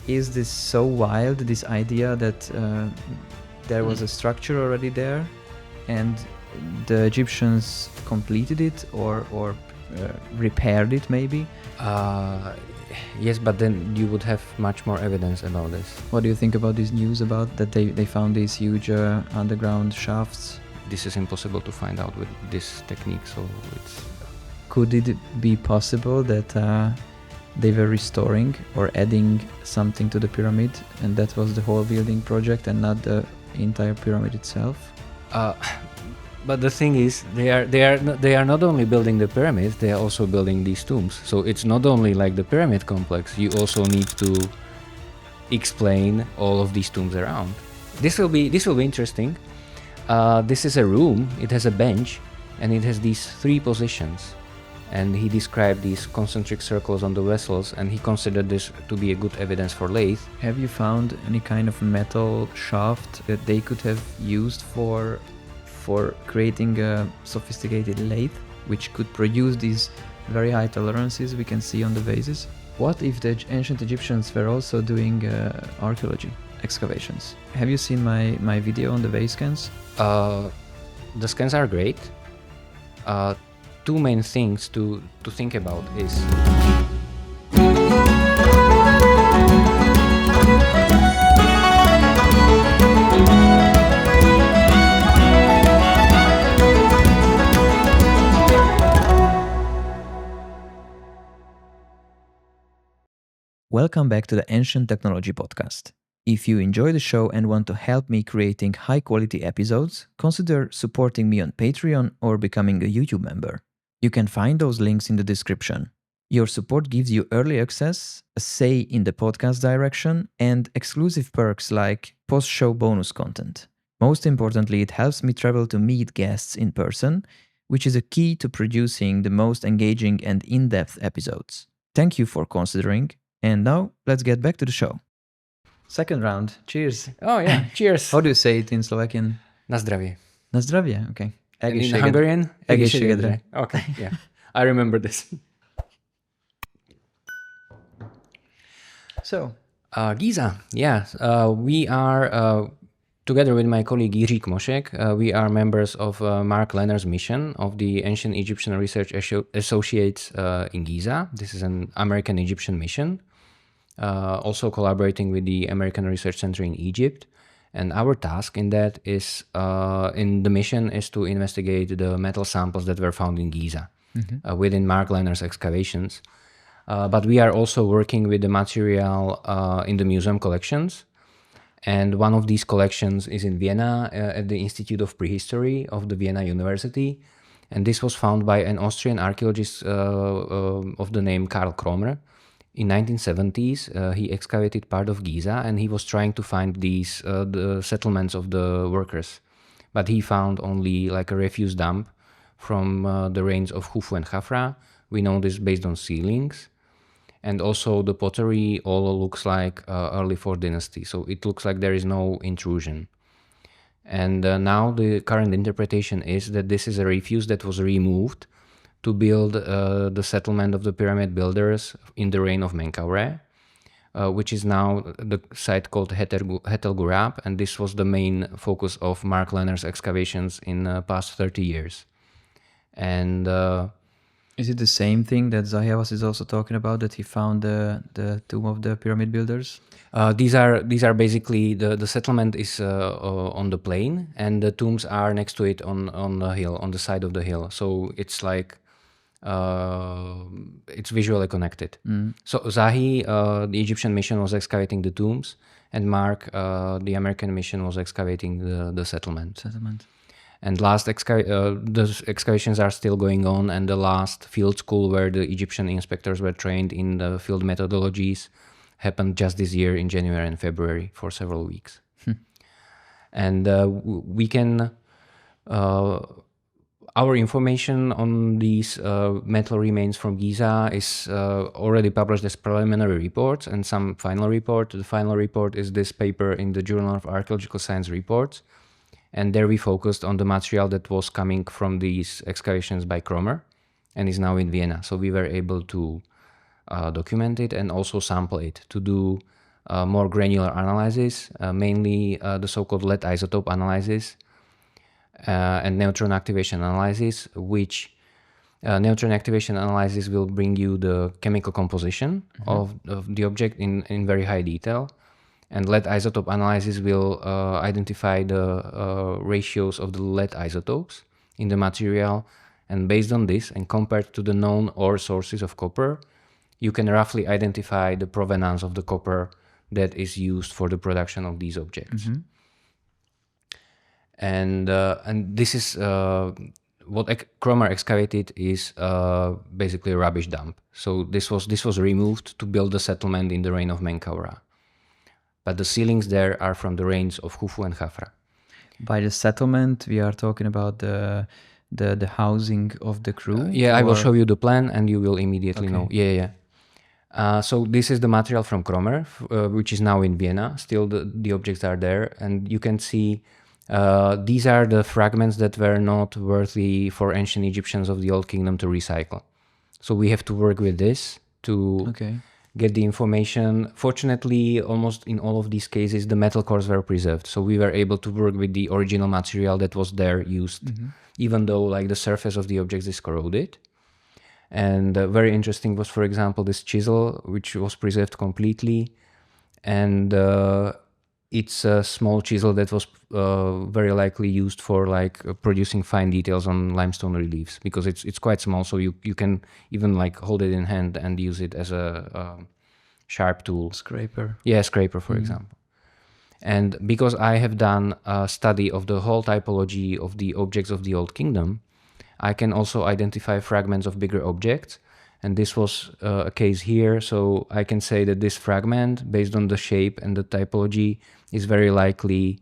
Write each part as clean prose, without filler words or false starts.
is this so wild, this idea that there was a structure already there and the Egyptians completed it or repaired it maybe? Yes, but then you would have much more evidence about this. What do you think about this news about that they found these huge underground shafts? This is impossible to find out with this technique, so it's... Could it be possible that they were restoring or adding something to the pyramid and that was the whole building project and not the entire pyramid itself? But the thing is, they are not only building the pyramids, they are also building these tombs. So it's not only like the pyramid complex, you also need to explain all of these tombs around. This will be interesting. This is a room, it has a bench, and it has these 3 positions. And he described these concentric circles on the vessels, and he considered this to be a good evidence for lathe. Have you found any kind of metal shaft that they could have used for creating a sophisticated lathe, which could produce these very high tolerances we can see on the vases? What if the ancient Egyptians were also doing archaeology, excavations? Have you seen my video on the vase scans? The scans are great. 2 main things to think about is... Welcome back to the Ancient Technology Podcast. If you enjoy the show and want to help me creating high-quality episodes, consider supporting me on Patreon or becoming a YouTube member. You can find those links in the description. Your support gives you early access, a say in the podcast direction, and exclusive perks like post-show bonus content. Most importantly, it helps me travel to meet guests in person, which is a key to producing the most engaging and in-depth episodes. Thank you for considering, and now let's get back to the show. Second round. Cheers. Oh yeah, cheers. How do you say it in Slovakian? Na zdravie. Na zdravie, okay. And in Hungarian? Egészségedre. Okay, yeah. I remember this. So, Giza, yeah. We are, together with my colleague Jiří Kmošek, we are members of Mark Lehner's mission of the Ancient Egyptian Research Associates in Giza. This is an American-Egyptian mission, also collaborating with the American Research Center in Egypt. And our task in that is, in the mission, is to investigate the metal samples that were found in Giza within Mark Lehner's excavations. But we are also working with the material in the museum collections. And one of these collections is in Vienna at the Institute of Prehistory of the Vienna University. And this was found by an Austrian archaeologist of the name Karl Kromer. In 1970s, he excavated part of Giza and he was trying to find these the settlements of the workers. But he found only like a refuse dump from the reigns of Khufu and Khafra. We know this based on sealings. And also the pottery all looks like early 4th dynasty. So it looks like there is no intrusion. And now the current interpretation is that this is a refuse that was removed to build the settlement of the pyramid builders in the reign of Menkaure, which is now the site called Heit el-Ghurab, and this was the main focus of Mark Lehner's excavations in the past 30 years. And is it the same thing that Zahevas is also talking about, that he found the tomb of the pyramid builders? These are basically the settlement is on the plain, and the tombs are next to it on the hill, on the side of the hill. So it's like it's visually connected. So Zahi, the Egyptian mission, was excavating the tombs, and Mark, the American mission, was excavating the settlement. And the excavations are still going on, and the last field school where the Egyptian inspectors were trained in the field methodologies happened just this year in January and February for several weeks. And we can... Our information on these metal remains from Giza is already published as preliminary reports and some final report. The final report is this paper in the Journal of Archaeological Science Reports. And there we focused on the material that was coming from these excavations by Kromer and is now in Vienna. So we were able to document it and also sample it to do more granular analysis, mainly the so-called lead isotope analysis and neutron activation analysis, which neutron activation analysis will bring you the chemical composition of the object in very high detail. And lead isotope analysis will identify the ratios of the lead isotopes in the material. And based on this, and compared to the known ore sources of copper, you can roughly identify the provenance of the copper that is used for the production of these objects. And this is what Cromer excavated is basically a rubbish dump. So this was removed to build the settlement in the reign of Menkaura. But the ceilings there are from the reigns of Khufu and Khafra. By the settlement, we are talking about the housing of the crew? I will show you the plan and you will immediately know. So this is the material from Cromer, which is now in Vienna. Still the objects are there, and you can see these are the fragments that were not worthy for ancient Egyptians of the Old Kingdom to recycle. So we have to work with this to get the information. Fortunately, almost in all of these cases, the metal cores were preserved. So we were able to work with the original material that was there used, even though like the surface of the objects is corroded. And very interesting was, for example, this chisel, which was preserved completely. And it's a small chisel that was very likely used for like producing fine details on limestone reliefs, because it's quite small, so you can even like hold it in hand and use it as a sharp tool. Scraper. Yeah, scraper, for example. And because I have done a study of the whole typology of the objects of the Old Kingdom, I can also identify fragments of bigger objects. And this was a case here. So I can say that this fragment, based on the shape and the typology, is very likely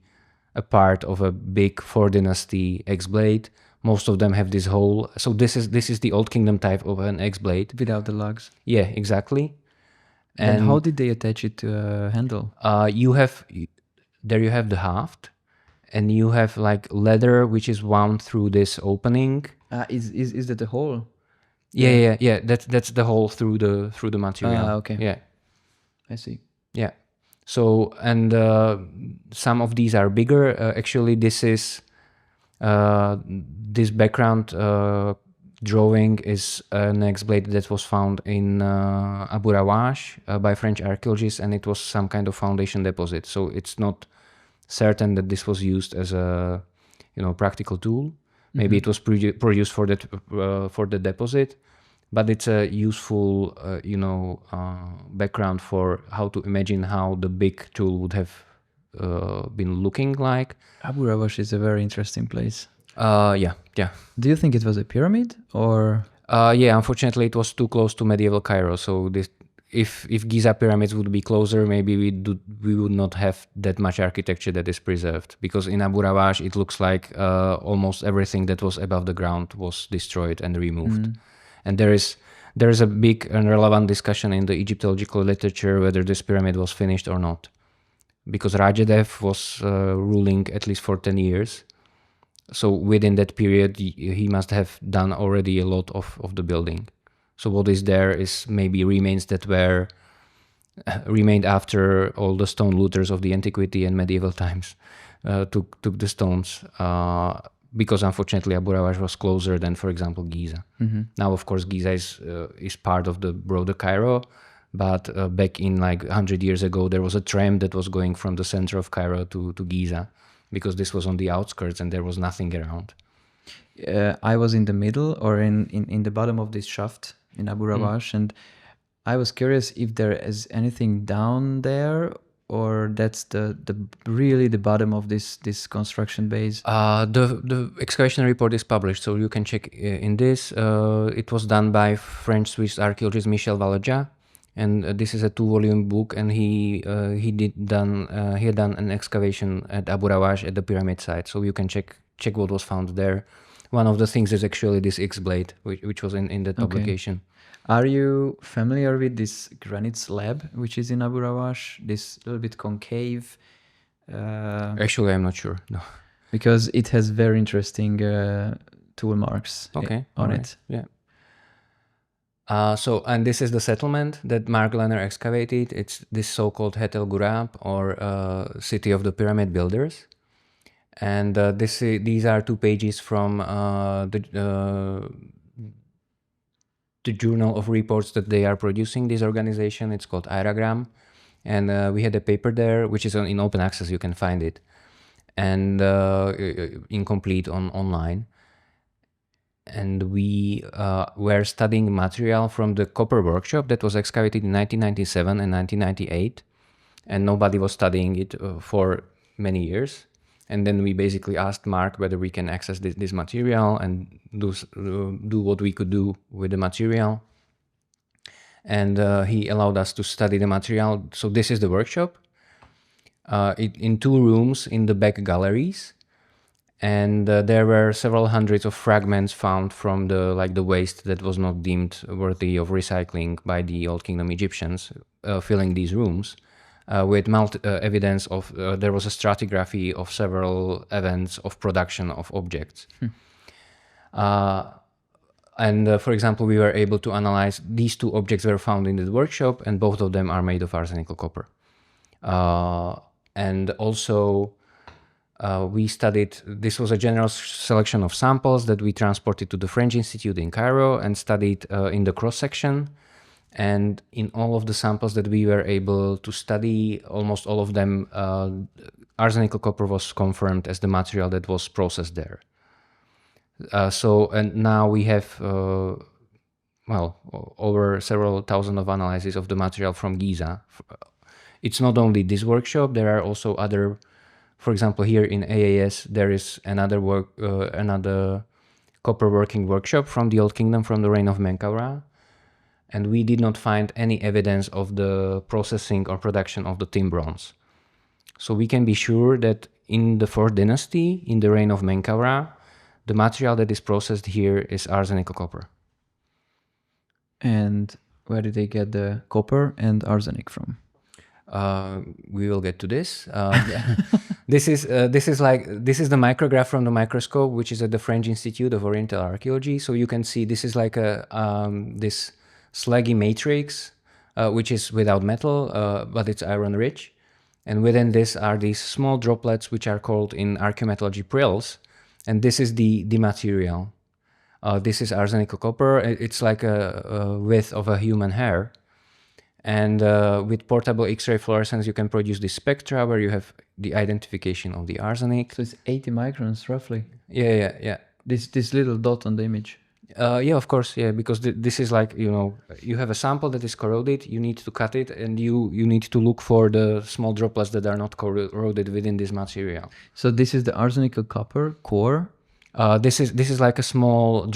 a part of a big 4th dynasty X-blade. Most of them have this hole. So this is the Old Kingdom type of an X-blade. Without the lugs. Yeah, exactly. And how did they attach it to a handle? You have the haft, and you have like leather which is wound through this opening. Is that the hole? Yeah. That's the hole through the material. Okay. Yeah, I see. Yeah. So and some of these are bigger. Actually, this is this background drawing is an X-blade that was found in Abu Rawash by French archaeologists, and it was some kind of foundation deposit. So it's not certain that this was used as a practical tool. Maybe it was produced for the deposit, but it's a useful background for how to imagine how the big tool would have been looking like. Abu Rawash is a very interesting place. Yeah. Do you think it was a pyramid or? Yeah, unfortunately, it was too close to medieval Cairo. So if Giza pyramids would be closer, maybe we would not have that much architecture that is preserved. Because in Abu Rawash, it looks like almost everything that was above the ground was destroyed and removed. And there is a big and relevant discussion in the Egyptological literature whether this pyramid was finished or not. Because Rajadev was ruling at least for 10 years. So within that period, he must have done already a lot of the building. So what is there is maybe remains that remained after all the stone looters of the antiquity and medieval times took the stones. Because unfortunately Abu Rawash was closer than, for example, Giza. Now, of course, Giza is part of the broader Cairo, but back in like 100 years ago, there was a tram that was going from the center of Cairo to Giza, because this was on the outskirts and there was nothing around. I was in the middle or in the bottom of this shaft in Abu Rawash, and I was curious if there is anything down there, or that's the really the bottom of this construction base. The excavation report is published, so you can check in this. It was done by French-Swiss archaeologist Michel Valaja, and this is a 2-volume book, and he had done an excavation at Abu Rawash at the pyramid site, so you can check what was found there. One of the things is actually this X-blade, which was in that publication. Are you familiar with this granite slab, which is in Abu Rawash? This little bit concave. Actually, I'm not sure. No, because it has very interesting tool marks on it. Yeah. And this is the settlement that Mark Lenner excavated. It's this so-called Het el-Ghurab, or city of the pyramid builders. And these are 2 pages from the journal of reports that they are producing, this organization. It's called Hieragram. And we had a paper there, which is in open access, you can find it, and incomplete online. And we were studying material from the copper workshop that was excavated in 1997 and 1998, and nobody was studying it for many years. And then we basically asked Mark whether we can access this material and do what we could do with the material. And he allowed us to study the material. So this is the workshop, in 2 rooms in the back galleries. And there were several hundreds of fragments found from the waste that was not deemed worthy of recycling by the Old Kingdom Egyptians, filling these rooms with evidence of there was a stratigraphy of several events of production of objects. And for example, we were able to analyze these 2 objects were found in the workshop, and both of them are made of arsenical copper. And also, we studied, this was a general selection of samples that we transported to the French Institute in Cairo and studied in the cross-section. And in all of the samples that we were able to study, almost all of them, arsenical copper was confirmed as the material that was processed there. And now we have, over several thousand of analyses of the material from Giza. It's not only this workshop, there are also other. For example, here in AAS, there is another copper working workshop from the Old Kingdom, from the reign of Menkaura, and we did not find any evidence of the processing or production of the tin bronze. So we can be sure that in the 4th dynasty, in the reign of Menkaura, the material that is processed here is arsenical copper. And where did they get the copper and arsenic from? We will get to this. This is the micrograph from the microscope, which is at the French Institute of Oriental Archaeology. So you can see this is like this slaggy matrix, which is without metal, but it's iron rich. And within this are these small droplets, which are called in archaeometallurgy prills. And this is the material. This is arsenical copper. It's like a width of a human hair. And with portable X-ray fluorescence, you can produce this spectra where you have the identification of the arsenic. So it's 80 microns roughly. Yeah. This little dot on the image. Yeah, of course, yeah, because this is like, you have a sample that is corroded, you need to cut it, and you need to look for the small droplets that are not corroded within this material. So this is the arsenical copper core. This is like a small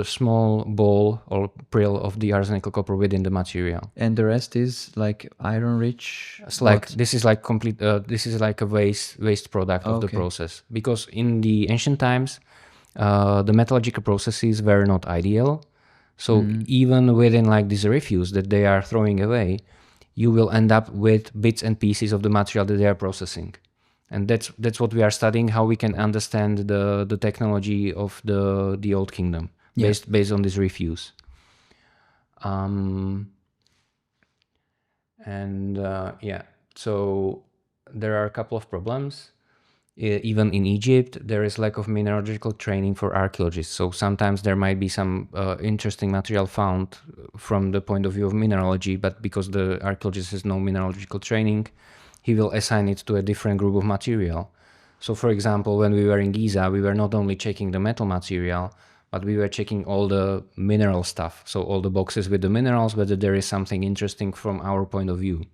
small ball or prill of the arsenical copper within the material, and the rest is like iron rich. It's like this is like complete. This is like a waste product of the process, because in the ancient times, the metallurgical processes were not ideal. So even within like this refuse that they are throwing away, you will end up with bits and pieces of the material that they are processing. And that's what we are studying, how we can understand the technology of the Old Kingdom based on this refuse. So there are a couple of problems. Even in Egypt, there is lack of mineralogical training for archaeologists. So sometimes there might be some interesting material found from the point of view of mineralogy, but because the archaeologist has no mineralogical training, he will assign it to a different group of material. So for example, when we were in Giza, we were not only checking the metal material, but we were checking all the mineral stuff. So all the boxes with the minerals, whether there is something interesting from our point of view,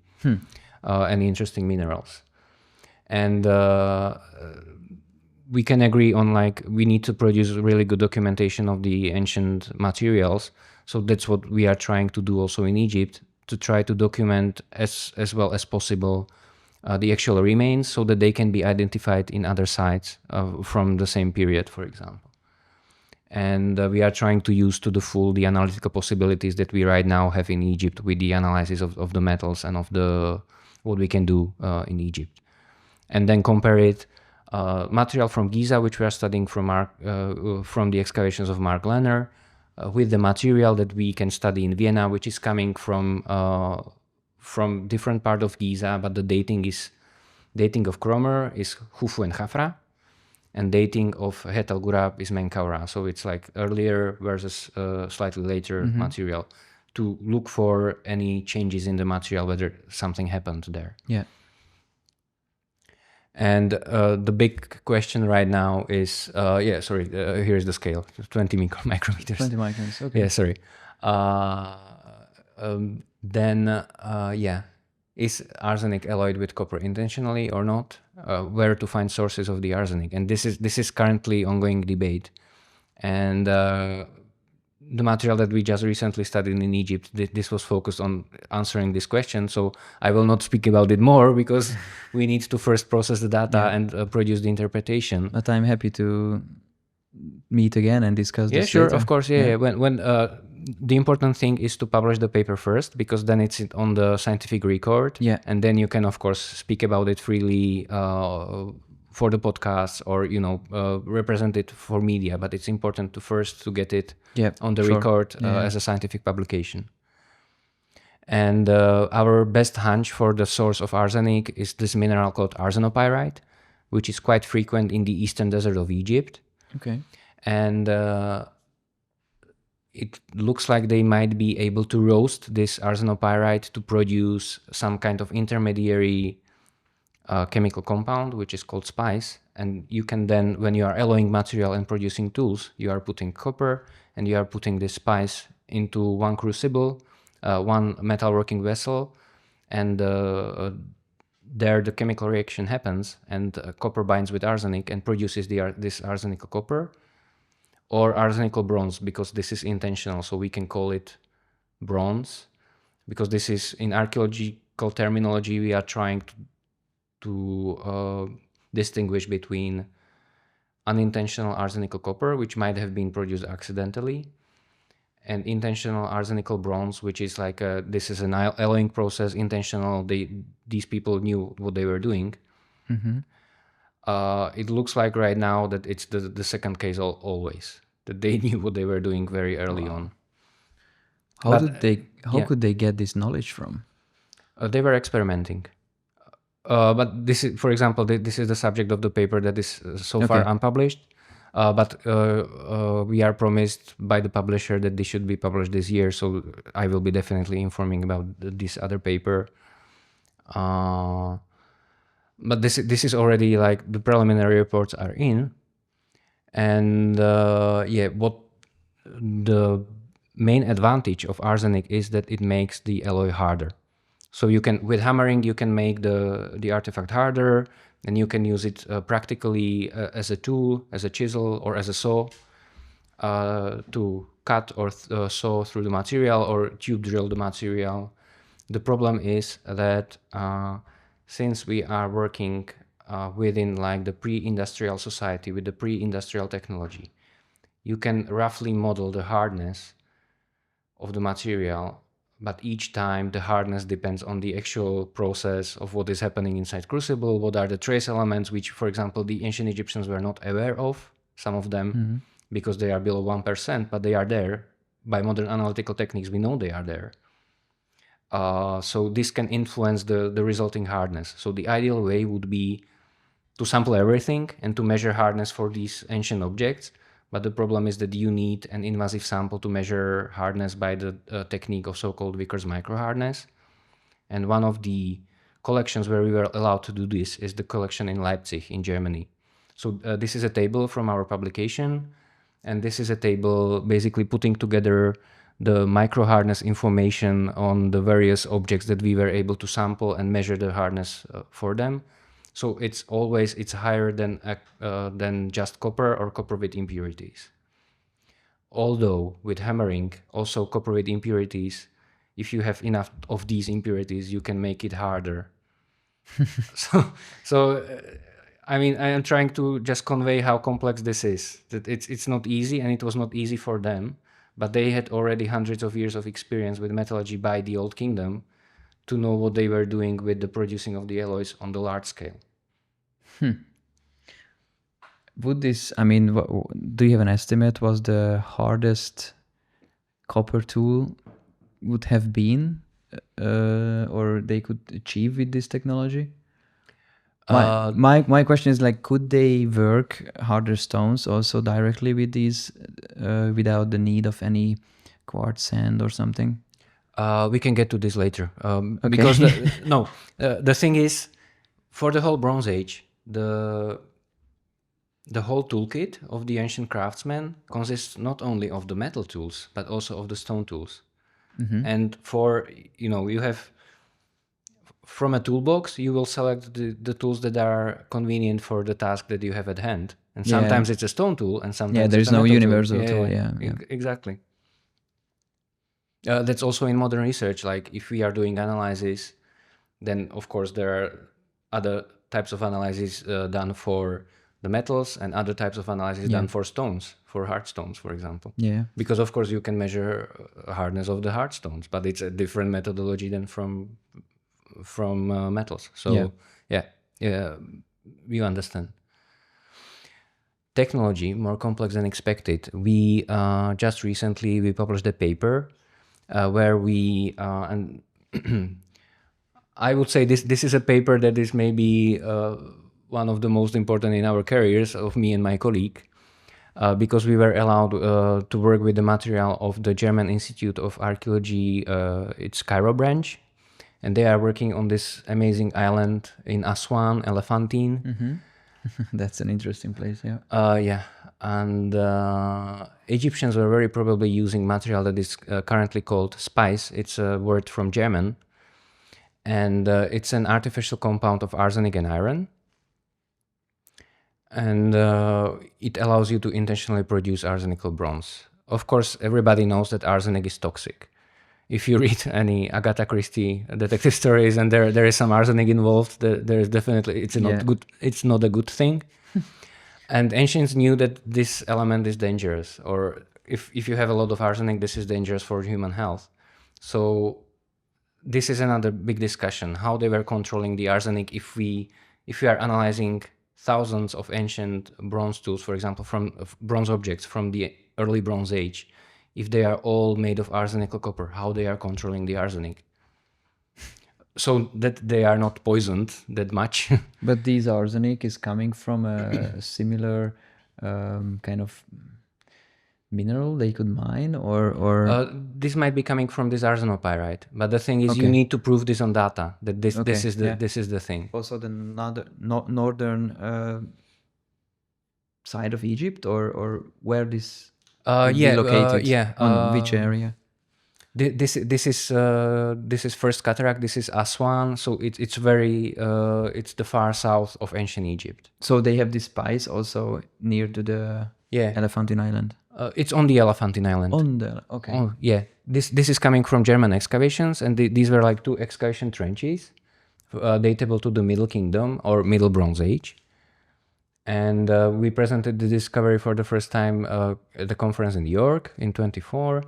any interesting minerals. And we can agree on like, we need to produce really good documentation of the ancient materials. So that's what we are trying to do also in Egypt, to try to document as well as possible the actual remains, so that they can be identified in other sites from the same period, for example. And we are trying to use to the full the analytical possibilities that we right now have in Egypt with the analysis of the metals and of what we can do in Egypt. And then compare it, material from Giza, which we are studying from the excavations of Mark Lenner, with the material that we can study in Vienna, which is coming from different part of Giza, but the dating of Cromer is Khufu and Khafra, and dating of Heit el-Ghurab is Menkaura. So it's like earlier versus slightly later material, to look for any changes in the material, whether something happened there. Yeah. And the big question right now is, here's the scale, 20 micrometers. 20 microns, okay. Yeah, sorry. Is arsenic alloyed with copper intentionally or not? Where to find sources of the arsenic? And this is currently ongoing debate. And the material that we just recently studied in Egypt, this was focused on answering this question. So I will not speak about it more because we need to first process the data and produce the interpretation. But I'm happy to meet again and discuss this. Yeah, sure, later. of course. Yeah. When the important thing is to publish the paper first, because then it's on the scientific record. Yeah. And then you can, of course, speak about it freely for the podcast or, represent it for media. But it's important to get it on the record as a scientific publication. And our best hunch for the source of arsenic is this mineral called arsenopyrite, which is quite frequent in the eastern desert of Egypt. Okay. And it looks like they might be able to roast this arsenopyrite to produce some kind of intermediary chemical compound, which is called speiss. And you can then, when you are alloying material and producing tools, you are putting copper and you are putting this speiss into one crucible, one metalworking vessel, and there the chemical reaction happens, and copper binds with arsenic and produces this arsenical copper, or arsenical bronze, because this is intentional, so we can call it bronze, because this is, in archaeological terminology, we are trying to distinguish between unintentional arsenical copper, which might have been produced accidentally, and intentional arsenical bronze, which is like this is an alloying process, intentional. These people knew what they were doing. It looks like right now that it's the second case always, that they knew what they were doing very early on. How could they get this knowledge from? They were experimenting. But this is, for example, this is the subject of the paper that is so far unpublished. But we are promised by the publisher that this should be published this year. So I will be definitely informing about this other paper. But this is already like the preliminary reports are in. And what the main advantage of arsenic is that it makes the alloy harder. So you can, with hammering, you can make the artifact harder, and you can use it practically as a tool, as a chisel, or as a saw to cut or saw through the material or tube drill the material. The problem is that since we are working within like the pre-industrial society with the pre-industrial technology, you can roughly model the hardness of the material, but each time the hardness depends on the actual process of what is happening inside crucible, what are the trace elements, which, for example, the ancient Egyptians were not aware of, some of them, because they are below 1%, but they are there. By modern analytical techniques, we know they are there. So this can influence the resulting hardness. So the ideal way would be to sample everything and to measure hardness for these ancient objects. But the problem is that you need an invasive sample to measure hardness by the technique of so-called Vickers microhardness. And one of the collections where we were allowed to do this is the collection in Leipzig in Germany. So this is a table from our publication. And this is a table basically putting together the microhardness information on the various objects that we were able to sample and measure the hardness for them. So it's higher than just copper or copper with impurities. Although with hammering, also copper with impurities, if you have enough of these impurities, you can make it harder. I mean, I am trying to just convey how complex this is. That it's not easy, and it was not easy for them, but they had already hundreds of years of experience with metallurgy by the Old Kingdom to know what they were doing with the producing of the alloys on the large scale. Would this, I mean, do you have an estimate? Was the hardest copper tool would have been, or they could achieve with this technology? My question is like, could they work harder stones also directly with these without the need of any quartz sand or something? We can get to this later. Because the thing is, for the whole Bronze Age, the whole toolkit of the ancient craftsmen consists not only of the metal tools, but also of the stone tools. And you have, from a toolbox, you will select the tools that are convenient for the task that you have at hand. And sometimes it's a stone tool, and sometimes there's it's a no metal universal tool. tool. Exactly. That's also in modern research. Like if we are doing analysis, then of course there are other types of analysis done for the metals and other types of analysis done for stones, for hard stones, for example. Yeah. Because of course you can measure hardness of the hard stones, but it's a different methodology than from metals. So yeah, you understand. Technology more complex than expected. We just recently we published a paper where we and I would say this is a paper that is maybe one of the most important in our careers of me and my colleague, because we were allowed to work with the material of the German Institute of Archaeology, its Cairo branch, and they are working on this amazing island in Aswan, Elephantine. That's an interesting place, And Egyptians were very probably using material that is currently called speiss. It's a word from German, and it's an artificial compound of arsenic and iron. And it allows you to intentionally produce arsenical bronze. Of course, everybody knows that arsenic is toxic. If you read any Agatha Christie detective stories and there is some arsenic involved, there is definitely not good. It's not a good thing. And ancients knew that this element is dangerous, or if you have a lot of arsenic, this is dangerous for human health. So this is another big discussion: how they were controlling the arsenic. If we are analyzing thousands of ancient bronze tools, for example, from bronze objects from the early Bronze Age, if they are all made of arsenical copper, how they are controlling the arsenic, so that they are not poisoned that much. But this arsenic is coming from a similar kind of mineral they could mine, or this might be coming from this arsenopyrite, but the thing is, you need to prove this on data that this is the thing. Also the northern side of Egypt, or where this would be located, on which area? This is first cataract. This is Aswan, so it's very it's the far south of ancient Egypt. So they have this speiss also near to the Elephantine Island. It's on the Elephantine Island. Okay. Oh yeah, this is coming from German excavations, and these were like 2 excavation trenches, datable to the Middle Kingdom or Middle Bronze Age. And we presented the discovery for the first time at the conference in New York in 24.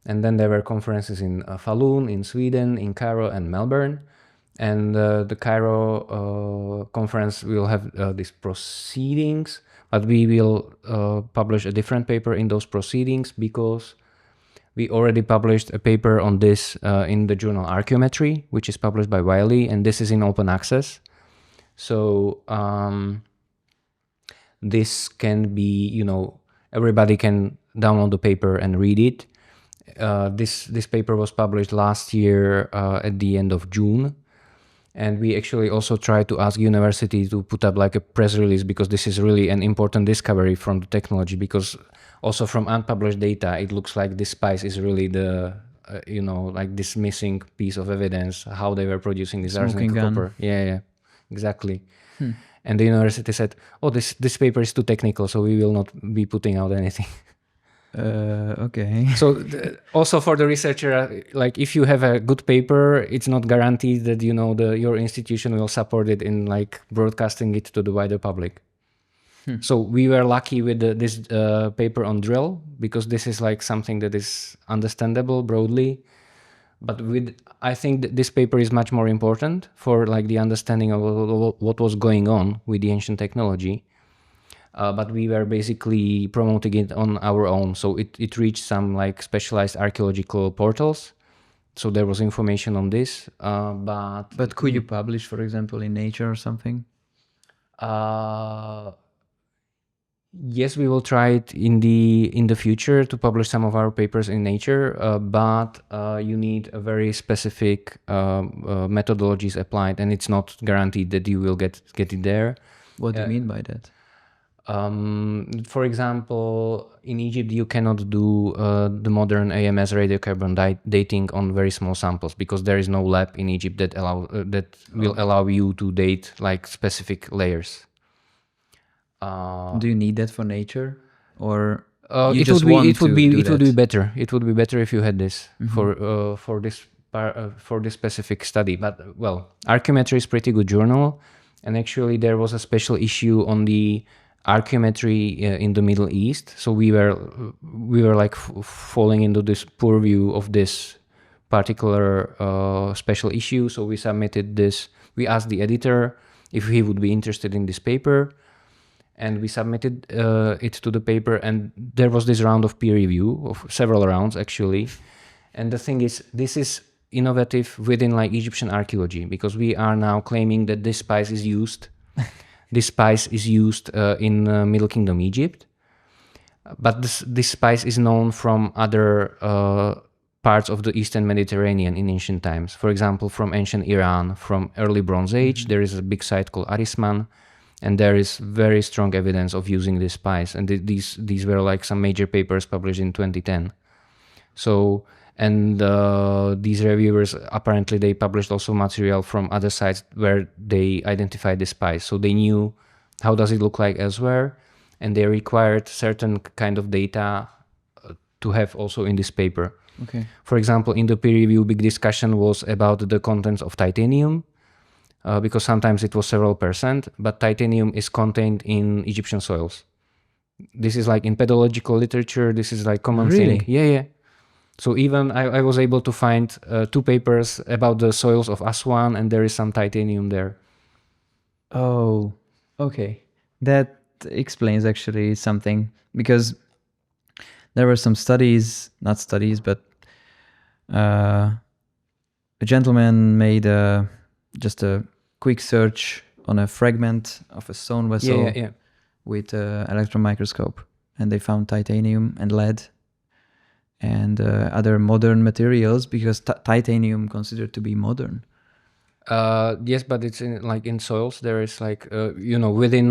And then there were conferences in Falun, in Sweden, in Cairo and Melbourne. And the Cairo conference will have these proceedings, but we will publish a different paper in those proceedings, because we already published a paper on this in the journal Archaeometry, which is published by Wiley, and this is in open access. So this can be, everybody can download the paper and read it. This paper was published last year at the end of June, and we actually also tried to ask university to put up like a press release, because this is really an important discovery from the technology, because also from unpublished data it looks like this speiss is really the like this missing piece of evidence how they were producing this arsenic copper. Yeah, exactly. And the university said, oh, this paper is too technical, so we will not be putting out anything. Okay. So also for the researcher, like if you have a good paper, it's not guaranteed that your institution will support it in like broadcasting it to the wider public. So we were lucky with this paper on drill, because this is like something that is understandable broadly. But I think that this paper is much more important for like the understanding of what was going on with the ancient technology. but we were basically promoting it on our own. So it reached some like specialized archaeological portals. So there was information on this, But could you publish, for example, in Nature or something? Yes, we will try it in the future to publish some of our papers in Nature, but you need a very specific methodologies applied, and it's not guaranteed that you will get it there. What do you mean by that? For example, in Egypt, you cannot do the modern AMS radiocarbon dating on very small samples because there is no lab in Egypt that will allow you to date like specific layers. Do you need that for Nature, or it would be better. It would be better if you had this for this specific study. But well, Archaeometry is pretty good journal, and actually there was a special issue on the archaeometry in the Middle East. So we were like falling into this purview of this particular special issue. So we submitted this. We asked the editor if he would be interested in this paper, and we submitted it to the paper. And there was this round of peer review, of several rounds actually. And the thing is, this is innovative within like Egyptian archaeology, because we are now claiming that this speiss is used. This speiss is used in Middle Kingdom Egypt, but this speiss is known from other parts of the Eastern Mediterranean in ancient times. For example, from ancient Iran, from early Bronze Age, there is a big site called Arisman, and there is very strong evidence of using this speiss. And these were like some major papers published in 2010. So, and these reviewers, apparently they published also material from other sites where they identified the speiss. So they knew how does it look like elsewhere, and they required certain kind of data to have also in this paper. Okay. For example, in the peer review, big discussion was about the contents of titanium, because sometimes it was several percent, but titanium is contained in Egyptian soils. This is like in pedological literature, this is like common thing. Yeah. So even I was able to find 2 papers about the soils of Aswan, and there is some titanium there. Oh, okay. That explains actually something, because there were some studies, not studies, but a gentleman made just a quick search on a fragment of a stone vessel with an electron microscope, and they found titanium and lead and other modern materials, because titanium considered to be modern. Yes, but it's in soils. There is within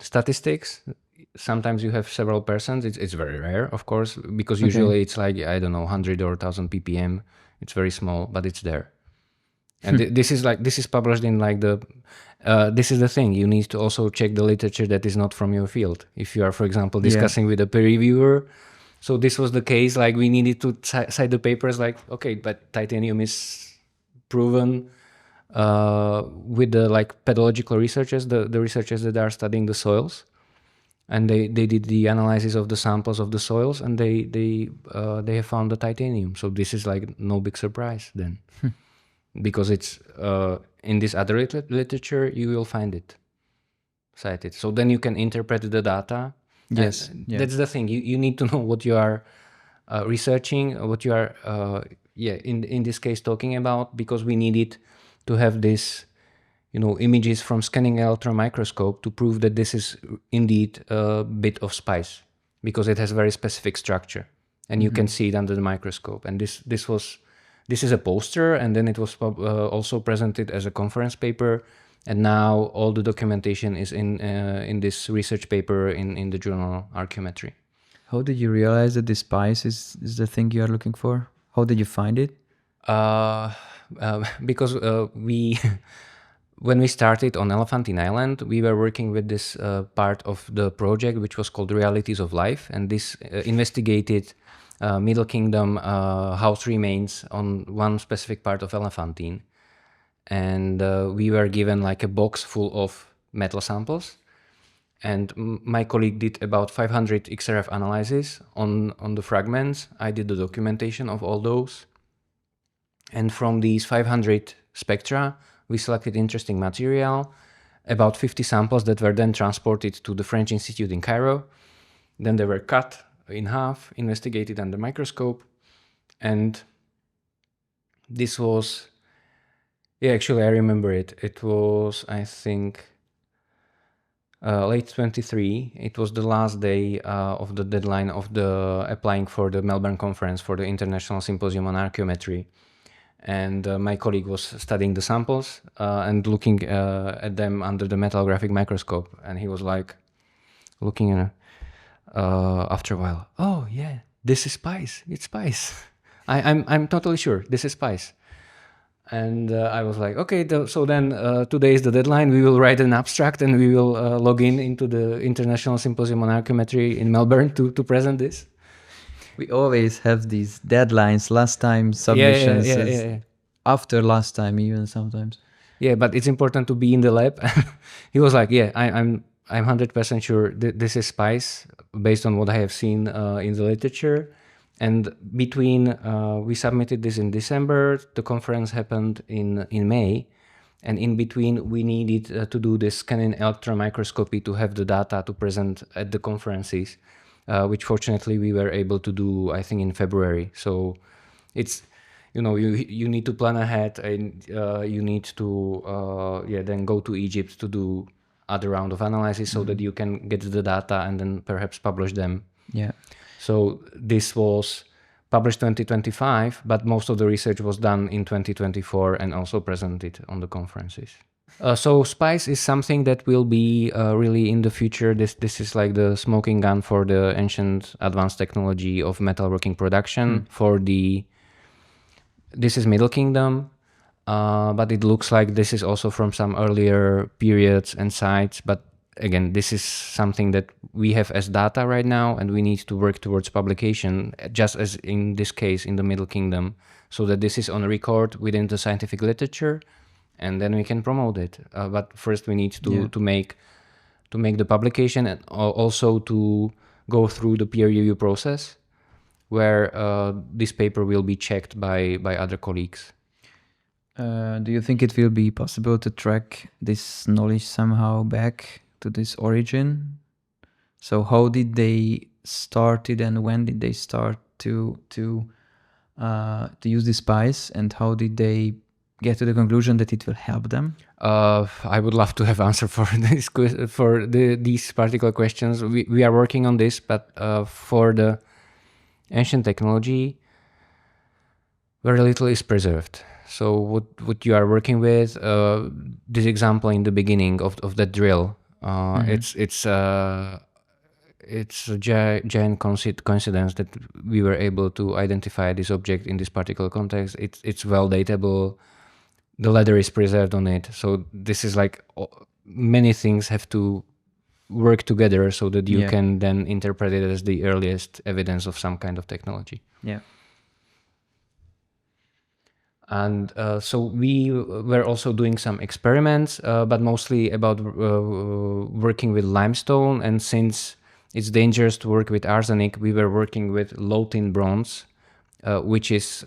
statistics. Sometimes you have several percent. It's very rare, of course, because usually it's like, I don't know, 100 or 1000 ppm. It's very small, but it's there. And this is published in this is the thing. You need to also check the literature that is not from your field. If you are, for example, discussing with a peer reviewer. So this was the case, like we needed to cite the papers like, okay, but titanium is proven with the pedological researchers, the researchers that are studying the soils. And they did the analysis of the samples of the soils, and they have found the titanium. So this is like no big surprise then. Because it's in this other literature, you will find it cited. So then you can interpret the data. Yes, that's the thing. You need to know what you are researching, what you are, in this case talking about, because we needed to have this, images from scanning electron microscope to prove that this is indeed a bit of speiss, because it has very specific structure, and you can see it under the microscope. And this is a poster, and then it was also presented as a conference paper. And now all the documentation is in this research paper in the journal Archaeometry. How did you realize that this speiss is the thing you are looking for? How did you find it? Because when we started on Elephantine Island, we were working with this part of the project, which was called Realities of Life. And this investigated Middle Kingdom house remains on one specific part of Elephantine. And we were given like a box full of metal samples, and my colleague did about 500 XRF analysis on the fragments. I did the documentation of all those, and from these 500 spectra we selected interesting material, about 50 samples that were then transported to the French Institute in Cairo. Then they were cut in half, investigated under microscope, and this was, actually I remember it. It was, I think, late 23. It was the last day of the deadline of the applying for the Melbourne conference for the International Symposium on Archaeometry. And my colleague was studying the samples and looking at them under the metallographic microscope. And he was like looking at after a while, oh yeah, this is speiss. It's speiss. I'm totally sure this is speiss. And I was like, okay, so then today is the deadline. We will write an abstract and we will log into the International Symposium on Archaeometry in Melbourne to present this. We always have these deadlines, last time submissions, after last time even sometimes. Yeah, but it's important to be in the lab. He was like, yeah, I'm 100% sure this is speiss based on what I have seen in the literature. And between, we submitted this in December, the conference happened in May, and in between we needed to do this scanning electron microscopy to have the data to present at the conferences, which fortunately we were able to do, I think, in February. So it's, you need to plan ahead, and you need to then go to Egypt to do other round of analysis so that you can get the data and then perhaps publish them. Yeah. So this was published 2025, but most of the research was done in 2024 and also presented on the conferences. So speiss is something that will be really in the future. This is like the smoking gun for the ancient advanced technology of metalworking production this is Middle Kingdom, but it looks like this is also from some earlier periods and sites. But again, this is something that we have as data right now, and we need to work towards publication, just as in this case in the Middle Kingdom, so that this is on record within the scientific literature, and then we can promote it. But first we need to make the publication, and also to go through the peer review process, where this paper will be checked by other colleagues. Do you think it will be possible to track this knowledge somehow back to this origin? So how did they start it, and when did they start to use this speiss, and how did they get to the conclusion that it will help them? I would love to have answer for these particular questions. We are working on this, but for the ancient technology, very little is preserved. So what you are working with, this example in the beginning of the drill, it's a giant coincidence that we were able to identify this object in this particular context. It's well datable. The leather is preserved on it. So this is like many things have to work together so that you can then interpret it as the earliest evidence of some kind of technology. Yeah. And so we were also doing some experiments, but mostly about working with limestone. And since it's dangerous to work with arsenic, we were working with low-tin bronze, which is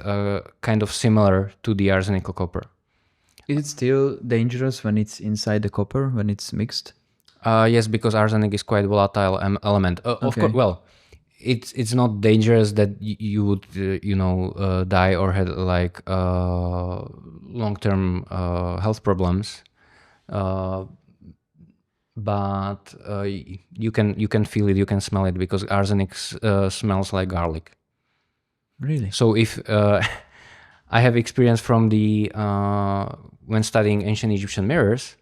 kind of similar to the arsenical copper. Is it still dangerous when it's inside the copper, when it's mixed? Yes, because arsenic is quite volatile element. Of course, well, it's not dangerous that you would die or had like long-term health problems, but you can feel it, you can smell it, because arsenic smells like garlic. Really? So if I have experience from the when studying ancient Egyptian mirrors,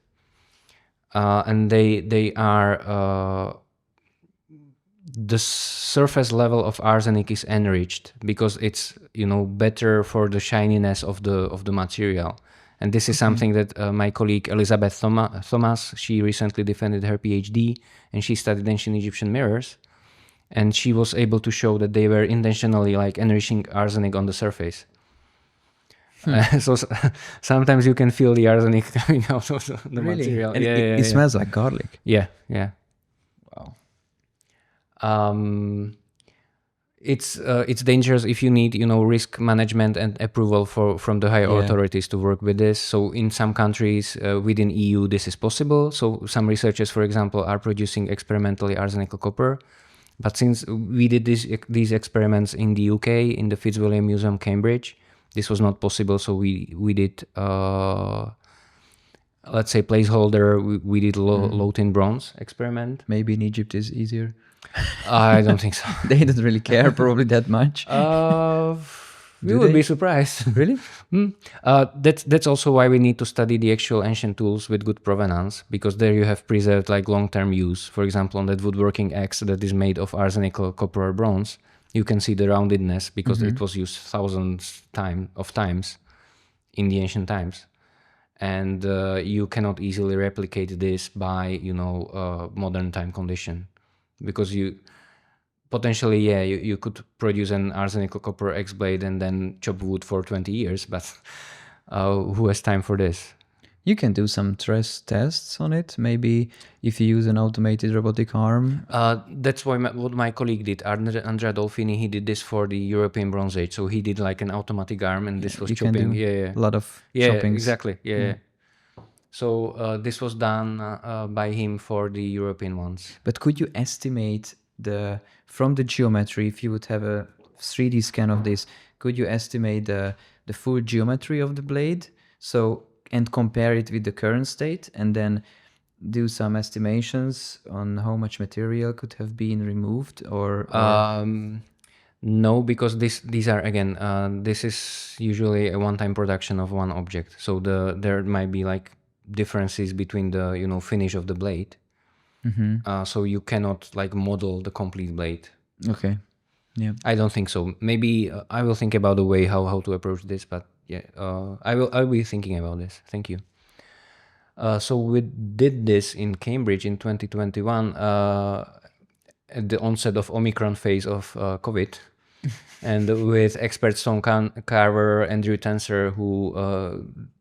and they are the surface level of arsenic is enriched because it's better for the shininess of the material. And this is something that my colleague Elizabeth Thomas, she recently defended her PhD, and she studied ancient Egyptian mirrors, and she was able to show that they were intentionally like enriching arsenic on the surface. So sometimes you can feel the arsenic coming out of the material. And it smells like garlic. Yeah. Wow. it's dangerous if you need risk management and approval from the higher authorities to work with this. So in some countries within EU this is possible. So some researchers, for example, are producing experimentally arsenical copper. But since we did these experiments in the UK in the Fitzwilliam Museum, Cambridge, this was not possible. So we did let's say placeholder. We did low tin bronze experiment. Maybe in Egypt is easier. I don't think so. They don't really care probably that much. We would be surprised. Really? That's also why we need to study the actual ancient tools with good provenance, because there you have preserved like long-term use. For example, on that woodworking axe that is made of arsenical copper or bronze, you can see the roundedness because it was used thousands of times in the ancient times. And you cannot easily replicate this by modern time condition, because you potentially you could produce an arsenical copper X blade and then chop wood for 20 years, but who has time for this? You can do some stress tests on it. Maybe if you use an automated robotic arm. That's what my colleague did, Andrea Dolfini. He did this for the European Bronze Age. So he did like an automatic arm, and this was chopping. A lot of choppings. Exactly. Yeah. So this was done by him for the European ones. But could you estimate from the geometry, if you would have a 3D scan of this, could you estimate the full geometry of the blade? And compare it with the current state, and then do some estimations on how much material could have been removed, or no, because these are again this is usually a one-time production of one object, so there might be like differences between the finish of the blade. So you cannot like model the complete blade. Okay. Yeah, I don't think so. Maybe I will think about the way how to approach this, but yeah, I'll be thinking about this. Thank you. So we did this in Cambridge in 2021 at the onset of Omicron phase of COVID, and with expert stone carver Andrew Tenser, who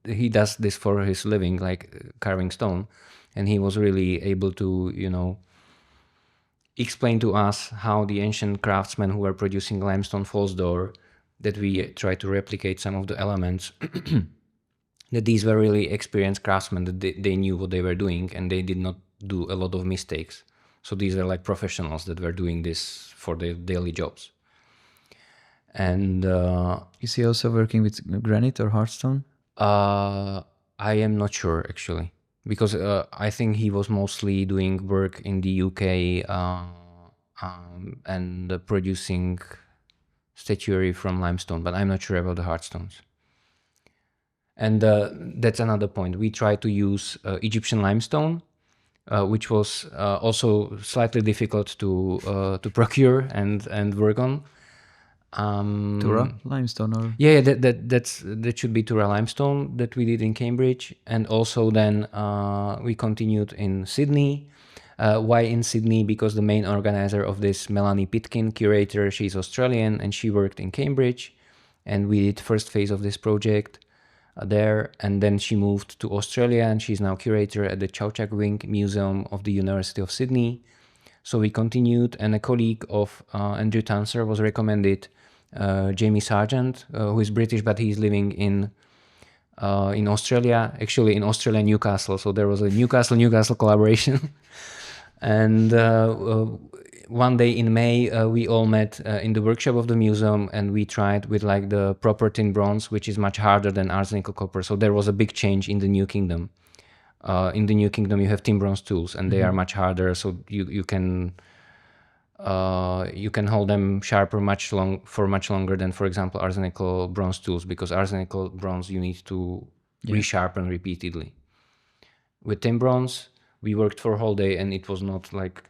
he does this for his living, like carving stone, and he was really able to explain to us how the ancient craftsmen who were producing limestone false door, that we try to replicate some of the elements, that these were really experienced craftsmen, that they knew what they were doing and they did not do a lot of mistakes. So these are like professionals that were doing this for their daily jobs. And is he also working with granite or hardstone? I am not sure actually, because I think he was mostly doing work in the UK and producing statuary from limestone, but I'm not sure about the hardstones. And that's another point. We try to use Egyptian limestone, which was also slightly difficult to procure and work on. Tura limestone, or that should be Tura limestone that we did in Cambridge, and also then we continued in Sydney. Why in Sydney? Because the main organizer of this, Melanie Pitkin, curator, she's Australian and she worked in Cambridge, and we did first phase of this project there, and then she moved to Australia and she's now curator at the Chowchak Wing Museum of the University of Sydney. So we continued, and a colleague of Andrew Tanser was recommended, Jamie Sargent, who is British but he's living in Australia, actually in Australia, Newcastle. So there was a Newcastle collaboration. And one day in May, we all met in the workshop of the museum, and we tried with like the proper tin bronze, which is much harder than arsenical copper. So there was a big change in the New Kingdom. In the New Kingdom, you have tin bronze tools, and they are much harder. So you can hold them sharper for much longer than, for example, arsenical bronze tools, because arsenical bronze you need to resharpen repeatedly. With tin bronze, we worked for a whole day, and it was not like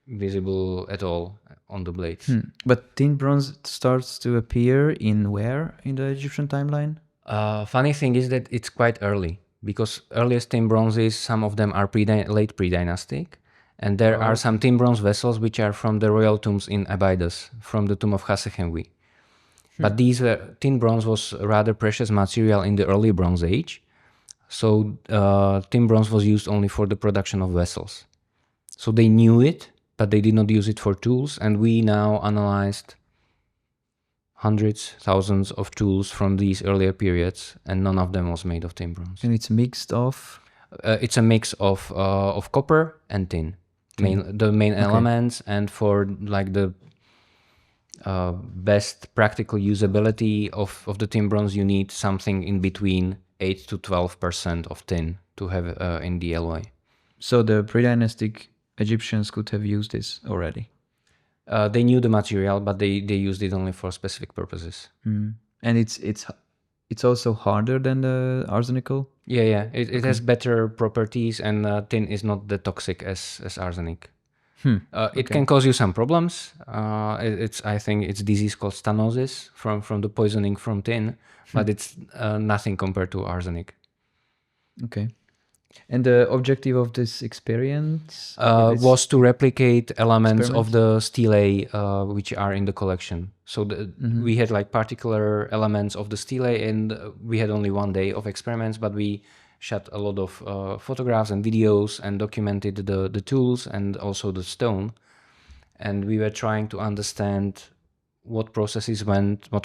visible at all on the blades. But tin bronze starts to appear in where in the Egyptian timeline? Funny thing is that it's quite early, because earliest tin bronzes, some of them are late pre-dynastic, and there are some tin bronze vessels which are from the royal tombs in Abydos, from the tomb of Khasehemwi. But these tin bronze was a rather precious material in the early Bronze Age, so tin bronze was used only for the production of vessels. So they knew it, but they did not use it for tools, and we now analyzed hundreds, thousands of tools from these earlier periods, and none of them was made of tin bronze. And it's mixed of? It's a mix of copper and tin. The main elements, and for like the best practical usability of the tin bronze, you need something in between 8 to 12% of tin to have in the alloy. So the pre-dynastic Egyptians could have used this already? They knew the material, but they used it only for specific purposes. And it's also harder than the arsenical? Yeah. It has better properties, and tin is not that toxic as arsenic. It can cause you some problems. I think it's disease called stenosis from the poisoning from tin, but it's nothing compared to arsenic. Okay. And the objective of this experience was to replicate elements of the stelae which are in the collection. So we had like particular elements of the stelae, and we had only 1 day of experiments, but we shot a lot of photographs and videos and documented the tools and also the stone. And we were trying to understand what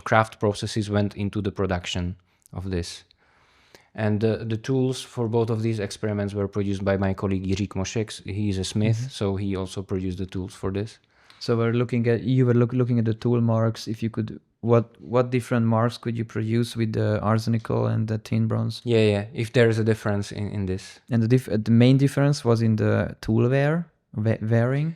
craft processes went into the production of this. And the tools for both of these experiments were produced by my colleague Hierakonpolis. He is a smith, so he also produced the tools for this. So looking at the tool marks. If you could, what different marks could you produce with the arsenical and the tin bronze? Yeah. If there is a difference in this. And the main difference was in the tool wearing.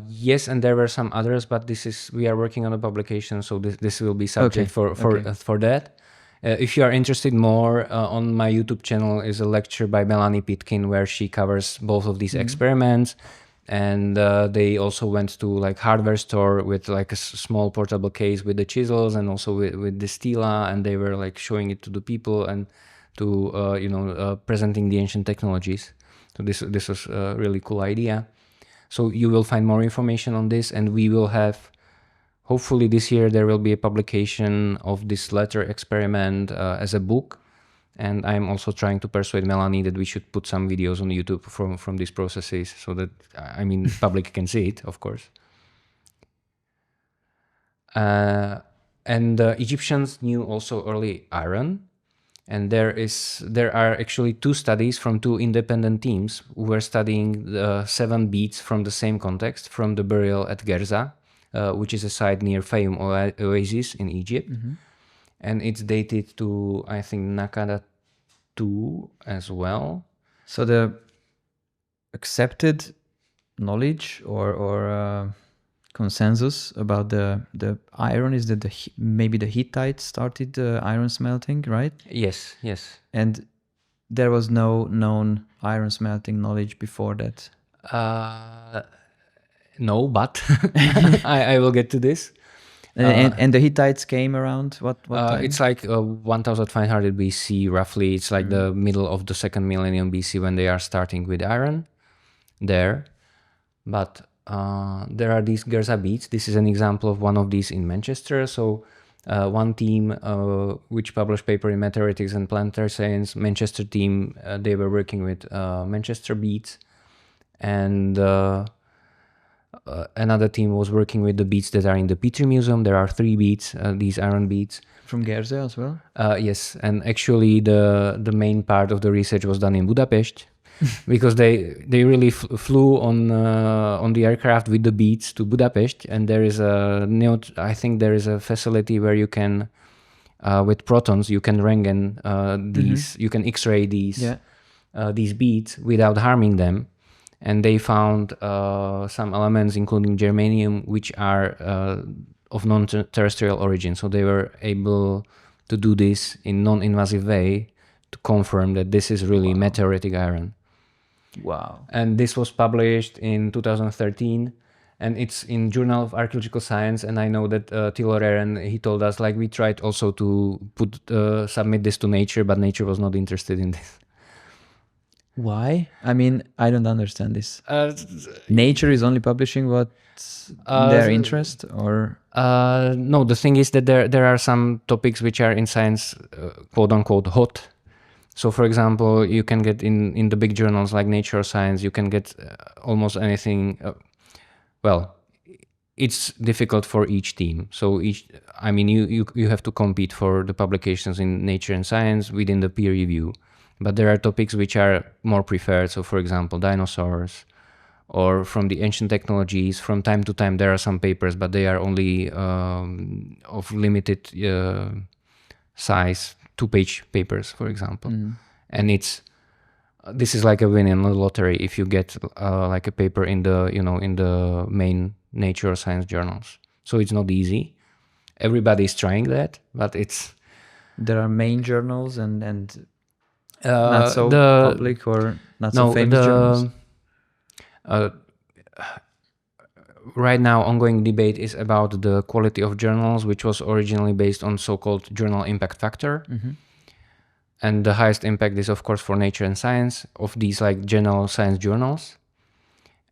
Yes, and there were some others, but we are working on a publication, so this will be subject for that. If you are interested more, on my YouTube channel is a lecture by Melanie Pitkin where she covers both of these experiments, and they also went to like hardware store with like a small portable case with the chisels and also with the stela, and they were like showing it to the people and to presenting the ancient technologies. So this was a really cool idea. So you will find more information on this, and we will have. Hopefully this year there will be a publication of this latter experiment as a book, and I'm also trying to persuade Melanie that we should put some videos on YouTube from these processes so that public can see it, of course. And Egyptians knew also early iron, and there are actually 2 studies from 2 independent teams who were studying the 7 beads from the same context from the burial at Giza. Which is a site near Fayum Oasis in Egypt. And it's dated to, I think, Nakada 2 as well. So the accepted knowledge or consensus about the iron is that maybe the Hittites started the iron smelting, right? Yes. And there was no known iron smelting knowledge before that? No, but I will get to this. And the Hittites came around what time? It's like 1500 BC roughly. It's like the middle of the 2nd millennium BC when they are starting with iron there. But there are these Giza beads. This is an example of one of these in Manchester. So one team which published paper in Meteoritics and Planetary Science, Manchester team, they were working with Manchester beads, and another team was working with the beads that are in the Petrie Museum. There are 3 beads, these iron beads. From Giza as well? Yes, and actually the main part of the research was done in Budapest because they really flew on the aircraft with the beads to Budapest, and there is I think there is a facility where you can with protons you can Röntgen these, you can X-ray these beads without harming them. And they found some elements, including germanium, which are of non-terrestrial origin. So they were able to do this in non-invasive way to confirm that this is really meteoritic iron. Wow. And this was published in 2013, and it's in Journal of Archaeological Science. And I know that Tilo Reren, he told us, like, we tried also to submit this to Nature, but Nature was not interested in this. Why? I mean, I don't understand this. Nature is only publishing what's their interest, or? No, the thing is that there are some topics which are in science, quote unquote, hot. So, for example, you can get in the big journals like Nature or Science, you can get almost anything. Well, it's difficult for each team. So you have to compete for the publications in Nature and Science within the peer review. But there are topics which are more preferred. So for example, dinosaurs, or from the ancient technologies. From time to time, there are some papers, but they are only of limited size, 2-page papers, for example. And this is like a win in the lottery if you get like a paper in the main nature or science journals. So it's not easy. Everybody is trying that, but there are main journals and not so public or not so famous journals. Right now, ongoing debate is about the quality of journals, which was originally based on so-called journal impact factor. And the highest impact is, of course, for Nature and Science of these like general science journals.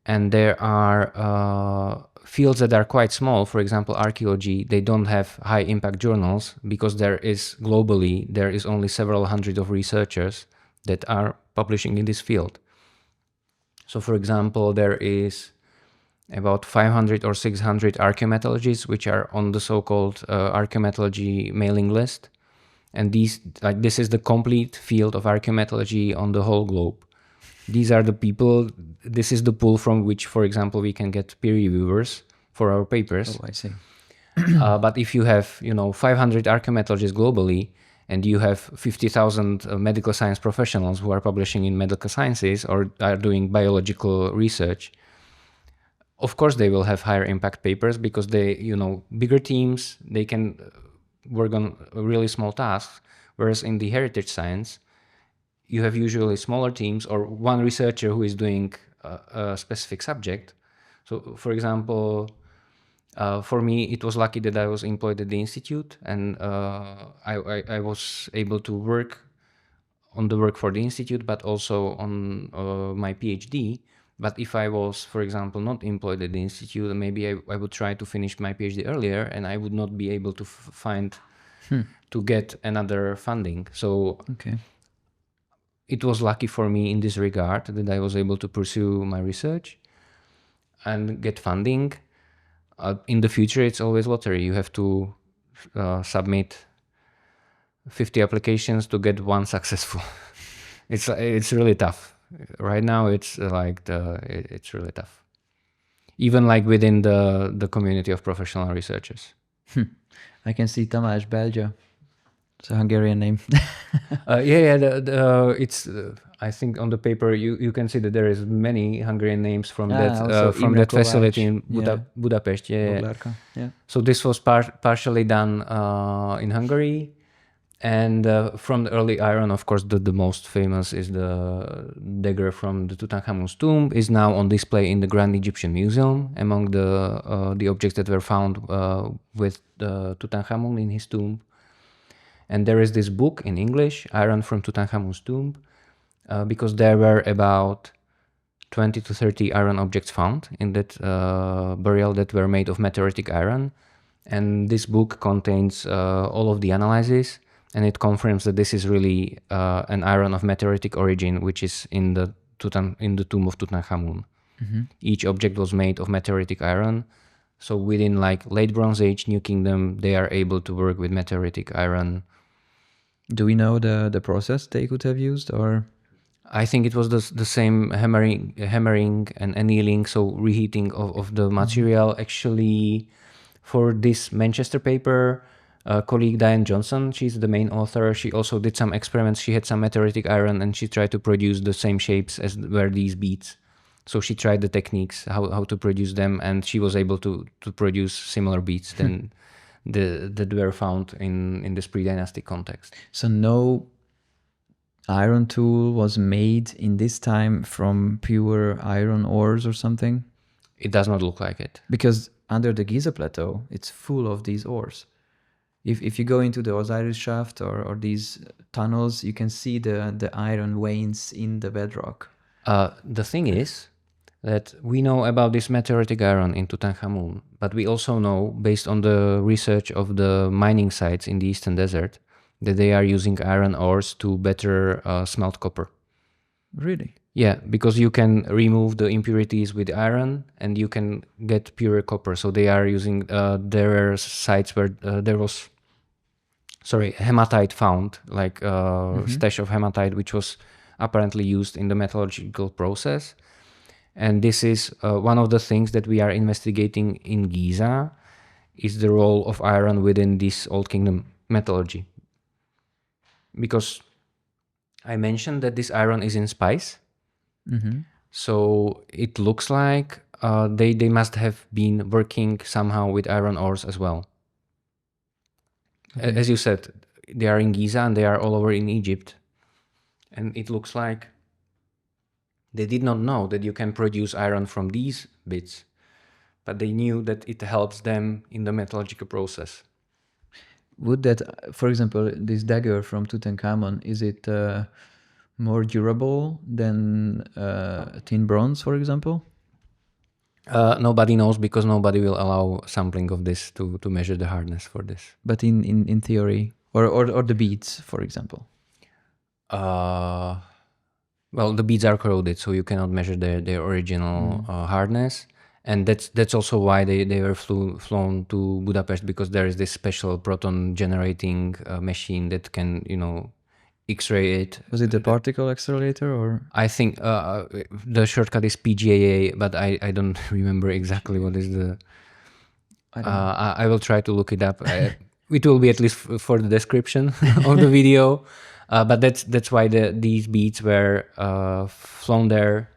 And there are fields that are quite small. For example, archaeology, they don't have high impact journals because there is only several hundred of researchers that are publishing in this field. So for example, there is about 500 or 600 archaeometallurgists which are on the so-called archaeometallurgy mailing list. And this is the complete field of archaeometallurgy on the whole globe. These are the people, this is the pool from which, for example, we can get peer reviewers for our papers. Oh, I see. But if you have, 500 archaeometallurgists globally, and you have 50,000 medical science professionals who are publishing in medical sciences or are doing biological research, of course they will have higher impact papers because they, bigger teams, they can work on really small tasks. Whereas in the heritage science, you have usually smaller teams or one researcher who is doing a specific subject. So for example, for me, it was lucky that I was employed at the institute, and I was able to work on the work for the institute, but also on my PhD. But if I was, for example, not employed at the institute, maybe I would try to finish my PhD earlier, and I would not be able to to get another funding. So it was lucky for me in this regard that I was able to pursue my research and get funding. In the future, it's always lottery. You have to submit 50 applications to get one successful. It's really tough. Right now, it's really tough. Even like within the community of professional researchers. I can see Tamás Belgia. It's a Hungarian name. It's. I think on the paper you can see that there is many Hungarian names from that facility in Budapest. Yeah. So this was partially done in Hungary, and from the early iron, of course, the most famous is the dagger from the Tutankhamun's tomb. Is now on display in the Grand Egyptian Museum among the objects that were found with Tutankhamun in his tomb. And there is this book in English, Iron from Tutankhamun's Tomb, because there were about 20 to 30 iron objects found in that burial that were made of meteoritic iron. And this book contains all of the analyses, and it confirms that this is really an iron of meteoritic origin, which is in the tomb of Tutankhamun. Each object was made of meteoritic iron. So within like late Bronze Age, New Kingdom, they are able to work with meteoritic iron. Do we know the process they could have used, or? I think it was the same hammering and annealing, so reheating of the material. Actually, for this Manchester paper, colleague Diane Johnson, she's the main author. She also did some experiments. She had some meteoritic iron and she tried to produce the same shapes as were these beads. So she tried the techniques, how to produce them, and she was able to produce similar beads than that were found in this pre-dynastic context. So no iron tool was made in this time from pure iron ores or something? It does not look like it. Because under the Giza plateau, it's full of these ores. If you go into the Osiris shaft or these tunnels, you can see the iron veins in the bedrock. The thing is that we know about this meteoritic iron in Tutankhamun, but we also know, based on the research of the mining sites in the Eastern Desert, that they are using iron ores to better smelt copper. Really? Yeah, because you can remove the impurities with iron and you can get pure copper. So they are using, there were sites where there was, hematite found, like stash of hematite, which was apparently used in the metallurgical process. And this is one of the things that we are investigating in Giza, is the role of iron within this Old Kingdom metallurgy. Because I mentioned that this iron is in speiss. So it looks like they must have been working somehow with iron ores as well. As you said, they are in Giza and they are all over in Egypt. And it looks like they did not know that you can produce iron from these bits, but they knew that it helps them in the metallurgical process. Would that, for example, this dagger from Tutankhamun, is it more durable than tin bronze, for example? Nobody knows, because nobody will allow sampling of this to measure the hardness for this. But in theory, or the beads, for example. Well, the beads are corroded, so you cannot measure their original hardness. And that's also why they were flown to Budapest, because there is this special proton generating machine that can, X-ray it. Was it the particle accelerator or? I think the shortcut is PGAA, but I don't remember exactly what is the. I will try to look it up. It will be at least for the description of the video. But that's why these beads were flown there,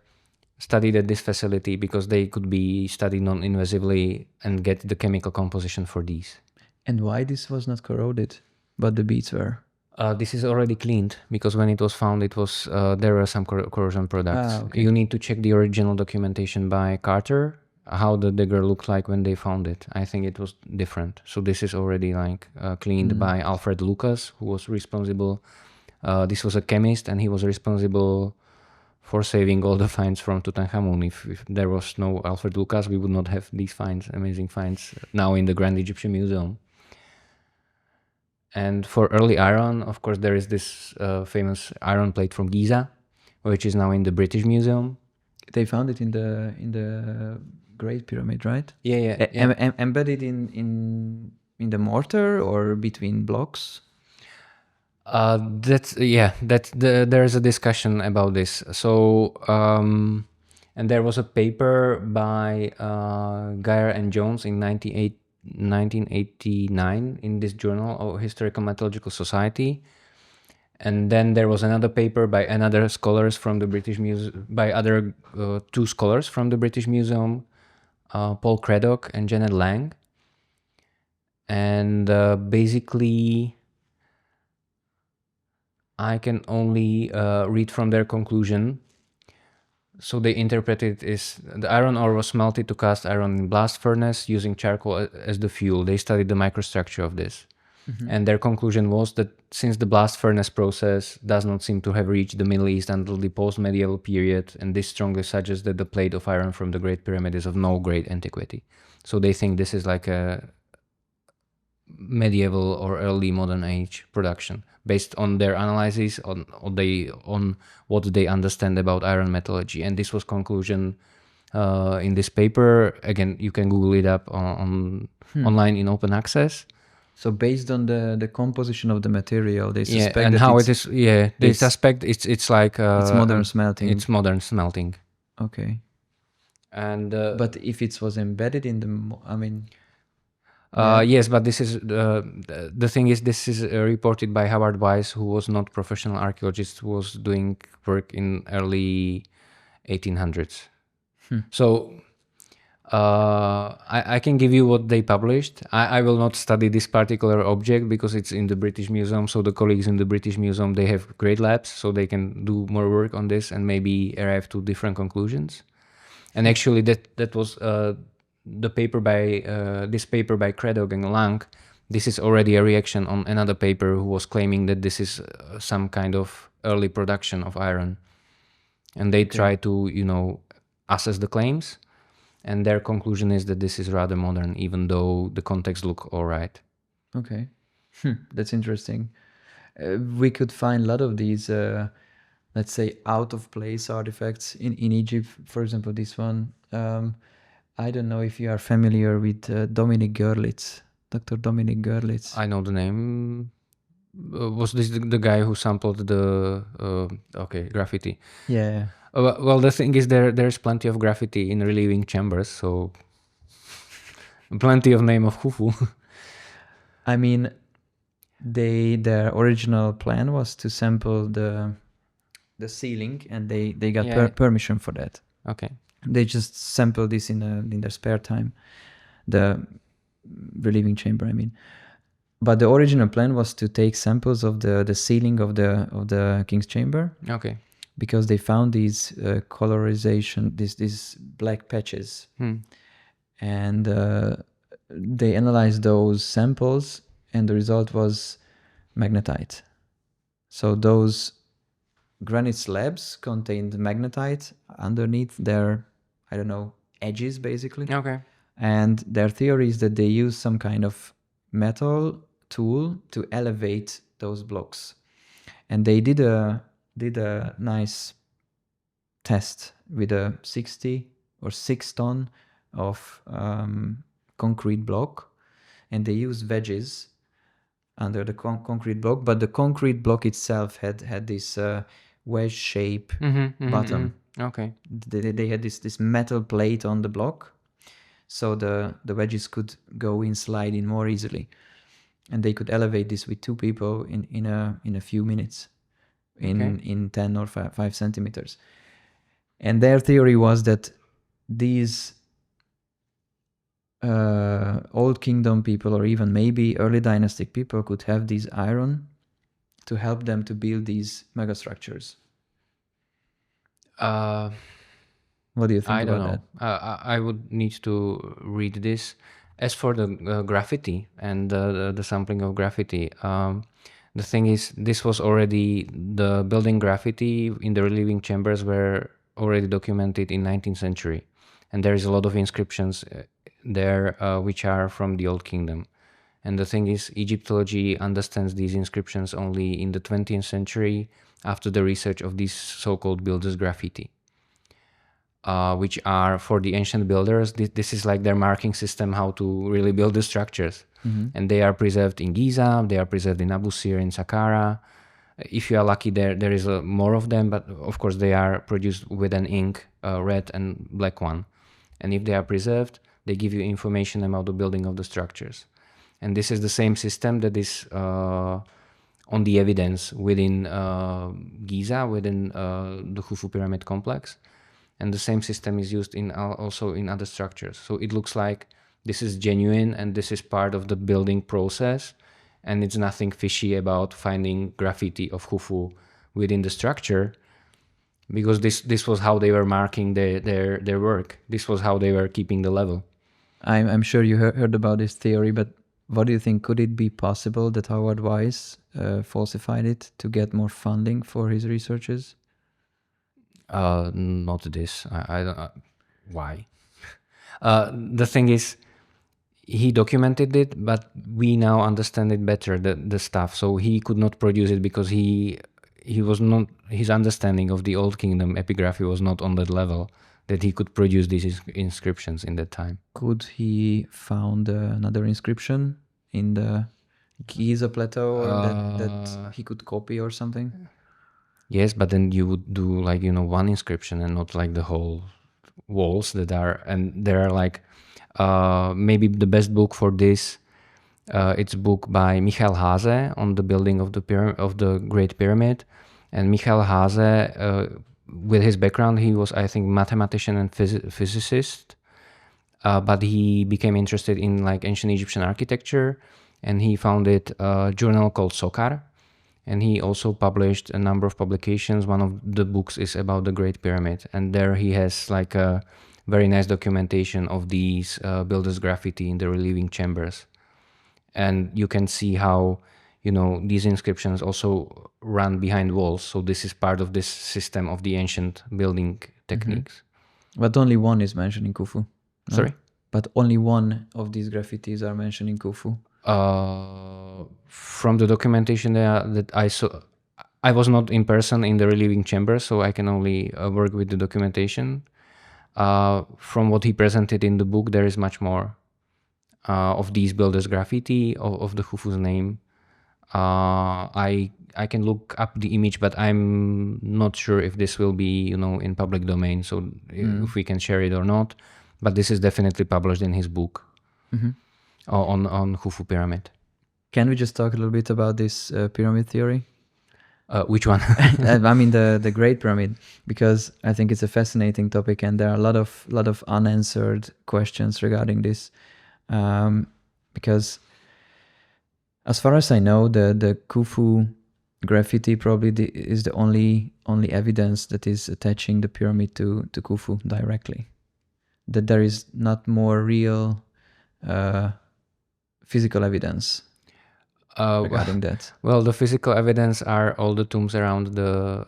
studied at this facility, because they could be studied non-invasively and get the chemical composition for these. And why this was not corroded, but the beads were? This is already cleaned, because when it was found, it was there were some corrosion products. Okay. You need to check the original documentation by Carter, how the dagger looked like when they found it. I think it was different. So this is already like cleaned by Alfred Lucas, who was responsible. This was a chemist, and he was responsible for saving all the finds from Tutankhamun. If there was no Alfred Lucas, we would not have these finds, amazing finds, now in the Grand Egyptian Museum. And for early iron, of course, there is this famous iron plate from Giza, which is now in the British Museum. They found it in the Great Pyramid, right? Yeah. Embedded in the mortar or between blocks? There is a discussion about this. So and there was a paper by Geyer and Jones in 1989 in this journal of Historical Metallurgical Society. And then there was another paper by another scholars from the British Museum, by other two scholars from the British Museum, Paul Craddock and Janet Lang. And basically, I can only read from their conclusion. So they interpreted it as the iron ore was smelted to cast iron in blast furnace using charcoal as the fuel. They studied the microstructure of this. And their conclusion was that since the blast furnace process does not seem to have reached the Middle East until the post-medieval period, and this strongly suggests that the plate of iron from the Great Pyramid is of no great antiquity. So they think this is like a medieval or early modern age production, based on their analysis on what they understand about iron metallurgy. And this was conclusion in this paper. Again, you can Google it up online in open access. So based on the composition of the material, they suspect and that how it is. Yeah, they suspect it's like it's modern smelting. It's modern smelting. Okay. And but if it was embedded in the, yes, but this is the thing is, this is reported by Howard Weiss, who was not professional archaeologist, who was doing work in early 1800s. So I can give you what they published. I will not study this particular object because it's in the British Museum. So the colleagues in the British Museum, they have great labs, so they can do more work on this and maybe arrive to different conclusions. And actually, that was the paper by this paper by Craddock and Lang. This is already a reaction on another paper who was claiming that this is some kind of early production of iron, and they try to assess the claims. And their conclusion is that this is rather modern, even though the context look all right. Okay, that's interesting. We could find a lot of these let's say, out of place artifacts in Egypt. For example, this one. I don't know if you are familiar with Dominic Görlitz, Dr. Dominic Görlitz. I know the name. Was this the guy who sampled the graffiti? Yeah. Well, the thing is, there's plenty of graffiti in relieving chambers, so plenty of name of Khufu. I mean, their original plan was to sample the ceiling, and they got Yeah. permission for that. Okay. They just sampled this in their spare time, the relieving chamber, I mean. But the original plan was to take samples of the ceiling of the king's chamber. Okay. Because they found these colorization, these black patches, and they analyzed those samples, and the result was magnetite. So those granite slabs contained magnetite underneath their, I don't know, edges basically. Okay. And their theory is that they use some kind of metal tool to elevate those blocks. And they did a nice test with a 60 or 6 ton of concrete block, and they used wedges under the concrete block, but the concrete block itself had this wedge shape bottom. Okay. They had this metal plate on the block, so the wedges could go in, slide in more easily, and they could elevate this with 2 people in a few minutes. In 10 or 5 centimeters. And their theory was that these old kingdom people, or even maybe early dynastic people, could have this iron to help them to build these megastructures. What do you think about that? I would need to read this. As for the graffiti and the sampling of graffiti, the thing is, this was already, the building graffiti in the relieving chambers were already documented in 19th century. And there is a lot of inscriptions there which are from the Old Kingdom. And the thing is, Egyptology understands these inscriptions only in the 20th century after the research of these so-called builders' graffiti. Which are, for the ancient builders, this is like their marking system how to really build the structures. And they are preserved in Giza, they are preserved in Abu Sir, in Saqqara. If you are lucky, there is more of them, but of course they are produced with an ink, red and black one. And if they are preserved, they give you information about the building of the structures. And this is the same system that is on the evidence within Giza, within the Khufu pyramid complex. And the same system is used also in other structures. So it looks like this is genuine and this is part of the building process, and it's nothing fishy about finding graffiti of Khufu within the structure, because this was how they were marking their work. This was how they were keeping the level. I'm sure you heard about this theory, but what do you think? Could it be possible that Howard Weiss falsified it to get more funding for his researches? Not this. I don't. Why? The thing is, he documented it, but we now understand it better, the stuff. So he could not produce it because he was not, his understanding of the Old Kingdom epigraphy was not on that level that he could produce these inscriptions in that time. Could he found another inscription in the Giza plateau that he could copy or something? Yes, but then you would do like, one inscription and not like the whole walls that are, and there are like, maybe the best book for this, it's a book by Michael Hase on the building of the Great Pyramid. And Michael Hase, with his background, he was, I think, mathematician and physicist, but he became interested in like ancient Egyptian architecture, and he founded a journal called Sokar. And he also published a number of publications. One of the books is about the Great Pyramid. And there he has like a very nice documentation of these builders' graffiti in the relieving chambers. And you can see how, these inscriptions also run behind walls. So this is part of this system of the ancient building techniques. But only one is mentioned in Khufu. No? Sorry? But only one of these graffitis are mentioned in Khufu. From the documentation that I saw, I was not in person in the relieving chamber, so I can only work with the documentation. From what he presented in the book, there is much more of these builders' graffiti of the Khufu's name. I can look up the image, but I'm not sure if this will be, in public domain. So if we can share it or not. But this is definitely published in his book on Khufu pyramid. Can we just talk a little bit about this pyramid theory? Which one? I mean the Great Pyramid, because I think it's a fascinating topic, and there are a lot of unanswered questions regarding this. Because as far as I know, the Khufu graffiti probably is the only evidence that is attaching the pyramid to Khufu directly. That there is not more real physical evidence regarding that. Well, the physical evidence are all the tombs around the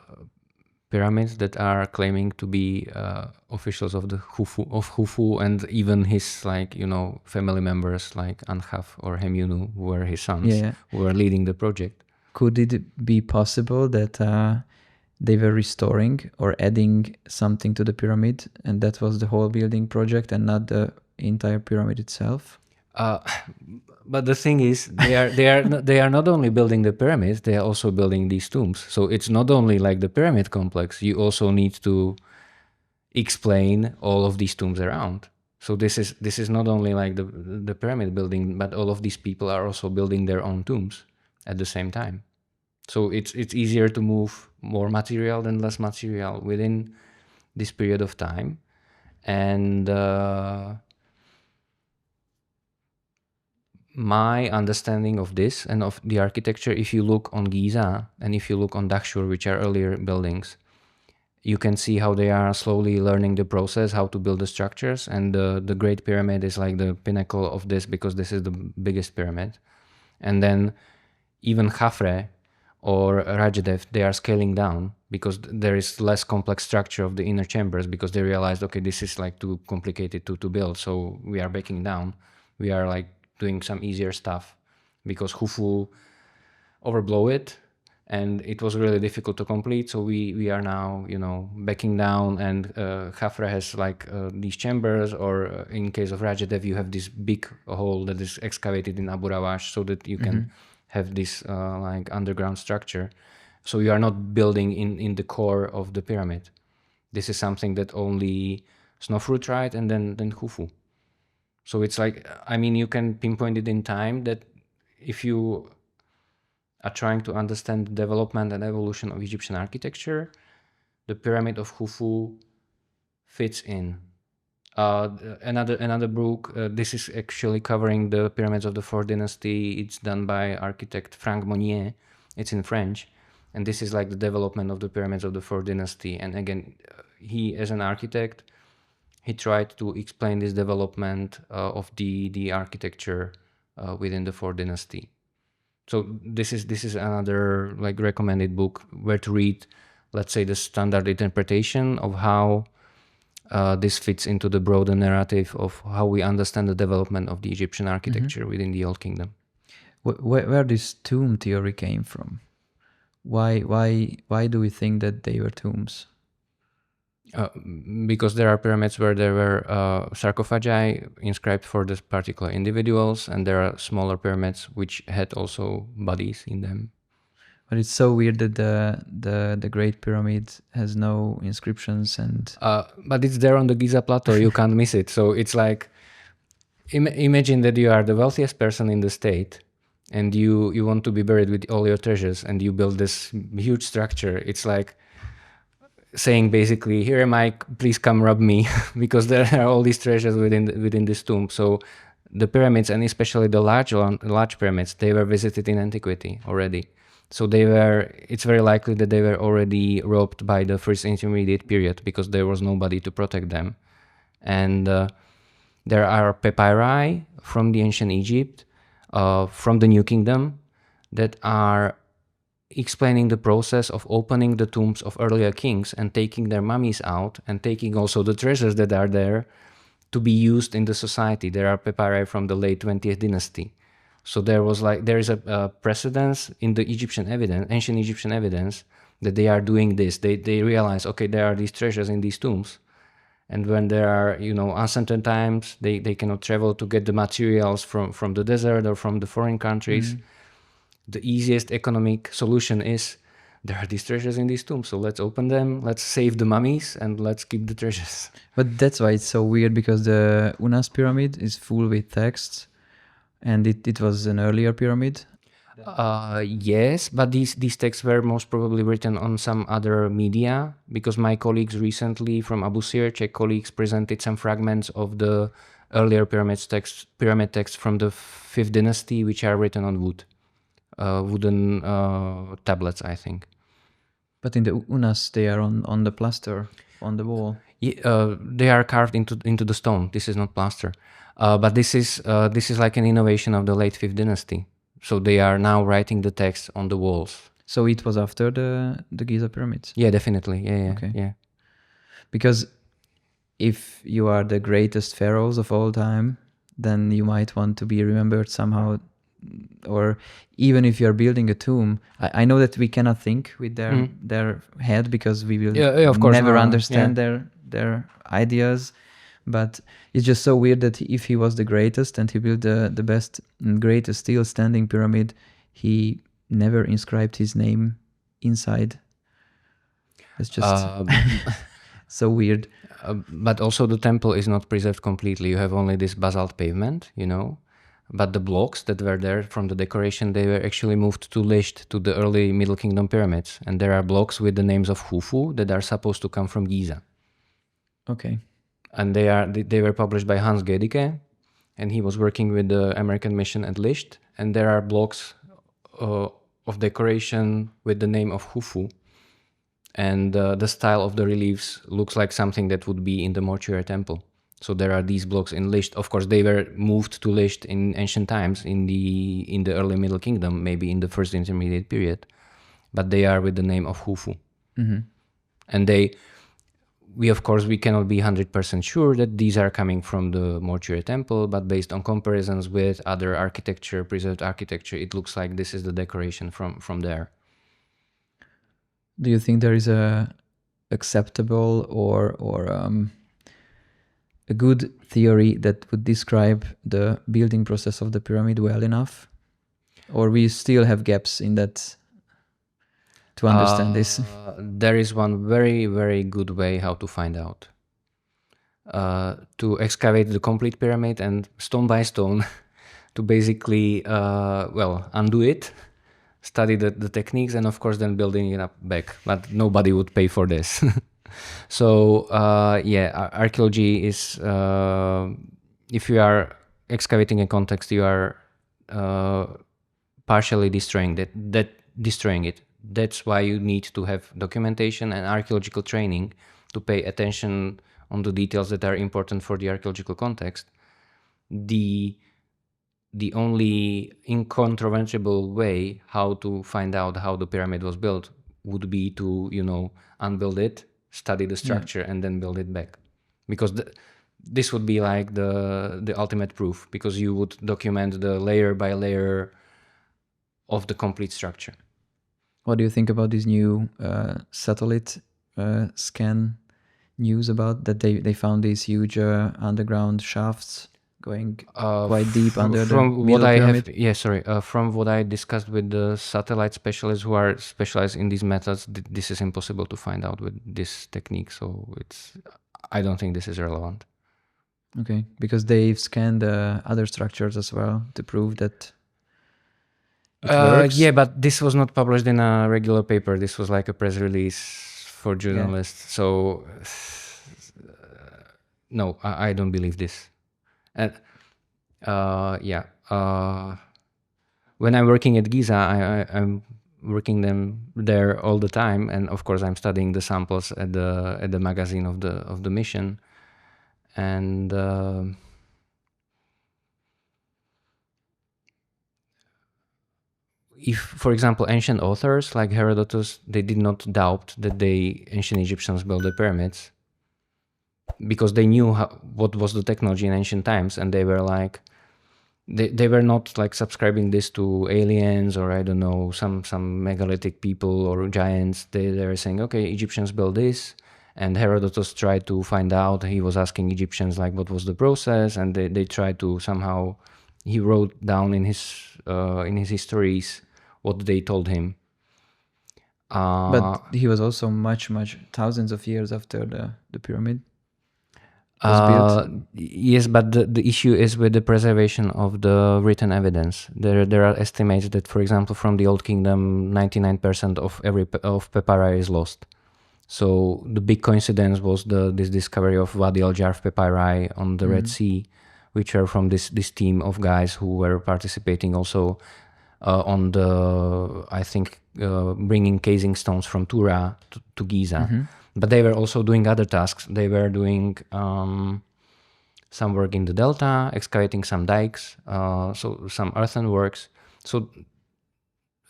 pyramids that are claiming to be officials of the Khufu, and even his family members like Anhaf or Hemyunu, who were his sons, who were leading the project. Could it be possible that they were restoring or adding something to the pyramid, and that was the whole building project and not the entire pyramid itself? But the thing is, they are not only building the pyramids; they are also building these tombs. So it's not only like the pyramid complex. You also need to explain all of these tombs around. So this is not only like the pyramid building, but all of these people are also building their own tombs at the same time. So it's easier to move more material than less material within this period of time, and my understanding of this and of the architecture, if you look on Giza and if you look on Djoser, which are earlier buildings, you can see how they are slowly learning the process, how to build the structures. And the Great Pyramid is like the pinnacle of this, because this is the biggest pyramid. And then even Khafre or Rajadev, they are scaling down because there is less complex structure of the inner chambers, because they realized, okay, this is like too complicated to build. So we are backing down. We are like doing some easier stuff, because Khufu overblow it and it was really difficult to complete. So we are now, backing down, and Khafre has like these chambers, or in case of Rajadev, you have this big hole that is excavated in Abu Rawash, so that you can have this like underground structure. So you are not building in the core of the pyramid. This is something that only Snofru tried, and then Khufu. So it's like, you can pinpoint it in time, that if you are trying to understand the development and evolution of Egyptian architecture, the pyramid of Khufu fits in. Another book, this is actually covering the pyramids of the Fourth Dynasty. It's done by architect Franck Monnier. It's in French. And this is like the development of the pyramids of the Fourth Dynasty. And again, he, as an architect, he tried to explain this development of the architecture within the Fourth Dynasty. So this is another like recommended book where to read, let's say, the standard interpretation of how this fits into the broader narrative of how we understand the development of the Egyptian architecture within the Old Kingdom. Where this tomb theory came from? Why do we think that they were tombs? Because there are pyramids where there were sarcophagi inscribed for this particular individuals, and there are smaller pyramids which had also bodies in them. But it's so weird that the Great Pyramid has no inscriptions, and but it's there on the Giza plateau. You can't miss it. So it's like, imagine that you are the wealthiest person in the state, and you want to be buried with all your treasures, and you build this huge structure. It's like saying basically, here am I, please come rob me, because there are all these treasures within this tomb. So the pyramids, and especially the large pyramids, they were visited in antiquity already. So it's very likely that they were already robbed by the first intermediate period, because there was nobody to protect them. And there are papyri from the ancient Egypt, from the New Kingdom, that are explaining the process of opening the tombs of earlier kings and taking their mummies out, and taking also the treasures that are there to be used in the society. There are papyri from the late 20th dynasty. So there is a precedence in the ancient Egyptian evidence, that they are doing this. They realize, okay, there are these treasures in these tombs, and when there are uncertain times, they cannot travel to get the materials from the desert or from the foreign countries. The easiest economic solution is, there are these treasures in these tombs, so let's open them, let's save the mummies, and let's keep the treasures. But that's why it's so weird, because the Unas pyramid is full with texts, and it was an earlier pyramid. Yes, but these texts were most probably written on some other media, because my colleagues recently from Abu Sir, Czech colleagues, presented some fragments of the earlier pyramid texts from the 5th dynasty, which are written on wooden tablets, I think. But in the Unas, they are on the plaster, on the wall. They are carved into the stone. This is not plaster, but this is like an innovation of the late 5th dynasty. So they are now writing the text on the walls. So it was after the Giza pyramids. Yeah, definitely. Yeah. Okay. Yeah. Because if you are the greatest pharaohs of all time, then you might want to be remembered somehow. Or even if you're building a tomb, I know that we cannot think with their head, because we will of course, never understand their ideas. But it's just so weird that if he was the greatest and he built the best and greatest still standing pyramid, he never inscribed his name inside. It's just so weird. But also the temple is not preserved completely. You have only this basalt pavement, but the blocks that were there from the decoration, they were actually moved to Lisht, to the early Middle Kingdom pyramids. And there are blocks with the names of Khufu that are supposed to come from Giza. Okay. And they were published by Hans Gedicke, and he was working with the American mission at Lisht. And there are blocks of decoration with the name of Khufu. And the style of the reliefs looks like something that would be in the mortuary temple. So there are these blocks in Lisht. Of course, they were moved to Lisht in ancient times, in the early Middle Kingdom, maybe in the first intermediate period. But they are with the name of Khufu. Mm-hmm. And we cannot be 100% sure that these are coming from the mortuary temple, but based on comparisons with other preserved architecture, it looks like this is the decoration from there. Do you think there is a acceptable or a good theory that would describe the building process of the pyramid well enough? Or we still have gaps in that to understand this? There is one very, very good way how to find out. To excavate the complete pyramid and stone by stone to basically, undo it, study the techniques, and of course then building it up back. But nobody would pay for this. So, archaeology is, if you are excavating a context, you are partially destroying it. That's why you need to have documentation and archaeological training to pay attention on the details that are important for the archaeological context. The only incontrovertible way how to find out how the pyramid was built would be to, unbuild it, study the structure, and then build it back. Because this would be like the ultimate proof, because you would document the layer by layer of the complete structure. What do you think about this new satellite scan news about that they found these huge underground shafts going quite deep under the middle pyramid? From what I discussed with the satellite specialists who are specialized in these methods, this is impossible to find out with this technique. So I don't think this is relevant. Okay, because they've scanned other structures as well to prove that it works. Yeah, but this was not published in a regular paper. This was like a press release for journalists. Yeah. So no, I don't believe this. And when I'm working at Giza, I'm working them there all the time, and of course I'm studying the samples at the magazine of the mission, and if, for example, ancient authors like Herodotus, they did not doubt that the ancient Egyptians built the pyramids, because they knew what was the technology in ancient times, and they were like, they were not like subscribing this to aliens or I don't know some megalithic people or giants. They were saying, okay, Egyptians built this, and Herodotus tried to find out. He was asking Egyptians like what was the process, and they tried to somehow. He wrote down in his histories what they told him. But he was also much thousands of years after the pyramid was built. Yes, but the issue is with the preservation of the written evidence. There are estimates that, for example, from the Old Kingdom, 99% of papyri is lost. So the big coincidence was this discovery of Wadi al-Jarf papyri on the Red Sea, which are from this team of guys who were participating also on the, I think, bringing casing stones from Tura to Giza. But they were also doing other tasks. They were doing some work in the delta, excavating some dikes, so some earthen works. So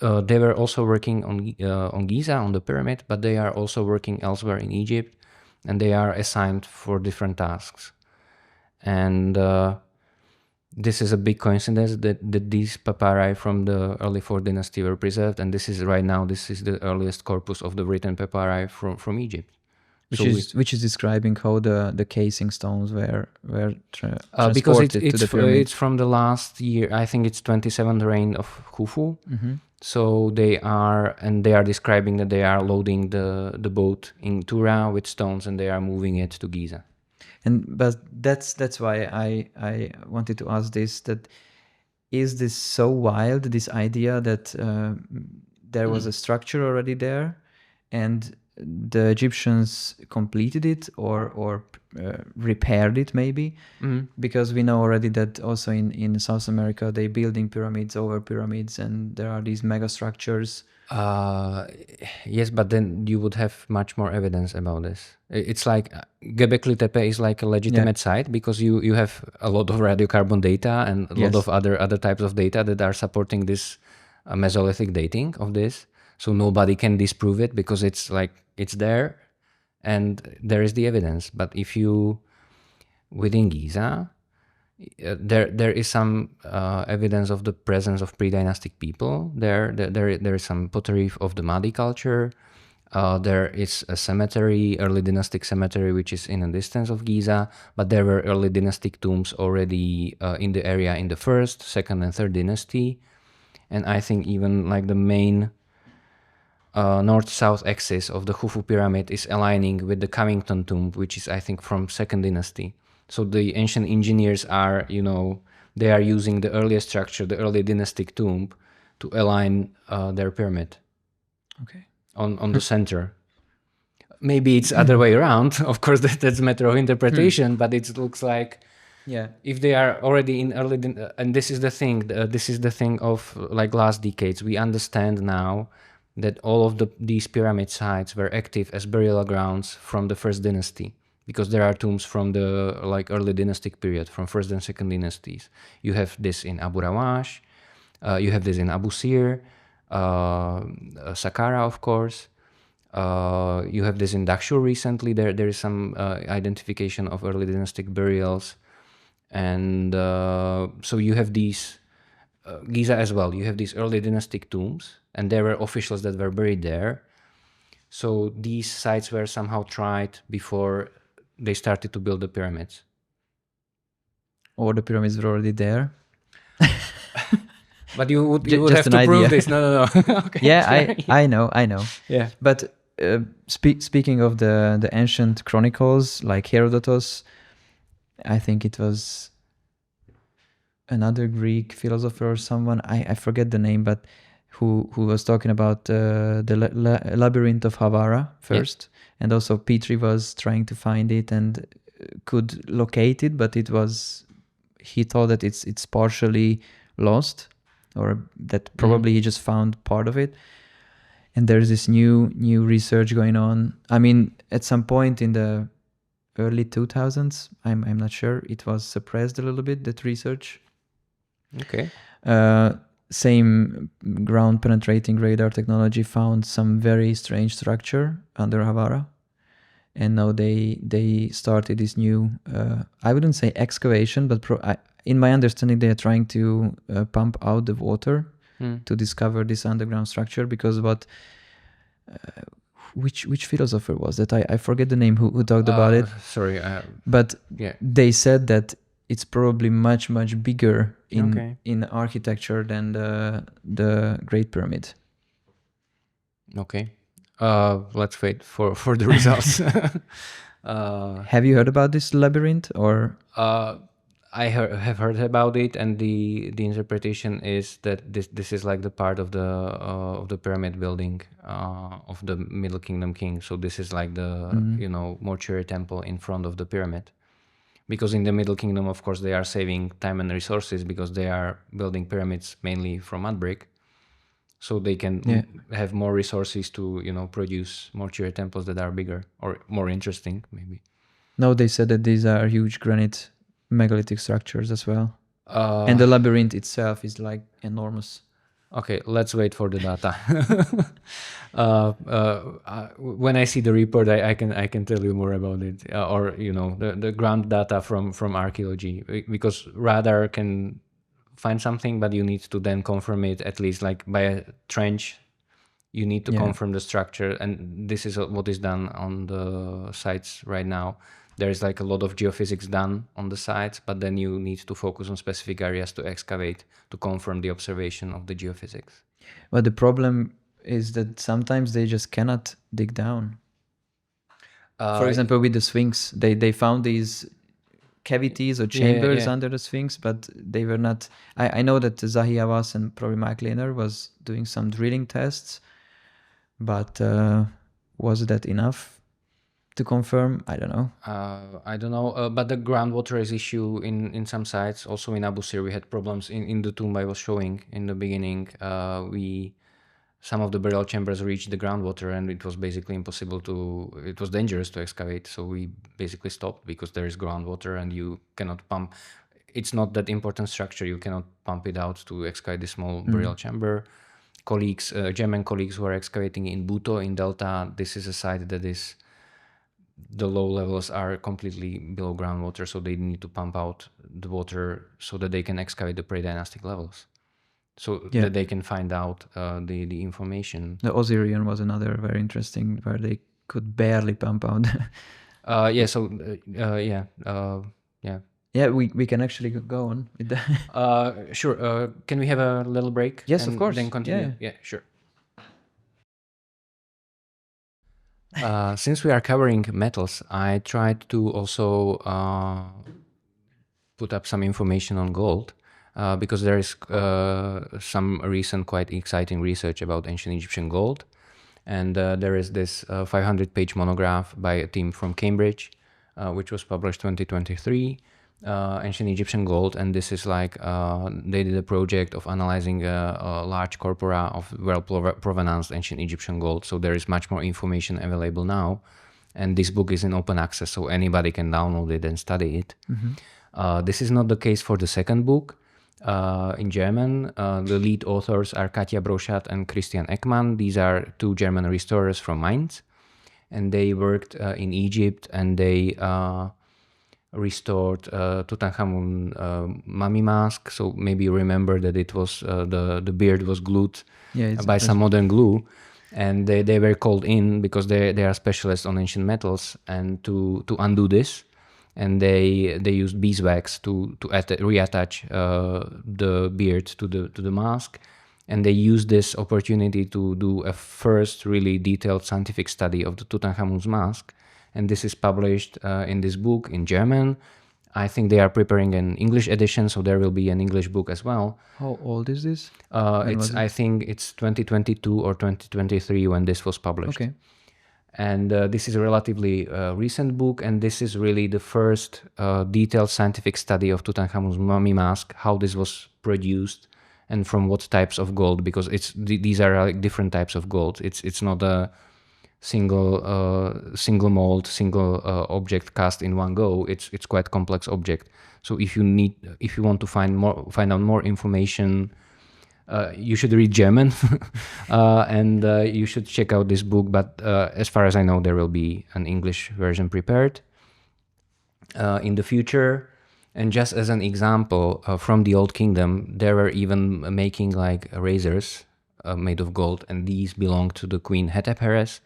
they were also working on Giza, on the pyramid, but they are also working elsewhere in Egypt, and they are assigned for different tasks. And this is a big coincidence that these papyri from the early 4th dynasty were preserved, and this is the earliest corpus of the written papyri from Egypt. Which is describing how the casing stones were because transported to the pyramid. It's from the last year. I think it's 27th reign of Khufu. So they are describing that they are loading the boat in Tura with stones and they are moving it to Giza. But that's why I wanted to ask this. That is this so wild, this idea that there was a structure already there, and the Egyptians completed it or repaired it maybe, because we know already that also in South America they building pyramids over pyramids, and there are these mega structures. Yes, but then you would have much more evidence about this. It's like Göbekli Tepe is like a legitimate site because you have a lot of radiocarbon data and a lot of other types of data that are supporting this Mesolithic dating of this. So nobody can disprove it because it's there and there is the evidence. But if you, within Giza, there is some evidence of the presence of pre-dynastic people. There is some pottery of the Mahdi culture. There is a cemetery, early dynastic cemetery, which is in a distance of Giza, but there were early dynastic tombs already in the area in the 1st, 2nd, and 3rd dynasty. And I think even like the main north-south axis of the Khufu pyramid is aligning with the Covington tomb, which is, I think, from 2nd dynasty. So the ancient engineers are, they are using the earlier structure, the early dynastic tomb, to align their pyramid. Okay. On the center. Maybe it's other way around. Of course, that's a matter of interpretation, but it looks like if they are already in early, and this is the thing. This is the thing of like last decades. We understand now that all of these pyramid sites were active as burial grounds from the 1st dynasty, because there are tombs from the like early dynastic period, from 1st and 2nd dynasties. You have this in Abu Rawash, you have this in Abu Sir, Saqqara, of course. You have this in Dahshur recently. There is some identification of early dynastic burials, and so you have these Giza as well. You have these early dynastic tombs, and there were officials that were buried there. So these sites were somehow tried before they started to build the pyramids. Or the pyramids were already there. But you would have to prove this. No. Okay. Yeah, I know. Yeah. But speaking of the ancient chronicles, like Herodotus, I think it was another Greek philosopher or someone, I forget the name, but who was talking about the Labyrinth of Hawara first. Yeah. And also Petrie was trying to find it and could locate it, but he thought that it's partially lost, or that probably he just found part of it. And there's this new research going on. I mean, at some point in the early 2000s, I'm not sure, it was suppressed a little bit, that research. Okay. Same ground penetrating radar technology found some very strange structure under Hawara. And now they started this new, I wouldn't say excavation, but in my understanding, they are trying to pump out the water Hmm. to discover this underground structure, because which philosopher was that? I forget the name who talked about it. Sorry. But Yeah. they said that it's probably much bigger Okay. in architecture than the Great Pyramid. Okay. Let's wait for the results. Have you heard about this labyrinth or? I have heard about it, and the interpretation is that this is like the part of the pyramid building of the Middle Kingdom king. So this is like the mortuary temple in front of the pyramid, because in the Middle Kingdom, of course, they are saving time and resources because they are building pyramids mainly from mud brick, so they can have more resources to produce mortuary temples that are bigger or more interesting, maybe. No, they said that these are huge granite megalithic structures as well. And the labyrinth itself is like enormous. Okay, let's wait for the data. When I see the report, I can tell you more about it, or the ground data from archaeology, because radar can find something, but you need to then confirm it at least like by a trench. You need to confirm the structure, and this is what is done on the sites right now. There is like a lot of geophysics done on the sites, but then you need to focus on specific areas to excavate to confirm the observation of the geophysics. But the problem is that sometimes they just cannot dig down. For example, with the Sphinx, they found these cavities or chambers under the Sphinx, but they were not. I know that Zahi Hawass and probably Mike Lehner was doing some drilling tests, but was that enough to confirm? I don't know. I don't know, but the groundwater is issue in some sites. Also in Abu Sir, we had problems in the tomb I was showing in the beginning. Some of the burial chambers reached the groundwater, and it was basically impossible it was dangerous to excavate. So we basically stopped because there is groundwater and you cannot pump. It's not that important structure. You cannot pump it out to excavate the small burial chamber. German colleagues who are excavating in Buto in Delta, this is a site that is, the low levels are completely below groundwater, so they need to pump out the water so that they can excavate the pre-dynastic levels, so that they can find out the information. The Osirian was another very interesting, where they could barely pump out. Yeah, we can actually go on with that. Sure. Can we have a little break? Yes, of course. Then continue. Yeah, sure. Since we are covering metals, I tried to also put up some information on gold, because there is some recent quite exciting research about ancient Egyptian gold. And there is this 500-page monograph by a team from Cambridge, which was published 2023, Ancient Egyptian Gold. And this is like, they did a project of analyzing a large corpora of well-provenanced ancient Egyptian gold. So there is much more information available now. And this book is in open access, so anybody can download it and study it. This is not the case for the second book. In German, the lead authors are Katja Broschat and Christian Eckmann. These are two German restorers from Mainz, and they worked in Egypt, and they restored Tutankhamun mummy mask. So maybe you remember that it was the beard was glued by some modern glue, and they were called in because they are specialists on ancient metals, and to undo this. And they used beeswax to reattach the beard to the mask, and they used this opportunity to do a first really detailed scientific study of the Tutankhamun's mask, and this is published in this book in German. I think they are preparing an English edition, so there will be an English book as well. How old is this? I think it's 2022 or 2023 when this was published. Okay. And this is a relatively recent book, and this is really the first detailed scientific study of Tutankhamun's mummy mask, how this was produced, and from what types of gold, because these are like different types of gold. It's not a single mold, single object cast in one go. It's quite complex object. So if you want to find out more information, you should read German and you should check out this book. But as far as I know, there will be an English version prepared in the future. And just as an example, from the Old Kingdom, they were even making like razors made of gold, and these belong to the Queen Hetepheres,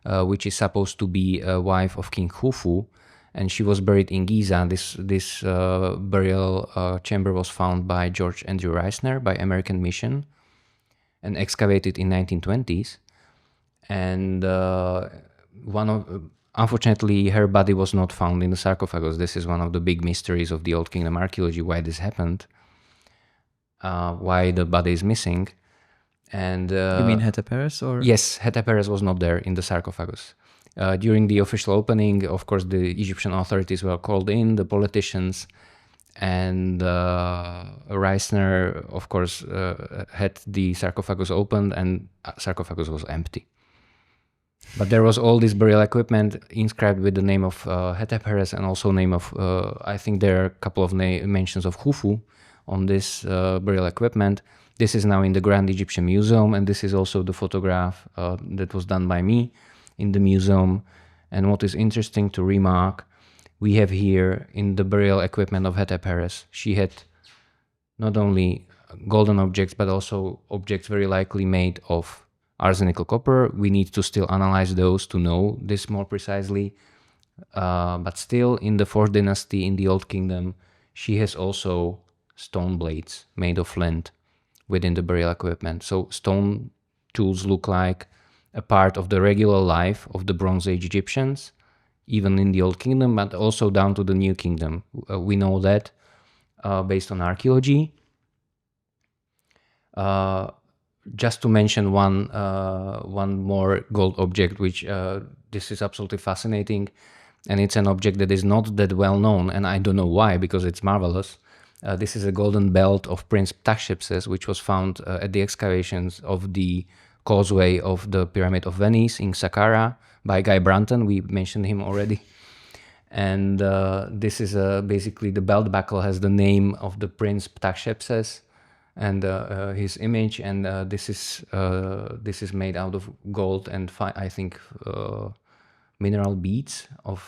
which is supposed to be a wife of King Khufu, and she was buried in Giza. This burial chamber was found by George Andrew Reisner by American Mission and excavated in 1920s. And unfortunately, her body was not found in the sarcophagus. This is one of the big mysteries of the Old Kingdom archaeology, why this happened, why the body is missing. And You mean Hetepheres or? yes, Hetepheres was not there in the sarcophagus. During the official opening, of course, the Egyptian authorities were called in, the politicians, and Reisner, of course, had the sarcophagus opened, and sarcophagus was empty. But there was all this burial equipment inscribed with the name of Hetepheres and also name of, I think there are a couple of mentions of Khufu on this burial equipment. This is now in the Grand Egyptian Museum, and this is also the photograph that was done by me in the museum. And what is interesting to remark, we have here in the burial equipment of Hetepheres, she had not only golden objects, but also objects very likely made of arsenical copper. We need to still analyze those to know this more precisely. But still, in the 4th dynasty in the Old Kingdom, she has also stone blades made of flint within the burial equipment. So stone tools look like a part of the regular life of the Bronze Age Egyptians, even in the Old Kingdom, but also down to the New Kingdom. We know that based on archaeology. Just to mention one more gold object, which this is absolutely fascinating, and it's an object that is not that well known, and I don't know why, because it's marvelous. This is a golden belt of Prince Ptahshepses, which was found at the excavations of the causeway of the Pyramid of Venice in Saqqara by Guy Brunton. We mentioned him already. And this is basically the belt buckle has the name of the Prince Ptahshepses and his image, and this is made out of gold and I think mineral beads of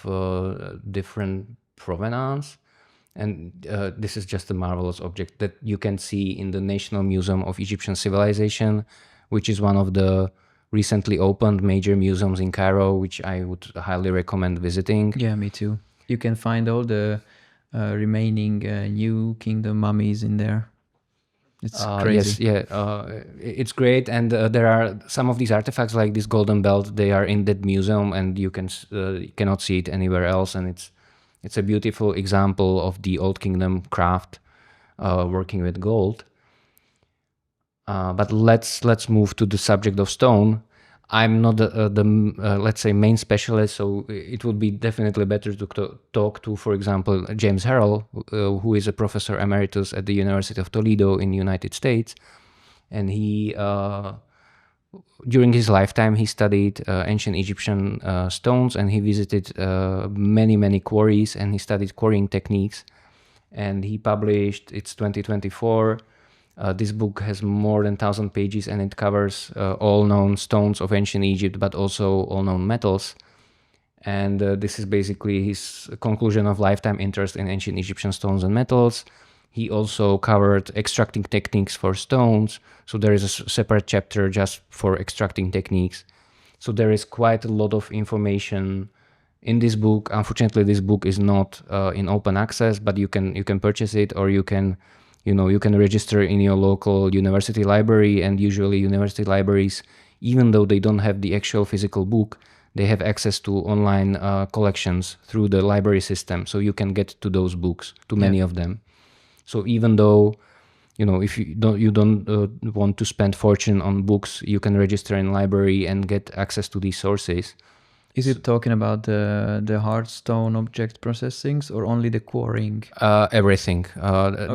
different provenance. And this is just a marvelous object that you can see in the National Museum of Egyptian Civilization, which is one of the recently opened major museums in Cairo, which I would highly recommend visiting. Yeah, me too. You can find all the remaining New Kingdom mummies in there. It's crazy. Yes, it's great, and there are some of these artifacts like this golden belt. They are in that museum, and you cannot see it anywhere else. And it's a beautiful example of the Old Kingdom craft working with gold. But let's move to the subject of stone. I'm not the let's say main specialist, so it would be definitely better to talk to, for example, James Harrell, who is a professor emeritus at the University of Toledo in the United States, and he during his lifetime he studied ancient Egyptian stones, and he visited many quarries, and he studied quarrying techniques, and he published, it's 2024. This book has more than 1,000 pages, and it covers all known stones of ancient Egypt, but also all known metals. And this is basically his conclusion of lifetime interest in ancient Egyptian stones and metals. He also covered extracting techniques for stones. So there is a separate chapter just for extracting techniques. So there is quite a lot of information in this book. Unfortunately, this book is not in open access, but you can purchase it, or you can register in your local university library. And usually university libraries, even though they don't have the actual physical book, they have access to online collections through the library system. So you can get to those books, to many of them. So even though, if you don't want to spend fortune on books, you can register in library and get access to these sources. Is it talking about the hard stone object processings or only the quarrying? Everything.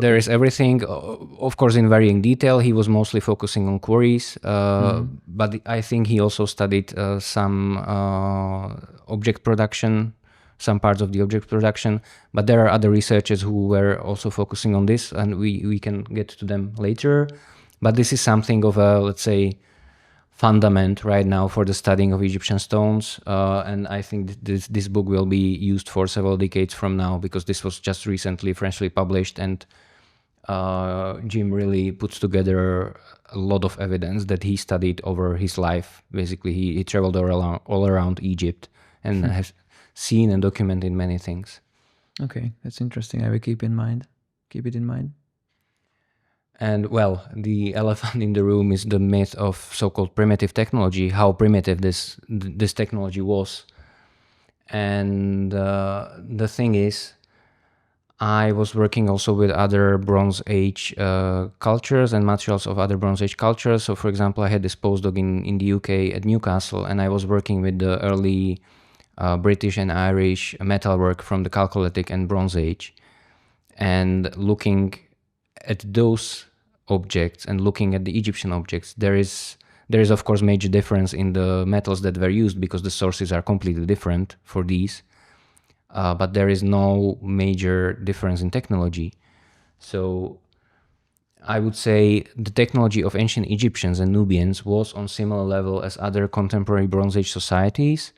There is everything, of course, in varying detail. He was mostly focusing on quarries, but I think he also studied some object production, some parts of the object production. But there are other researchers who were also focusing on this, and we can get to them later. But this is something of a, let's say, fundament right now for the studying of Egyptian stones. And I think this book will be used for several decades from now, because this was just recently freshly published, and Jim really puts together a lot of evidence that he studied over his life. Basically, he traveled all around Egypt and has seen and documented many things. Okay, that's interesting. I will keep it in mind. And well, the elephant in the room is the myth of so-called primitive technology, how primitive this technology was. And the thing is, I was working also with other Bronze Age cultures and materials of other Bronze Age cultures. So, for example, I had this postdoc in the UK at Newcastle, and I was working with the early British and Irish metalwork from the Chalcolithic and Bronze Age, and looking at those objects and looking at the Egyptian objects, there is of course major difference in the metals that were used, because the sources are completely different for these. But there is no major difference in technology. So I would say the technology of ancient Egyptians and Nubians was on similar level as other contemporary Bronze Age societies.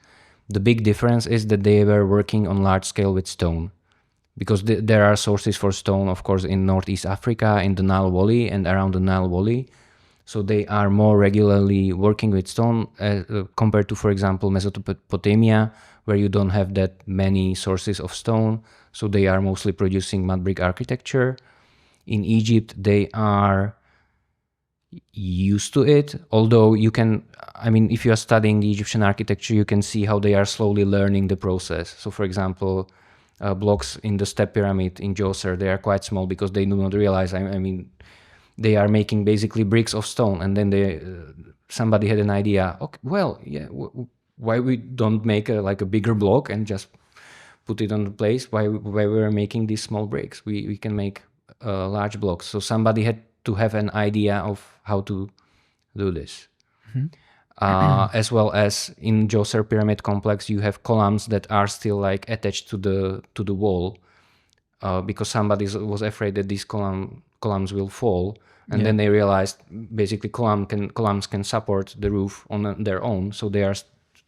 The big difference is that they were working on large scale with stone, because there are sources for stone, of course, in Northeast Africa, in the Nile Valley and around the Nile Valley. So they are more regularly working with stone compared to, for example, Mesopotamia, where you don't have that many sources of stone. So they are mostly producing mud brick architecture. In Egypt, they are used to it, although if you are studying the Egyptian architecture, you can see how they are slowly learning the process. So, for example, blocks in the step pyramid in Djoser, they are quite small because they do not realize, they are making basically bricks of stone, and then somebody had an idea. Okay, well, yeah, why we don't make a bigger block and just put it on the place? Why we're making these small bricks? We can make large blocks. So somebody had to have an idea of how to do this. As well as in Djoser pyramid complex, you have columns that are still attached to the wall, because somebody was afraid that these columns will fall, and then they realized basically columns can support the roof on their own. So they are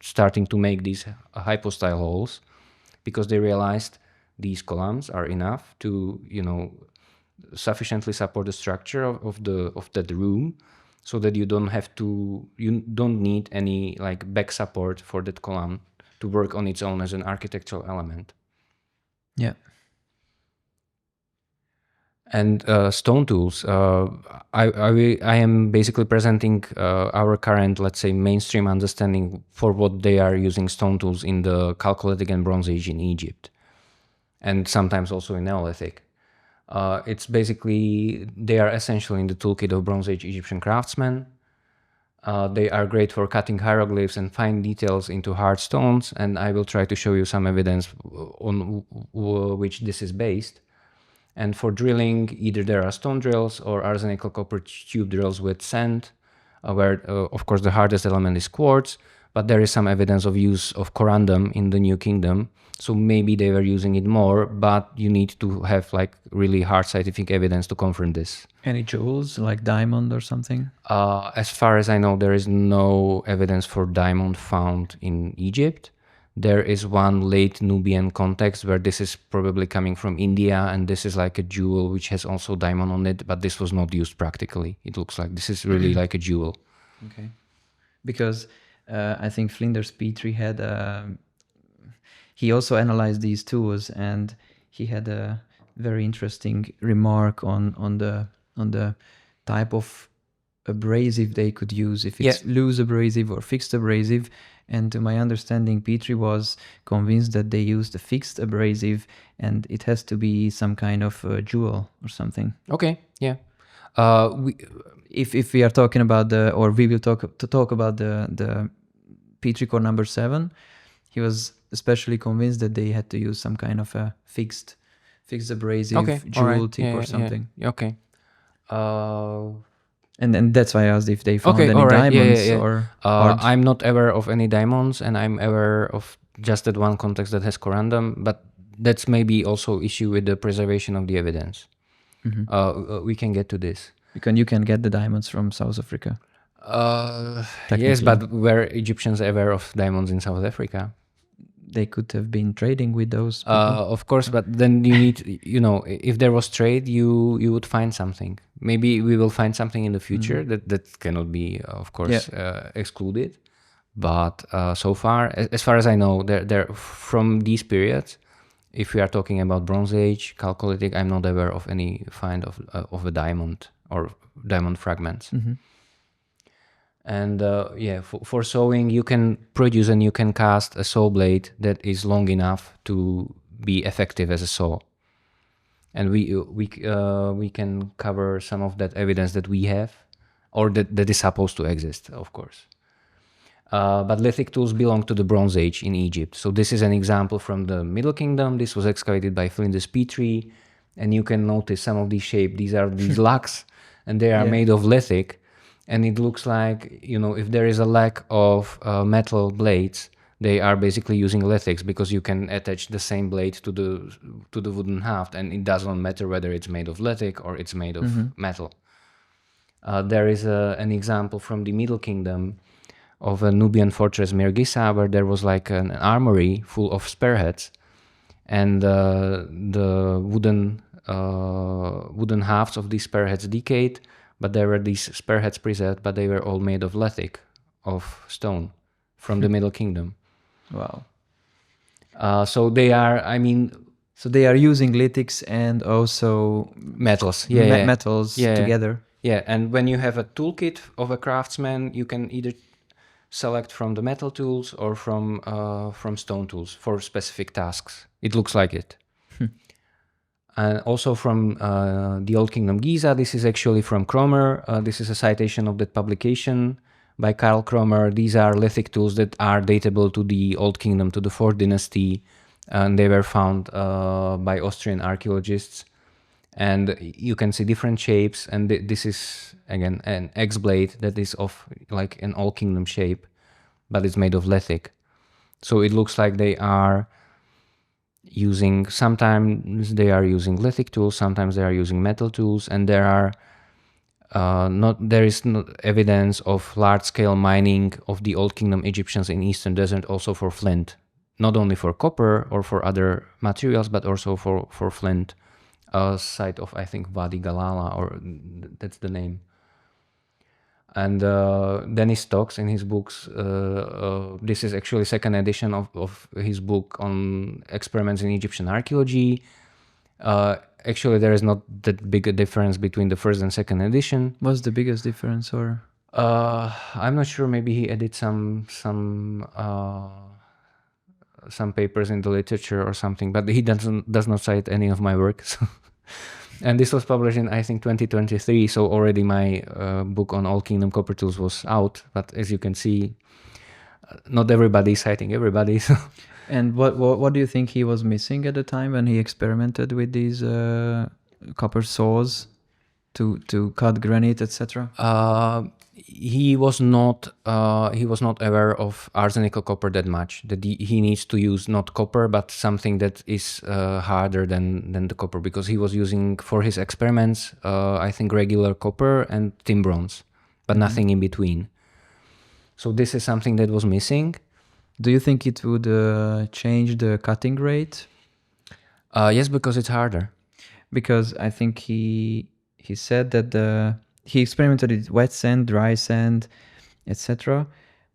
starting to make these hypostyle halls, because they realized these columns are enough to sufficiently support the structure of that room, so that you don't need any back support for that column to work on its own as an architectural element. Yeah. And stone tools. I am basically presenting our current, let's say, mainstream understanding for what they are using stone tools in the Chalcolithic and Bronze Age in Egypt, and sometimes also in Neolithic. It's basically, they are essentially in the toolkit of Bronze Age Egyptian craftsmen. They are great for cutting hieroglyphs and fine details into hard stones, and I will try to show you some evidence on which this is based. And for drilling, either there are stone drills or arsenic copper tube drills with sand, where, of course, the hardest element is quartz, but there is some evidence of use of corundum in the New Kingdom. So maybe they were using it more, but you need to have really hard scientific evidence to confirm this. Any jewels like diamond or something? As far as I know, there is no evidence for diamond found in Egypt. There is one late Nubian context where this is probably coming from India, and this is like a jewel which has also diamond on it, but this was not used practically. It looks like this is really like a jewel. Okay. Because I think Flinders Petrie had he also analyzed these tools, and he had a very interesting remark on the type of abrasive they could use, if it's loose abrasive or fixed abrasive. And to my understanding, Petrie was convinced that they used a fixed abrasive, and it has to be some kind of jewel or something. Okay, yeah. If we are talking about we will talk about the Petrie core number 7, he was especially convinced that they had to use some kind of a fixed abrasive jewel tip or something. Yeah. Okay. And that's why I asked if they found any diamonds or I'm not aware of any diamonds, and I'm aware of just that one context that has corundum, but that's maybe also issue with the preservation of the evidence. We can get to this. Because you can get the diamonds from South Africa. Yes, but were Egyptians aware of diamonds in South Africa? They could have been trading with those people. Of course, but then you need, if there was trade, you would find something. Maybe we will find something in the future that cannot be, of course, excluded. But so far, as far as I know, there from these periods, if we are talking about Bronze Age, Chalcolithic, I'm not aware of any find of a diamond or diamond fragments. And for sewing, you can produce and you can cast a saw blade that is long enough to be effective as a saw. And we can cover some of that evidence that we have, or that is supposed to exist, of course. But lithic tools belong to the Bronze Age in Egypt. So this is an example from the Middle Kingdom. This was excavated by Flinders Petrie, and you can notice some of these shapes. These are these lugs, and they are made of lithic. And it looks like, if there is a lack of metal blades, they are basically using lithics, because you can attach the same blade to the wooden haft, and it does not matter whether it's made of lithic or it's made of metal. There is an example from the Middle Kingdom of a Nubian fortress Mir Giza, where there was like an armory full of spearheads, and the wooden halves of these spearheads decayed, but there were these spearheads preserved, but they were all made of lithic, of stone, from the Middle Kingdom. Wow. So they are, So they are using lithics and also metals. Metals together. Yeah, and when you have a toolkit of a craftsman, you can either select from the metal tools or from stone tools for specific tasks. It looks like it. And also from the Old Kingdom Giza, this is actually from Cromer. This is a citation of that publication by Karl Cromer. These are lithic tools that are datable to the Old Kingdom, to the 4th dynasty, and they were found by Austrian archaeologists. And you can see different shapes, and this is, again, an X blade that is of like an Old Kingdom shape, but it's made of lithic. So it looks like they are sometimes they are using lithic tools, sometimes they are using metal tools, and there is no evidence of large-scale mining of the Old Kingdom Egyptians in Eastern Desert, also for flint, not only for copper or for other materials, but also for flint. Site of, I think, Wadi Galala, or that's the name. And Dennis Stokes, in his books, this is actually second edition of his book on experiments in Egyptian archaeology. Actually, there is not that big a difference between the first and second edition. What's the biggest difference, or? I'm not sure. Maybe he added some papers in the literature or something, but he does not cite any of my work. So. And this was published in, I think, 2023, so already my book on Old Kingdom copper tools was out. But as you can see, not everybody is citing everybody. So. And what do you think he was missing at the time when he experimented with these copper saws to cut granite, etc.? He was not aware of arsenical copper that much. That he needs to use not copper, but something that is harder than the copper, because he was using for his experiments, I think, regular copper and thin bronze, but nothing in between. So this is something that was missing. Do you think it would change the cutting rate? Yes, because it's harder. Because I think he said that he experimented with wet sand, dry sand, etc.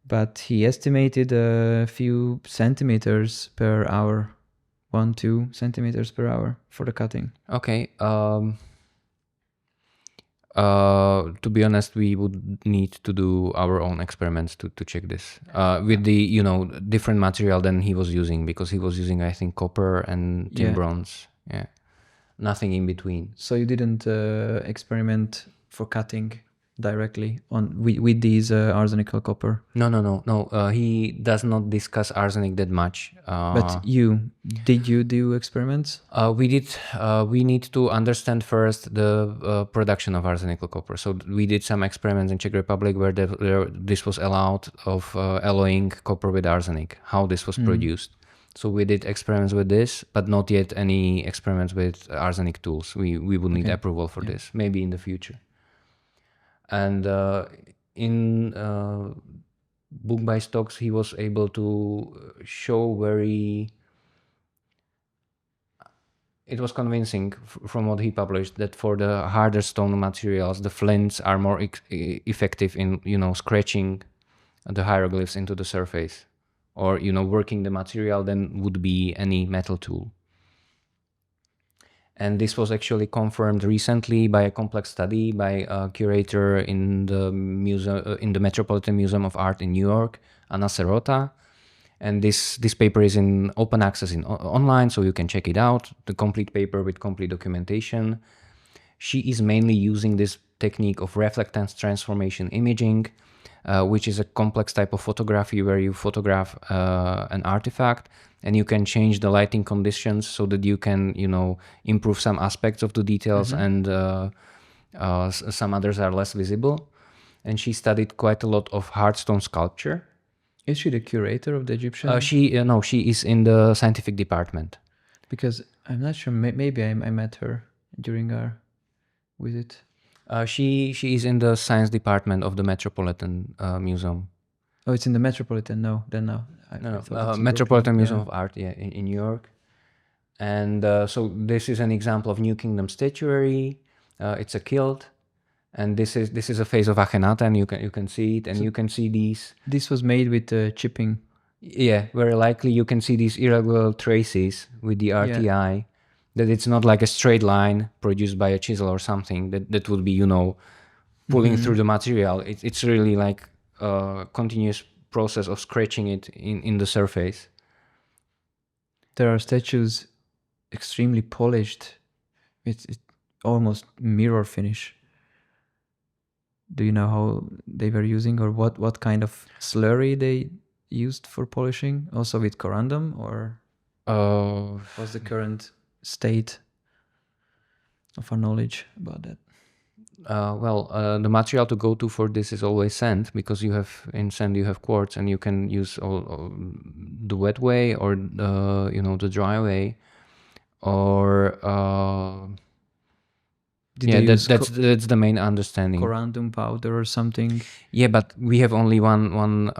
But he estimated a few centimeters per hour, 1-2 centimeters per hour for the cutting. Okay. To be honest, we would need to do our own experiments to check this with the different material than he was using, because he was using, I think, copper and tin bronze. Yeah, nothing in between. So you didn't experiment for cutting directly with these arsenical copper? No. He does not discuss arsenic that much. But did you do experiments? We did. We need to understand first the production of arsenical copper. So we did some experiments in Czech Republic where this was allowed, of alloying copper with arsenic, how this was produced. So we did experiments with this, but not yet any experiments with arsenic tools. We would need approval for this, maybe in the future. And in book by Stokes, he was able to show it was convincing from what he published that for the harder stone materials, the flints are more effective in, scratching the hieroglyphs into the surface, or, working the material than would be any metal tool. And this was actually confirmed recently by a complex study by a curator in the Metropolitan Museum of Art in New York, Anna Serota. And this paper is in open access online, so you can check it out, the complete paper with complete documentation. She is mainly using this technique of reflectance transformation imaging, which is a complex type of photography where you photograph an artifact and you can change the lighting conditions so that you can, improve some aspects of the details, and some others are less visible. And she studied quite a lot of hard stone sculpture. Is she the curator of the Egyptian? No, she is in the scientific department. Because I'm not sure, maybe I met her during our visit. She is in the science department of the Metropolitan Museum. Oh, it's in the Metropolitan? No, then no. Metropolitan Museum of Art, in New York. And so this is an example of New Kingdom statuary. It's a kilt. And this is a face of Akhenaten. You can see it, and so you can see these. This was made with chipping. Yeah, very likely you can see these irregular traces with the RTI. That it's not like a straight line produced by a chisel or something. That would be, pulling through the material. It's really like a continuous process of scratching it in the surface. There are statues extremely polished. It's almost mirror finish. Do you know how they were using, or what kind of slurry they used for polishing? Also with corundum, or what's the current state of our knowledge about that? The material to go to for this is always sand, because in sand you have quartz, and you can use all the wet way or the dry way, or that's the main understanding. Corundum powder or something? Yeah, but we have only one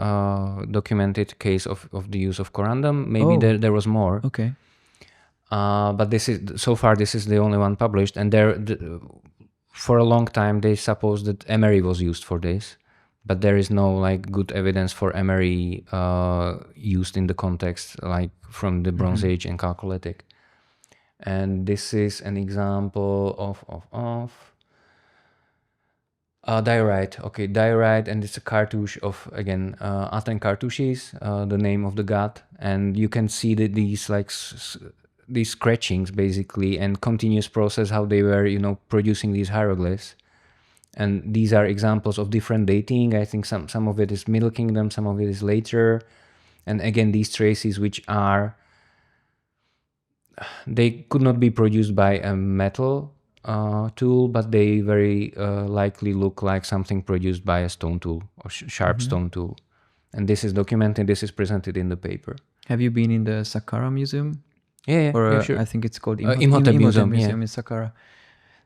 documented case of the use of corundum. Maybe there was more. Okay. But this is the only one published, and for a long time they supposed that emery was used for this, but there is no good good evidence for emery used in the context from the Bronze Age and Chalcolithic. And this is an example of diorite. Okay, diorite, and it's a cartouche of, again, Aten cartouches, the name of the god, and you can see that these scratchings basically, and continuous process how they were producing these hieroglyphs. And these are examples of different dating. I think some of it is Middle Kingdom, some of it is later, and again these traces which they could not be produced by a metal tool, but they very likely look like something produced by a stone tool or sharp stone tool. And this is documented, this is presented in the paper. Have you been in the Saqqara Museum? Yeah, sure. I think it's called Imhotep Museum in Saqqara.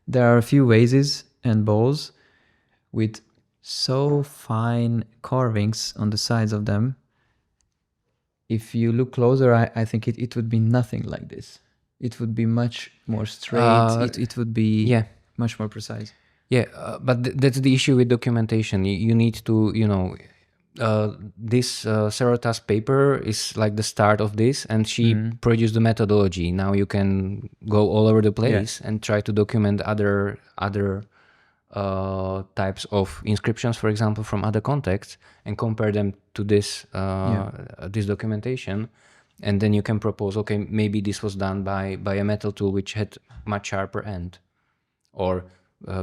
There are a few vases and bowls with so fine carvings on the sides of them. If you look closer, I think it would be nothing like this. It would be much more straight. It would be much more precise. Yeah, but that's the issue with documentation. You need to, this Serota's paper is like the start of this, and she produced the methodology. Now you can go all over the place and try to document other types of inscriptions, for example, from other contexts, and compare them to this this documentation. And then you can propose, okay, maybe this was done by a metal tool which had much sharper end, or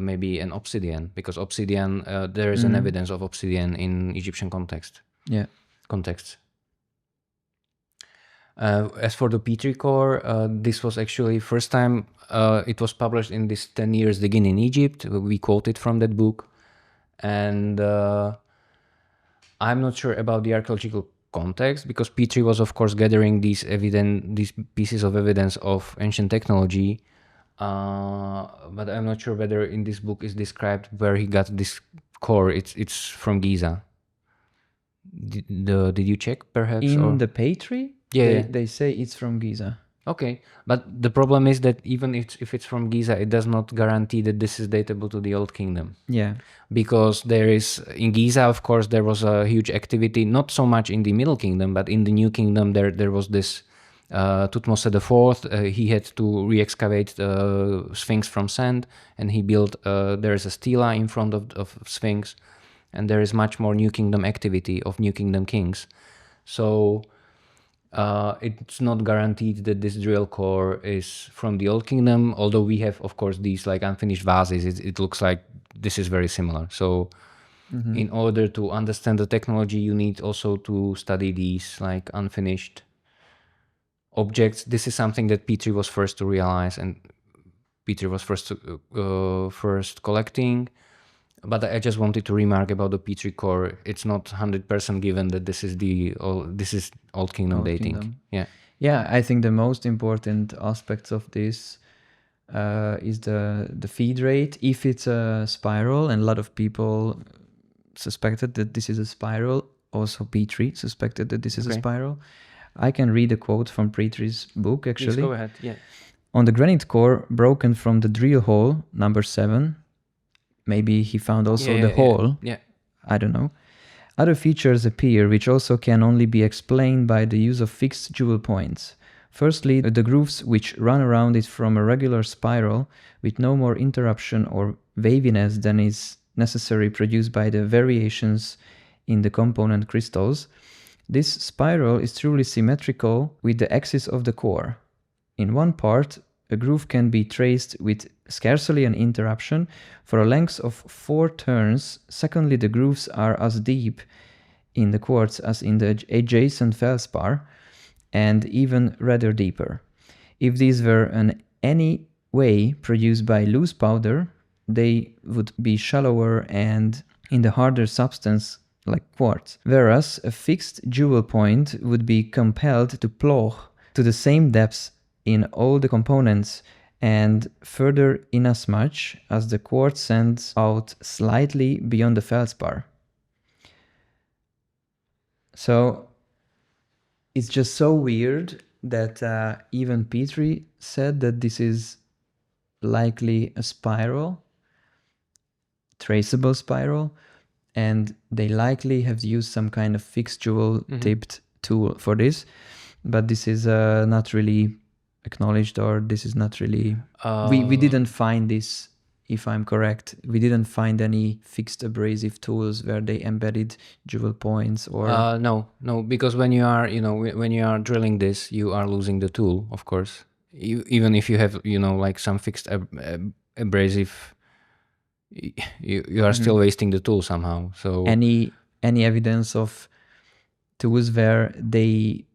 maybe an obsidian, because obsidian, there is an evidence of obsidian in Egyptian contexts. As for the Petrie core, this was actually first time it was published in this 10 years digging in Egypt. We quoted from that book, and I'm not sure about the archaeological context, because Petrie was of course gathering these pieces of evidence of ancient technology, but I'm not sure whether in this book is described where he got this core, it's from Giza. Did you check perhaps? In the Petrie, Yeah. they say it's from Giza. Okay, but the problem is that even if it's from Giza, it does not guarantee that this is datable to the Old Kingdom. Yeah. Because there is, in Giza, of course, there was a huge activity, not so much in the Middle Kingdom, but in the New Kingdom, there was this Thutmose IV. He had to re-excavate the Sphinx from sand, and he built, there is a stela in front of Sphinx, and there is much more New Kingdom activity of New Kingdom kings. So it's not guaranteed that this drill core is from the Old Kingdom, although we have, of course, these like unfinished vases. It looks like this is very similar. So in order to understand the technology, you need also to study these like unfinished objects. This is something that Petrie was first to realize, and Petrie was first collecting. But I just wanted to remark about the Petrie core. It's not 100% given that this is Old Kingdom dating. Kingdom. Yeah. Yeah, I think the most important aspects of this is the feed rate. If it's a spiral, and a lot of people suspected that this is a spiral, also Petrie suspected that this is a spiral. I can read a quote from Petrie's book, actually. Please go ahead. Yeah. On the granite core, broken from the drill hole, number 7, maybe he found also the hole. Yeah. I don't know. Other features appear, which also can only be explained by the use of fixed jewel points. Firstly, the grooves which run around it from a regular spiral with no more interruption or waviness than is necessary produced by the variations in the component crystals. This spiral is truly symmetrical with the axis of the core. In one part, a groove can be traced with scarcely an interruption for a length of 4 turns. Secondly, the grooves are as deep in the quartz as in the adjacent feldspar, and even rather deeper. If these were in any way produced by loose powder, they would be shallower and in the harder substance like quartz, whereas a fixed jewel point would be compelled to plough to the same depths in all the components, and further inasmuch as the quartz sends out slightly beyond the feldspar. So it's just so weird that even Petrie said that this is likely a spiral, traceable spiral, and they likely have used some kind of fixed jewel tipped tool for this, but this is not really acknowledged, or this is not really we didn't find this, if I'm correct. We didn't find any fixed abrasive tools where they embedded jewel points or no, because when you are drilling this, you are losing the tool, of course. Even if you have like some fixed abrasive, you are still wasting the tool somehow. So any evidence of tools where they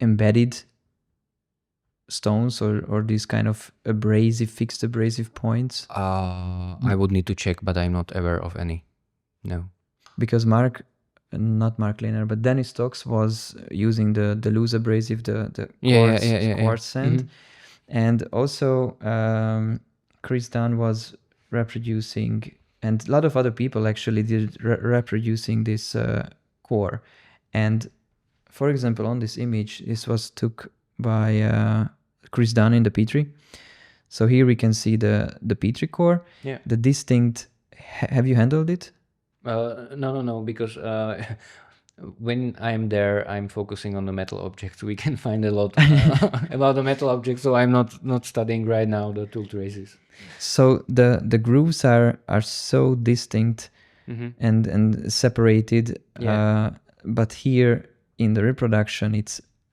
embedded stones or these kind of fixed abrasive points? I would need to check, but I'm not aware of any. No. Because not Mark Lehner, but Dennis Stokes was using the loose abrasive, the quartz sand. And also Chris Dunn was reproducing, and a lot of other people actually did reproducing this core. And for example, on this image, this was took by Chris Dunn in the Petrie. So here we can see the Petrie core, the distinct. Have you handled it? No, because when I'm there, I'm focusing on the metal objects. We can find a lot about the metal objects, so I'm not studying right now the tool traces. So the grooves are so distinct and separated, but here in the reproduction,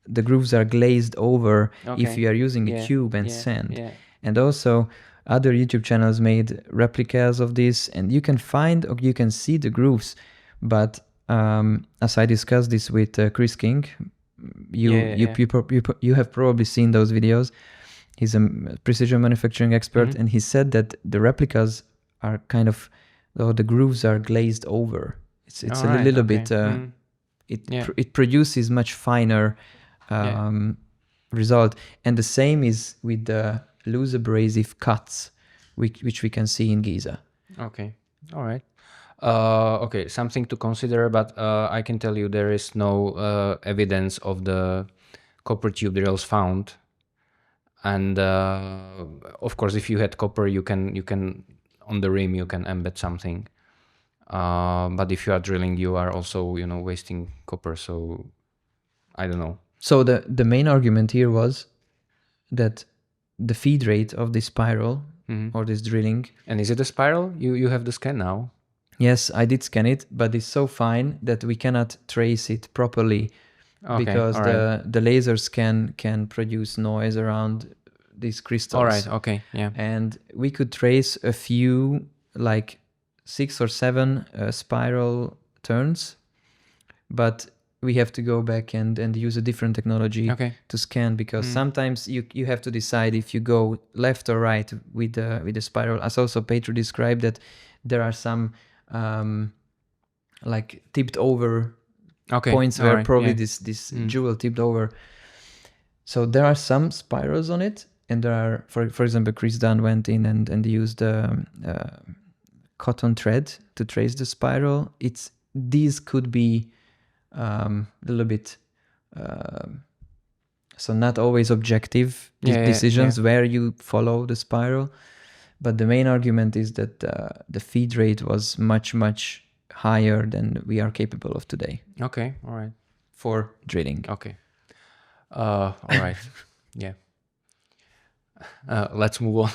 the grooves are glazed over if you are using a tube and sand. And also other YouTube channels made replicas of this, and you can find or you can see the grooves. But as I discussed this with Chris King, you have probably seen those videos. He's a precision manufacturing expert, and he said that the replicas are kind of, the grooves are glazed over. It's a little bit. It produces much finer result, and the same is with the loose abrasive cuts, which we can see in Giza. Okay, all right. Okay, something to consider, but I can tell you there is no evidence of the copper tube drills found. And of course, if you had copper, you can on the rim you can embed something. But if you are drilling, you are also wasting copper. So I don't know. So the main argument here was that the feed rate of this spiral or this drilling. And is it a spiral? You have the scan now. Yes, I did scan it, but it's so fine that we cannot trace it properly because the lasers can produce noise around these crystals. All right. Okay. Yeah. And we could trace a few, like 6 or 7 spiral turns, but we have to go back and use a different technology to scan, because sometimes you have to decide if you go left or right with the spiral. As also Petrie described, that there are some like tipped over points where probably this jewel tipped over. So there are some spirals on it, and there are, for example, Chris Dunn went in and used cotton thread to trace the spiral. These could be a little bit so not always objective decisions where you follow the spiral, but the main argument is that the feed rate was much higher than we are capable of today. Okay, all right. For drilling. Okay. All right. Yeah. Let's move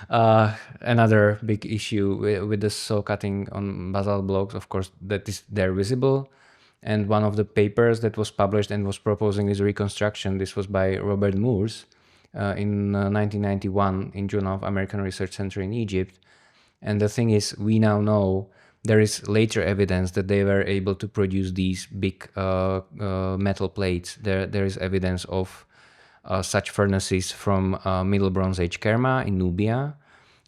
on. Another big issue with the saw cutting on basalt blocks, of course, that is they're visible. And one of the papers that was published and was proposing this reconstruction, this was by Robert Moores in 1991 in Journal of American Research Center in Egypt. And the thing is, we now know there is later evidence that they were able to produce these big metal plates. There is evidence of such furnaces from Middle Bronze Age Kerma in Nubia,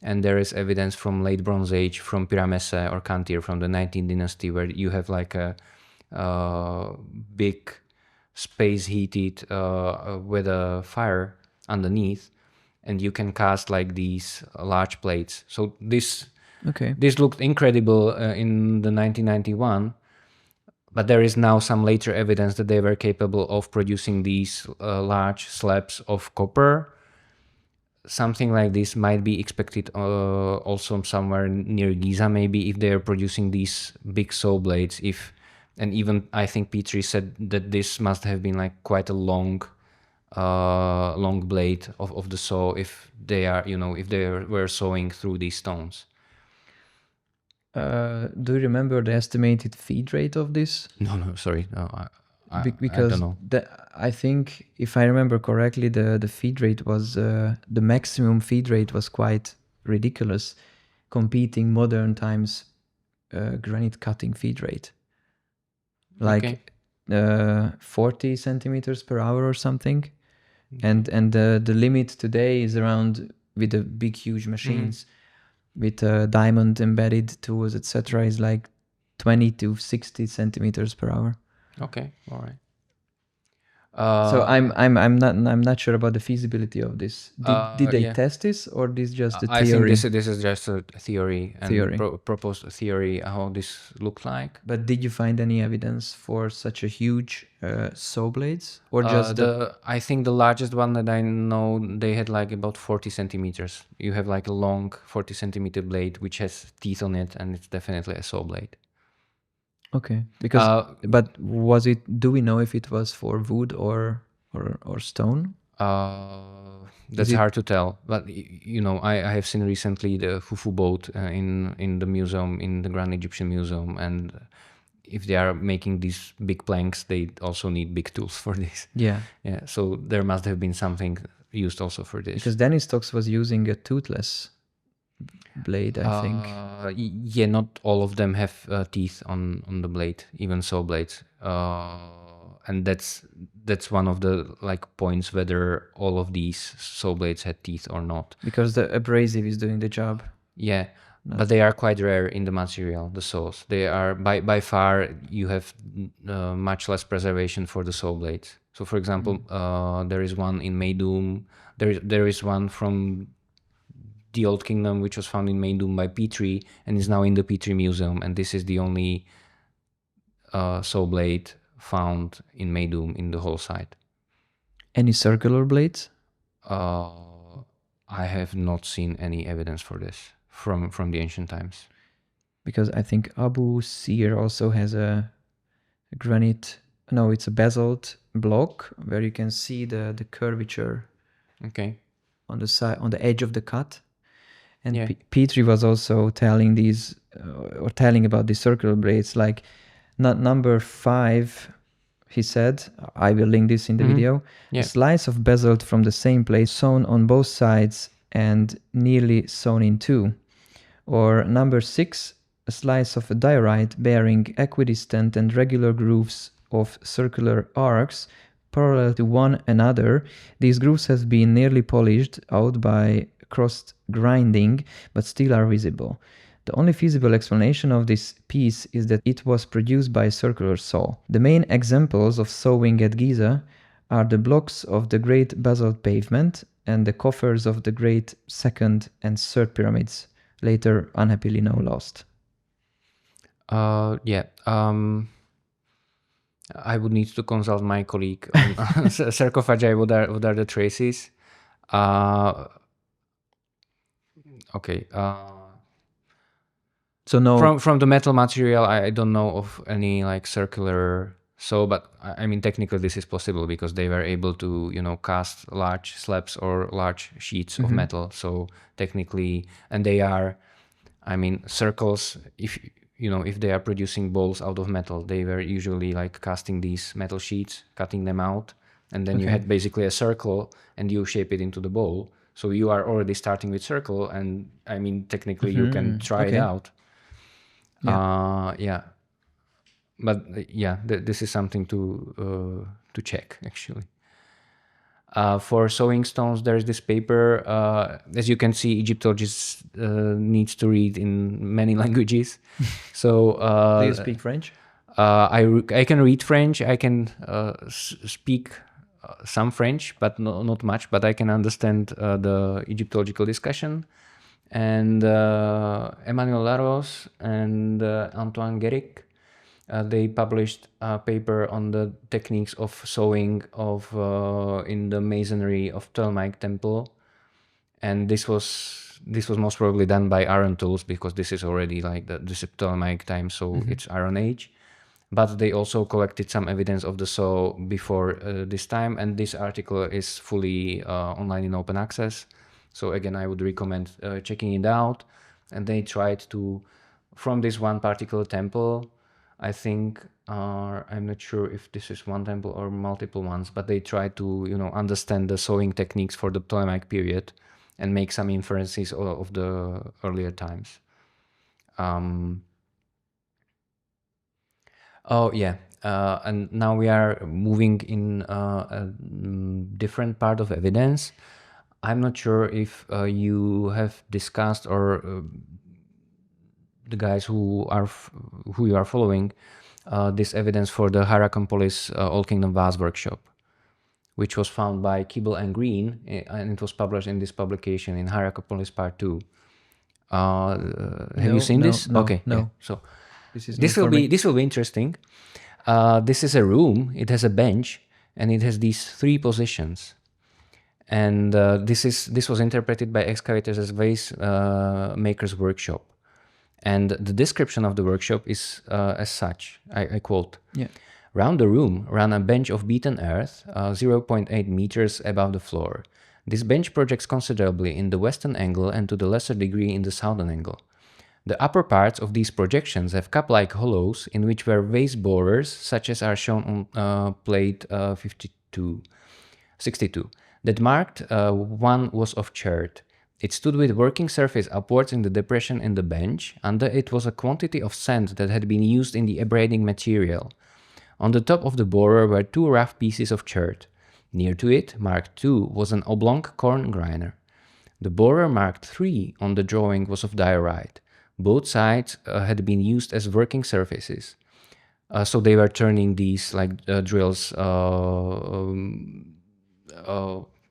and there is evidence from Late Bronze Age from Pyramesse or Kantir from the 19th dynasty, where you have like a big space heated with a fire underneath, and you can cast like these large plates. So this looked incredible in the 1991, but there is now some later evidence that they were capable of producing these large slabs of copper. Something like this might be expected also somewhere near Giza, maybe, if they are producing these big saw blades. And even I think Petrie said that this must have been like quite a long blade of the saw if they are, if they were sawing through these stones. Do you remember the estimated feed rate of this? No, sorry. No, because I don't know. I think, if I remember correctly, the feed rate was the maximum feed rate was quite ridiculous, competing modern times granite-cutting feed rate. Like 40 centimeters per hour or something. And the limit today is around, with the big huge machines with diamond embedded tools, etc., is like 20 to 60 centimeters per hour. Okay, all right. So I'm not sure about the feasibility of this. Did they test this, or this just a theory? I think this is just a theory and proposed a theory how this looked like. But did you find any evidence for such a huge saw blades, or just I think the largest one that I know, they had like about 40 centimeters. You have like a long 40 centimeter blade which has teeth on it, and it's definitely a saw blade. Okay, because but was it? Do we know if it was for wood or stone? That's hard to tell. But I have seen recently the Fufu boat in the museum, in the Grand Egyptian Museum, and if they are making these big planks, they also need big tools for this. Yeah. So there must have been something used also for this. Because Dennis Stokes was using a toothless blade, I think. Yeah, not all of them have teeth on the blade, even saw blades, and that's one of the like points whether all of these saw blades had teeth or not. Because the abrasive is doing the job. Yeah, but they are quite rare in the material. The saws, they are by far, you have much less preservation for the saw blades. So, for example, there is one in Meidum. There is one from the Old Kingdom, which was found in Meidum by Petrie and is now in the Petrie Museum. And this is the only saw blade found in Meidum in the whole site. Any circular blades? I have not seen any evidence for this from the ancient times. Because I think Abu Sir also has a granite, no, it's a basalt block where you can see the curvature Okay. on the side, on the edge of the cut. And Yeah. Petrie was also telling these or telling about these circular blades, like number 5, he said, I will link this in the video, Yeah. a slice of basalt from the same place sewn on both sides and nearly sewn in two. Or number 6, a slice of a diorite bearing equidistant and regular grooves of circular arcs parallel to one another. These grooves have been nearly polished out by crossed grinding, but still are visible. The only feasible explanation of this piece is that it was produced by a circular saw. The main examples of sawing at Giza are the blocks of the great basalt pavement and the coffers of the great second and third pyramids, later unhappily now lost. Yeah. I would need to consult my colleague on sarcophagi. What are the traces? Okay. So no, From the metal material, I don't know of any like circular saw, but I mean technically this is possible because they were able to cast large slabs or large sheets of metal. So technically, and they are, I mean, circles. If they are producing bowls out of metal, they were usually like casting these metal sheets, cutting them out, and then you had basically a circle, and you shape it into the bowl. So you are already starting with circle, and I mean technically you can try it out. Yeah. But this is something to check actually. For sewing stones, there's this paper. As you can see, Egyptologist needs to read in many languages. So do you speak French? I can read French. I can speak some French, but not much. But I can understand the Egyptological discussion. And Emmanuel Laros and Antoine Guéric, they published a paper on the techniques of sewing in the masonry of Ptolemaic temple, and this was most probably done by iron tools because this is already like this is Ptolemaic time, so it's Iron Age. But they also collected some evidence of the saw before this time, and this article is fully online in open access. So again, I would recommend checking it out. And they tried to, from this one particular temple, I think, I'm not sure if this is one temple or multiple ones, but they tried to, understand the sewing techniques for the Ptolemaic period and make some inferences of the earlier times. And now we are moving in a different part of evidence. I'm not sure if you have discussed or the guys who you are following this evidence for the Hierakonpolis Old Kingdom Vase Workshop, which was found by Kibble and Green, and it was published in this publication in Hierakonpolis Part 2. Have you seen this? Okay. No. Yeah. So This will be interesting. This is a room. It has a bench, and it has these 3 positions. And this was interpreted by excavators as vase maker's workshop. And the description of the workshop is as such. I quote. Yeah. Round the room ran a bench of beaten earth, 0.8 meters above the floor. This bench projects considerably in the western angle and to the lesser degree in the southern angle. The upper parts of these projections have cup-like hollows in which were vase borers, such as are shown on plate 62. That marked one was of chert. It stood with working surface upwards in the depression in the bench. Under it was a quantity of sand that had been used in the abrading material. On the top of the borer were 2 rough pieces of chert. Near to it, marked 2, was an oblong corn grinder. The borer marked 3 on the drawing was of diorite. Both sides had been used as working surfaces. So they were turning these like drills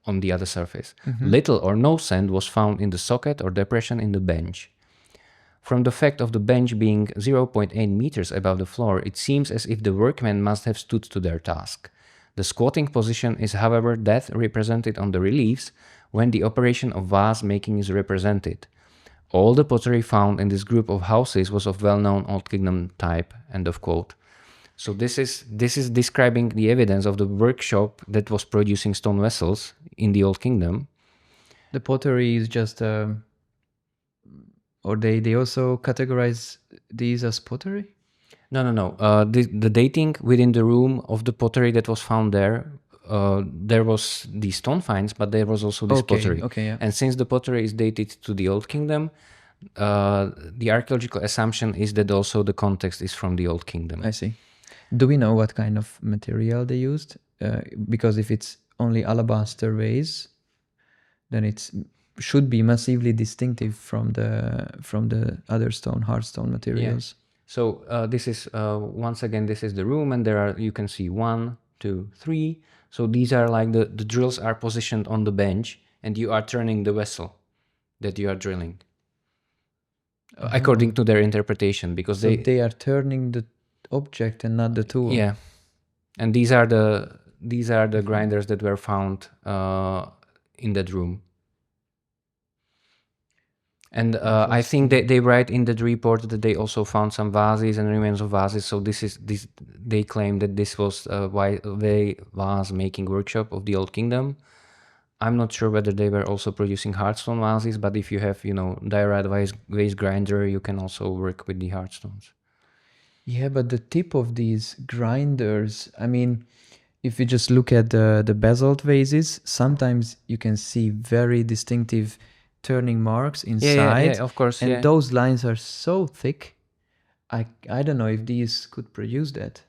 on the other surface. Little or no sand was found in the socket or depression in the bench. From the fact of the bench being 0.8 meters above the floor, it seems as if the workmen must have stood to their task. The squatting position is, however, that represented on the reliefs when the operation of vase making is represented. All the pottery found in this group of houses was of well-known Old Kingdom type. End of quote. So this is describing the evidence of the workshop that was producing stone vessels in the Old Kingdom. The pottery is just, or they also categorize these as pottery? No. The dating within the room of the pottery that was found there was the stone finds, but there was also this pottery. Okay, yeah. And since the pottery is dated to the Old Kingdom, the archaeological assumption is that also the context is from the Old Kingdom. I see. Do we know what kind of material they used? Because if it's only alabaster vase, then it should be massively distinctive from the other hard stone materials. Yeah. So this is once again, this is the room, and you can see 1, 2, 3. So these are like the drills are positioned on the bench, and you are turning the vessel that you are drilling, according to their interpretation, because they are turning the object and not the tool. Yeah, and these are the grinders that were found in that room. And I think they write in that report that they also found some vases and remains of vases. So they claim that this was a vase making workshop of the Old Kingdom. I'm not sure whether they were also producing hard stone vases, but if you have diorite vase grinder, you can also work with the hard stones. Yeah, but the tip of these grinders, I mean, if you just look at the basalt vases, sometimes you can see very distinctive turning marks inside. Yeah, of course. And those lines are so thick. I don't know if these could produce that.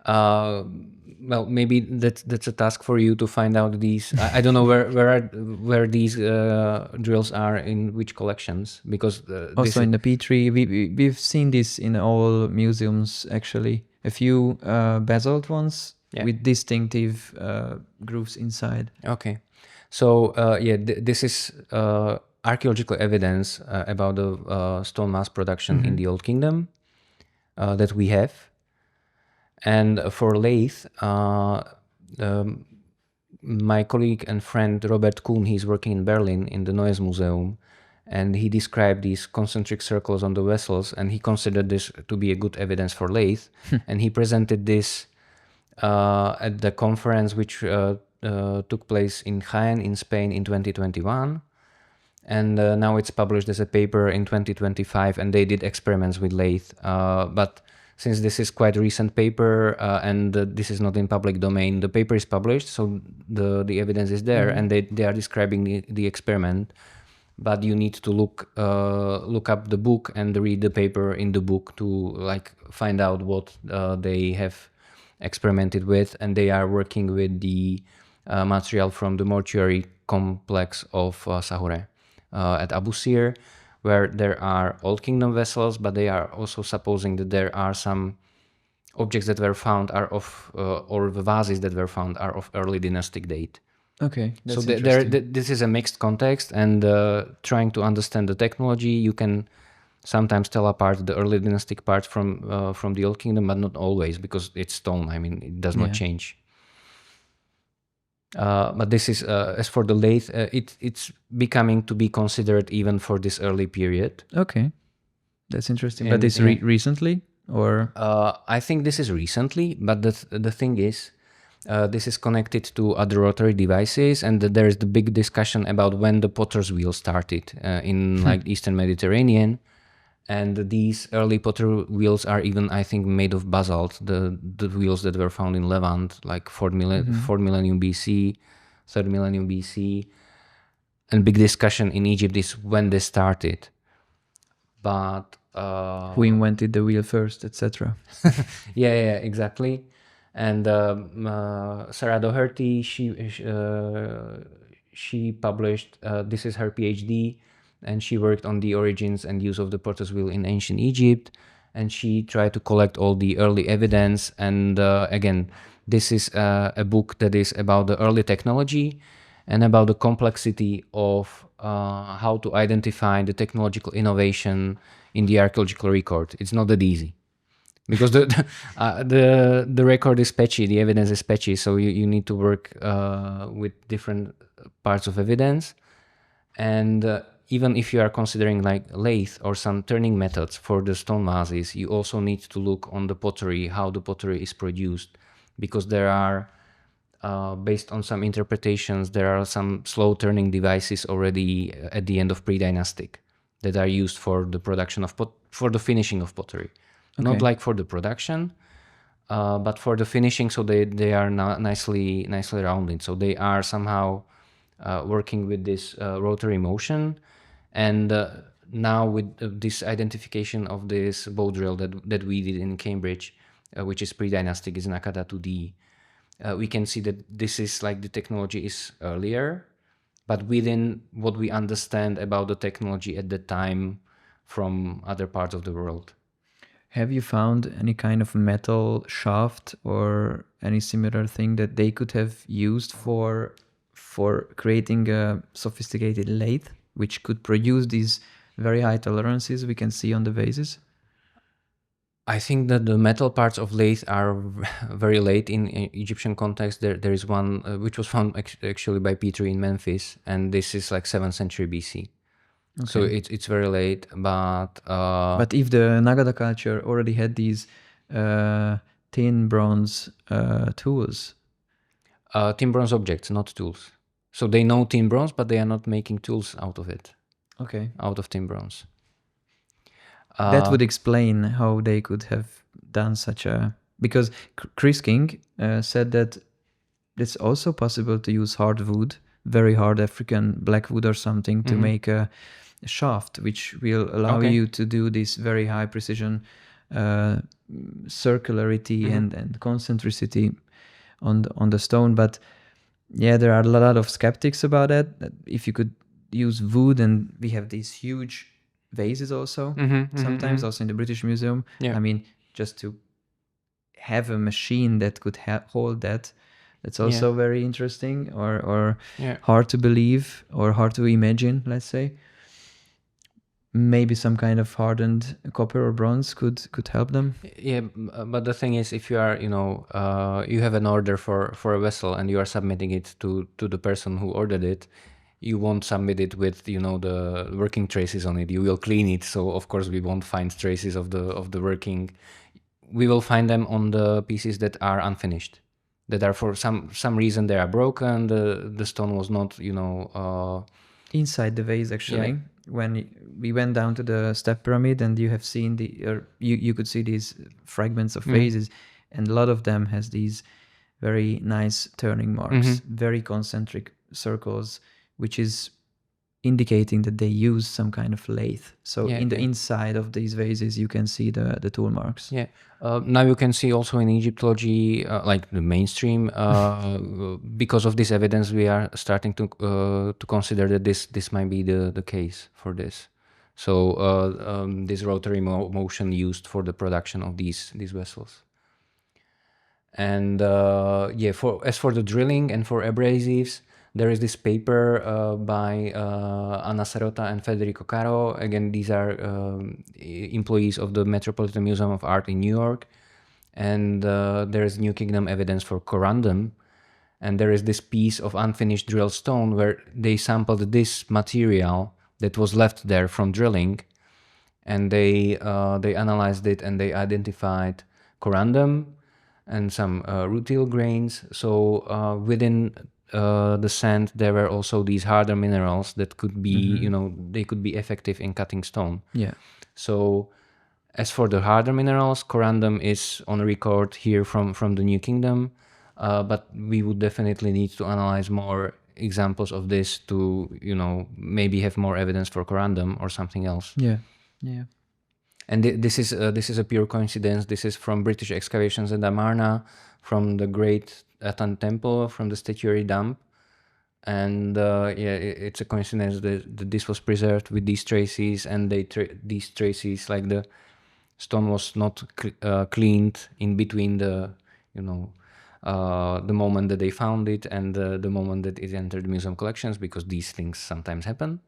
Well, maybe that's a task for you to find out these. I don't know where these drills are in which collections, because also in the Petrie, we've seen this in all museums actually. A few basalt ones with distinctive grooves inside. Okay, so this is archaeological evidence about the stone mass production in the Old Kingdom that we have. And for lathe, my colleague and friend Robert Kuhn, he's working in Berlin in the Neues Museum, and he described these concentric circles on the vessels, and he considered this to be a good evidence for lathe. And he presented this at the conference which took place in Jaén in Spain in 2021. And now it's published as a paper in 2025, and they did experiments with lathe. But since this is quite a recent paper and this is not in public domain, the paper is published, so the evidence is there, and they are describing the experiment. But you need to look up the book and read the paper in the book to find out what they have experimented with, and they are working with the material from the mortuary complex of Sahure at Abu Sir, where there are Old Kingdom vessels, but they are also supposing that there are some objects that were found or the vases that were found are of early dynastic date. Okay, that's so this is a mixed context, and trying to understand the technology, you can sometimes tell apart the early dynastic parts from the Old Kingdom, but not always, because it's stone. I mean, it does not change. But this is, as for the lathe, it's becoming to be considered even for this early period. Okay, that's interesting. But this recently, or? I think this is recently, but the thing is, this is connected to other rotary devices, and there is the big discussion about when the potter's wheel started in Eastern Mediterranean. And these early potter wheels are even, I think, made of basalt. The wheels that were found in Levant, like 4th millennium BC, 3rd millennium BC. And big discussion in Egypt is when they started. But who invented the wheel first, etc. yeah, exactly. And Sarah Doherty, she published. This is her PhD. And she worked on the origins and use of the potter's wheel in ancient Egypt. And she tried to collect all the early evidence. And again, this is a book that is about the early technology. and about the complexity of how to identify the technological innovation in the archaeological record. It's not that easy because the record is patchy, the evidence is patchy, so you need to work with different parts of evidence. And even if you are considering like lathe or some turning methods for the stone vases, you also need to look on the pottery, how the pottery is produced, because there are, based on some interpretations, there are some slow turning devices already at the end of pre-dynastic that are used for the production of for the finishing of pottery. Okay. Not like for the production, but for the finishing, so they are nicely rounded. So they are somehow working with this rotary motion, and now with this identification of this bow drill that we did in Cambridge, which is pre-dynastic, is Nakata 2D. We can see that this is like the technology is earlier, but within what we understand about the technology at the time from other parts of the world. Have you found any kind of metal shaft or any similar thing that they could have used for creating a sophisticated lathe, which could produce these very high tolerances we can see on the vases? I think that the metal parts of lathe are very late in Egyptian context. There is one which was found actually by Petrie in Memphis, and this is like 7th century BC. Okay. So it's very late, but if the Nagada culture already had these tin bronze tools, tin bronze objects, not tools. So they know tin bronze, but they are not making tools out of it. Okay. Out of tin bronze. That would explain how they could have done such a... Because Chris King said that it's also possible to use hard wood, very hard African black wood or something, to make a shaft, which will allow you to do this very high precision circularity and concentricity on the stone. But yeah, there are a lot of skeptics about that if you could use wood, and we have these huge vases also sometimes also in the British Museum. I mean, just to have a machine that could hold that's also very interesting or hard to believe or hard to imagine, let's say. Maybe some kind of hardened copper or bronze could help them. Yeah, but the thing is, if you are, you have an order for a vessel and you are submitting it to the person who ordered it, you won't submit it with, the working traces on it. You will clean it, so of course we won't find traces of the working. We will find them on the pieces that are unfinished, that are for some reason they are broken. The stone was not, inside the vase actually. When we went down to the step pyramid, and you have seen you could see these fragments of vases, and a lot of them has these very nice turning marks, very concentric circles, which is indicating that they use some kind of lathe. So in the inside of these vases, you can see the tool marks. Yeah. Now you can see also in Egyptology, like the mainstream, because of this evidence, we are starting to consider that this might be the case for this. So this rotary motion used for the production of these vessels. And as for the drilling and for abrasives, there is this paper by Anna Serota and Federico Caro. Again, these are employees of the Metropolitan Museum of Art in New York. And there is New Kingdom evidence for corundum. And there is this piece of unfinished drilled stone where they sampled this material that was left there from drilling. And they analyzed it, and they identified corundum and some rutile grains. So within the sand, there were also these harder minerals that could be, they could be effective in cutting stone. Yeah. So as for the harder minerals, corundum is on record here from the New Kingdom, but we would definitely need to analyze more examples of this to, maybe have more evidence for corundum or something else. Yeah. Yeah. And this is a pure coincidence. This is from British excavations in Amarna, from the Great Atan Temple, from the statuary dump. And it's a coincidence that this was preserved with these traces, and these traces, like the stone was not cleaned in between the, the moment that they found it and the moment that it entered museum collections, because these things sometimes happen.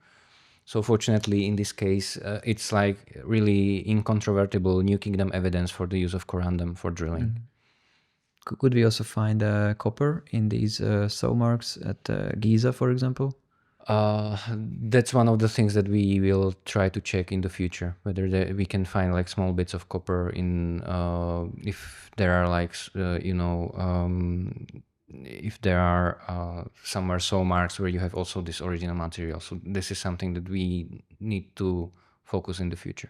So fortunately, in this case, it's like really incontrovertible New Kingdom evidence for the use of corundum for drilling. Could we also find copper in these sow marks at Giza, for example? That's one of the things that we will try to check in the future, whether we can find like small bits of copper in if there are like if there are somewhere sow marks where you have also this original material. So this is something that we need to focus in the future.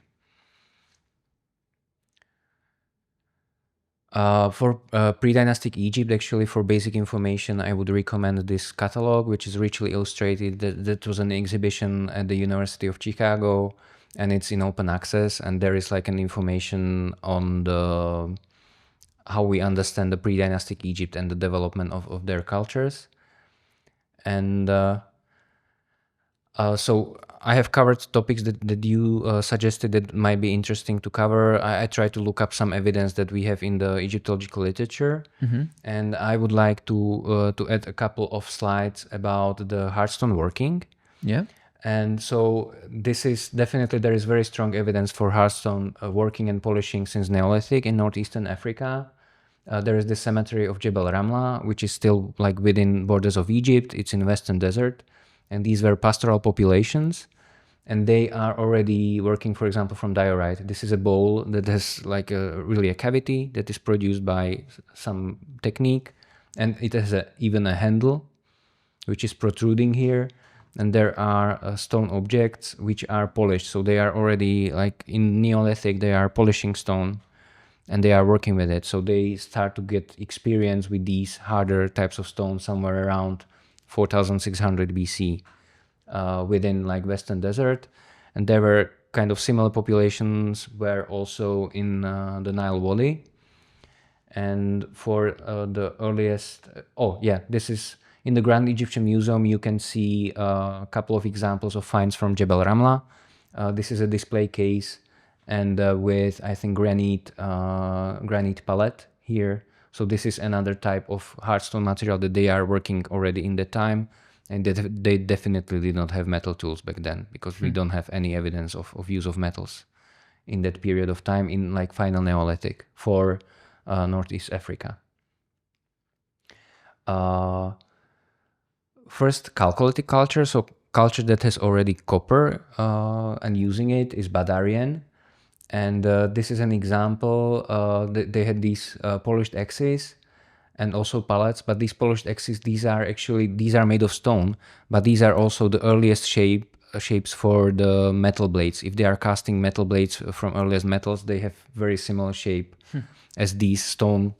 For pre-dynastic Egypt, actually, for basic information, I would recommend this catalog, which is richly illustrated. That was an exhibition at the University of Chicago, and it's in open access. And there is like an information on the how we understand the pre-dynastic Egypt and the development of their cultures. And so I have covered topics that you suggested that might be interesting to cover. I tried to look up some evidence that we have in the Egyptological literature, and I would like to add a couple of slides about the hardstone working. Yeah. And so this is definitely, there is very strong evidence for hardstone working and polishing since Neolithic in northeastern Africa. There is the cemetery of Jebel Ramla, which is still like within borders of Egypt. It's in Western Desert. And these were pastoral populations, and they are already working, for example, from diorite. This is a bowl that has like really a cavity that is produced by some technique, and it has even a handle, which is protruding here. And there are stone objects which are polished. So they are already like in Neolithic, they are polishing stone and they are working with it. So they start to get experience with these harder types of stone somewhere around 4600 BC within like Western Desert. And there were kind of similar populations were also in the Nile Valley. And for the earliest, this is in the Grand Egyptian Museum. You can see a couple of examples of finds from Jebel Ramla. This is a display case and with, I think, granite palette here. So this is another type of hardstone material that they are working already in the time, and that they definitely did not have metal tools back then, because we don't have any evidence of use of metals in that period of time in like final Neolithic for Northeast Africa. First, chalcolithic culture, so culture that has already copper and using it is Badarian. And this is an example. They had these polished axes and also pallets, but these polished axes, these are made of stone, but these are also the earliest shapes for the metal blades. If they are casting metal blades from earliest metals, they have very similar shape as these stone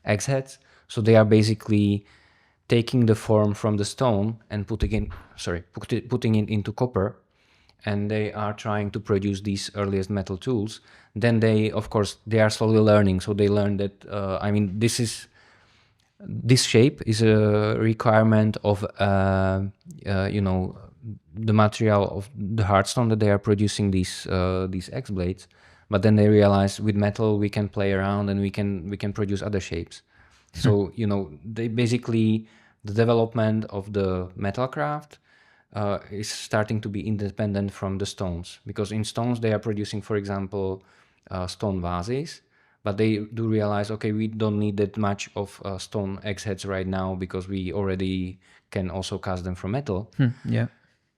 axe heads. So they are basically taking the form from the stone and putting it into copper, and they are trying to produce these earliest metal tools. Then they are slowly learning. So they learn that, this shape is a requirement of, the material of the hardstone that they are producing these axe blades. But then they realize with metal we can play around and we can produce other shapes. So, they basically, the development of the metal craft is starting to be independent from the stones, because in stones they are producing, for example, stone vases, but they do realize, okay, we don't need that much of stone axe heads right now because we already can also cast them from metal. Yeah.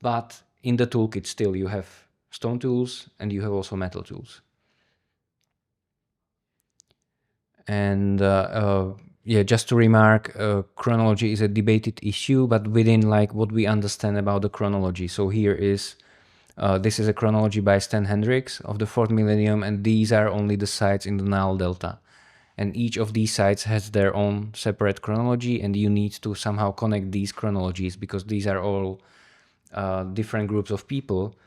But in the toolkit still you have stone tools and you have also metal tools. And just to remark, chronology is a debated issue, but within like what we understand about the chronology. So here is, this is a chronology by Stan Hendricks of the 4th millennium, and these are only the sites in the Nile Delta. And each of these sites has their own separate chronology, and you need to somehow connect these chronologies because these are all different groups of people.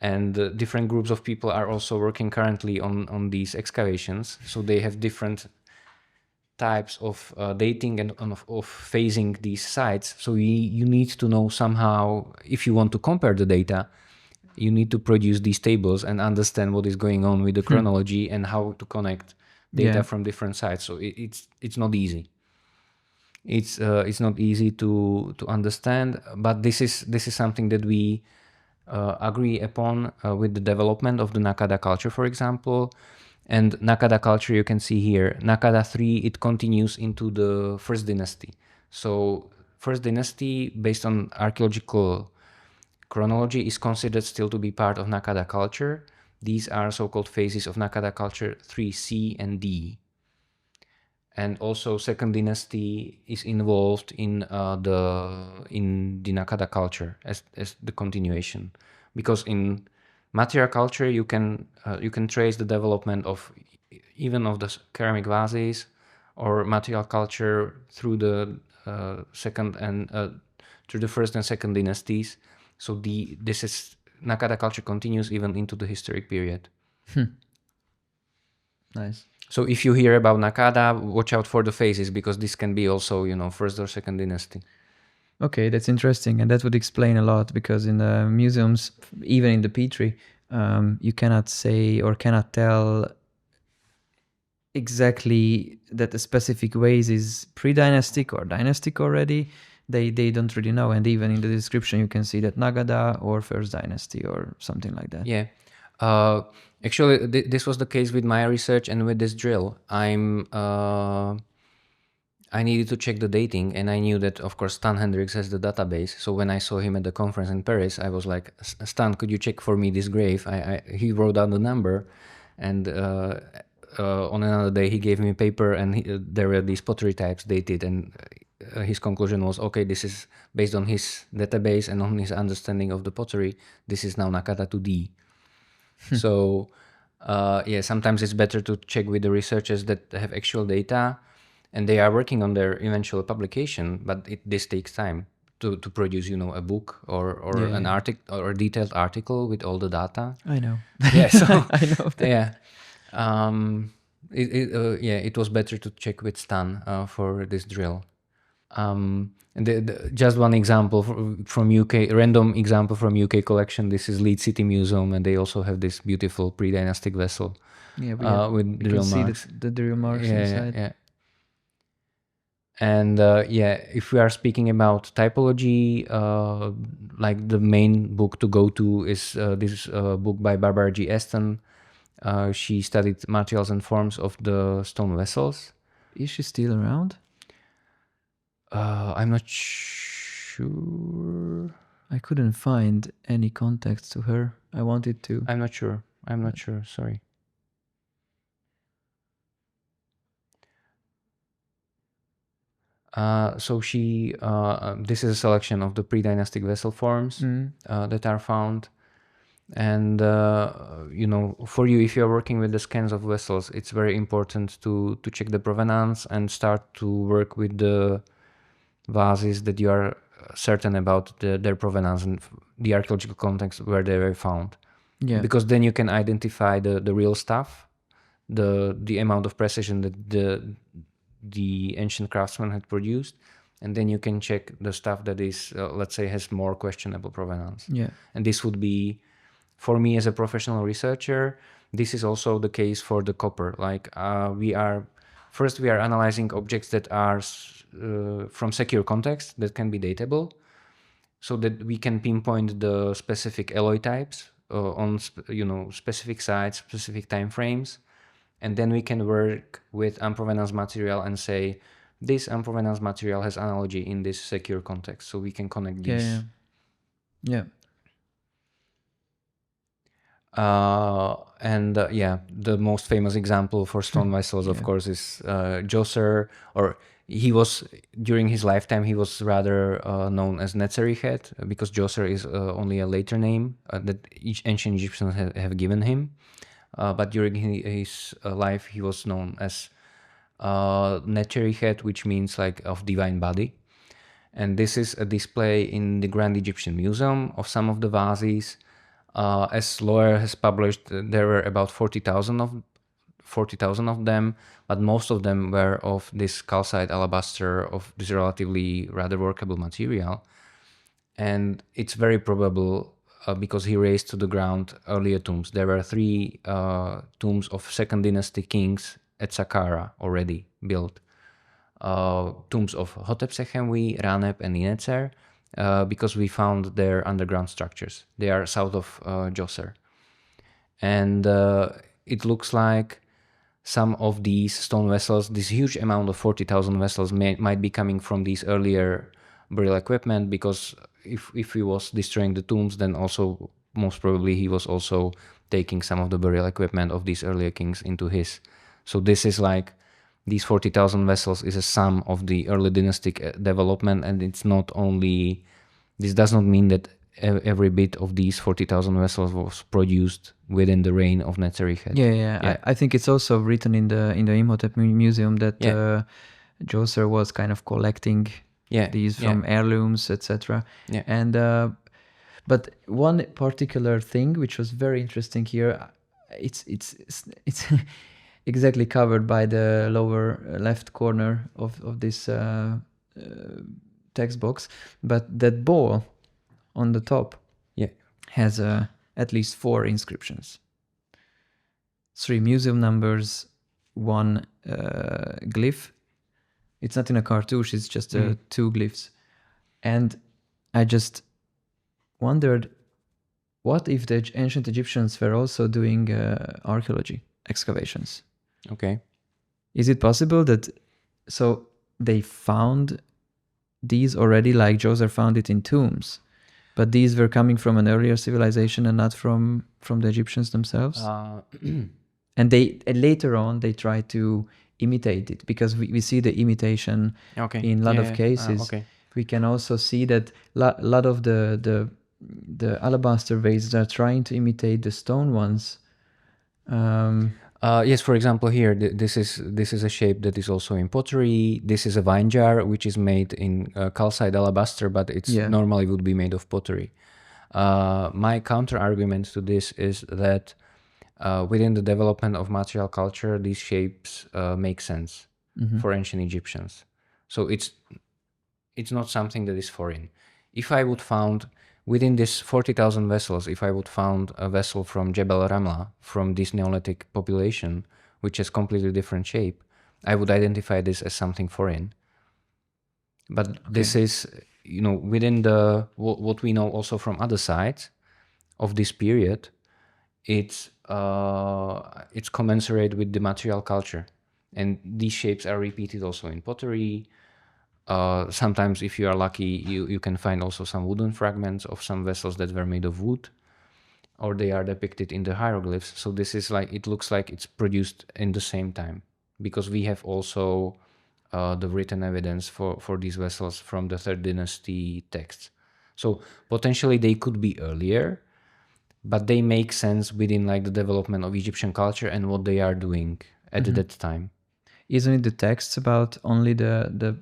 And different groups of people are also working currently on these excavations. So they have different types of dating and of phasing these sites. So you need to know somehow, if you want to compare the data, you need to produce these tables and understand what is going on with the chronology and how to connect data from different sites. So it's not easy. it's not easy to understand, but this is something that we agree upon with the development of the Nakada culture, for example. And Nakada culture, you can see here, Nakada 3, it continues into the first dynasty. So first dynasty, based on archaeological chronology, is considered still to be part of Nakada culture. These are so-called phases of Nakada culture 3C and D. And also second dynasty is involved in the Nakada culture as the continuation, because in material culture you can trace the development of even of the ceramic vases, or material culture through the second and through the first and second dynasties. So this is Nakada culture continues even into the historic period. Nice. So if you hear about Nakada, watch out for the phases, because this can be also, first or second dynasty. Okay, that's interesting, and that would explain a lot, because in the museums, even in the Petrie, you cannot say or cannot tell exactly that a specific vase is pre-dynastic or dynastic already. They don't really know, and even in the description you can see that Nagada or first dynasty or something like that. Yeah. Actually, this was the case with my research and with this drill. I needed to check the dating, and I knew that, of course, Stan Hendricks has the database. So when I saw him at the conference in Paris, I was like, Stan, could you check for me this grave? He wrote down the number, and on another day he gave me a paper, and there were these pottery types dated, and his conclusion was, okay, this is based on his database and on his understanding of the pottery. This is now Nakata 2D. So yeah, sometimes it's better to check with the researchers that have actual data, and they are working on their eventual publication, but this takes time to produce, a book or Yeah, an yeah. article or a detailed article with all the data. I know. Yeah, so I know that. yeah, it was better to check with Stan for this drill. And just one example from UK, random example from UK collection. This is Leeds City Museum, and they also have this beautiful pre-dynastic vessel Yeah, with we drill can see marks. the drill marks inside. Yeah. And if we are speaking about typology, like the main book to go to is this book by Barbara G. Aston. She studied materials and forms of the stone vessels. Is she still around? I'm not sure. I couldn't find any contacts to her. I wanted to. I'm not sure. Sorry. So she, this is a selection of the pre-dynastic vessel forms that are found. And, for you, if you're working with the scans of vessels, it's very important to check the provenance and start to work with the vases that you are certain about their provenance and the archaeological context where they were found. Yeah. Because then you can identify the real stuff, the amount of precision that the ancient craftsman had produced, and then you can check the stuff that is, let's say, has more questionable provenance. Yeah. And this would be, for me as a professional researcher, this is also the case for the copper. Like we are analyzing objects that are from secure context that can be datable, so that we can pinpoint the specific alloy types on specific sites, specific time frames, and then we can work with unprovenance material and say this unprovenance material has analogy in this secure context, so we can connect these. Yeah. The most famous example for stone vessels, of course, is Djoser, or he was, during his lifetime, he was rather known as Netzeri-Het, because Djoser is only a later name that each ancient Egyptians have given him. But during his life, he was known as Netzeri-Het, which means like of divine body. And this is a display in the Grand Egyptian Museum of some of the vases. As Loer has published, there were about 40,000 of them, but most of them were of this calcite alabaster, of this relatively rather workable material. And it's very probable, because he raised to the ground earlier tombs. There were 3 tombs of second dynasty kings at Saqqara already built. tombs of Hotepsechemwi, Ranep, and Inetzer, because we found their underground structures. They are south of Djoser. And it looks like some of these stone vessels, this huge amount of 40,000 vessels might be coming from these earlier burial equipment, because if he was destroying the tombs, then also most probably he was also taking some of the burial equipment of these earlier kings into his. So this is like, these 40,000 vessels is a sum of the early dynastic development, and it's not only, this does not mean that every bit of these 40,000 vessels was produced within the reign of Netzerichet. Yeah. I think it's also written in the Imhotep Museum that Djoser was kind of collecting these from heirlooms, etc. Yeah. And but one particular thing which was very interesting here, it's exactly covered by the lower left corner of this text box, but that ball on the top has at least 4 inscriptions. 3 museum numbers, 1 glyph. It's not in a cartouche, it's just 2 glyphs. And I just wondered, what if the ancient Egyptians were also doing archaeology excavations? Okay. Is it possible that, so they found these already, like Djoser found it in tombs, but these were coming from an earlier civilization and not from the Egyptians themselves? And they later on they try to imitate it, because we see the imitation in a lot of cases. We can also see that a lot of the alabaster vases are trying to imitate the stone ones. Yes, for example, here this is a shape that is also in pottery. This is a wine jar which is made in calcite alabaster, but it's normally would be made of pottery. My counter argument to this is that within the development of material culture, these shapes make sense for ancient Egyptians. So it's not something that is foreign. If I would found within this 40,000 vessels, if I would found a vessel from Jebel Ramla, from this Neolithic population, which has completely different shape, I would identify this as something foreign. But this is, within the what we know also from other sites of this period, it's commensurate with the material culture, and these shapes are repeated also in pottery. Sometimes, if you are lucky, you can find also some wooden fragments of some vessels that were made of wood, or they are depicted in the hieroglyphs. So this is like, it looks like it's produced in the same time, because we have also the written evidence for these vessels from the 3rd dynasty texts. So potentially they could be earlier, but they make sense within like the development of Egyptian culture and what they are doing at that time. Isn't it the texts about only the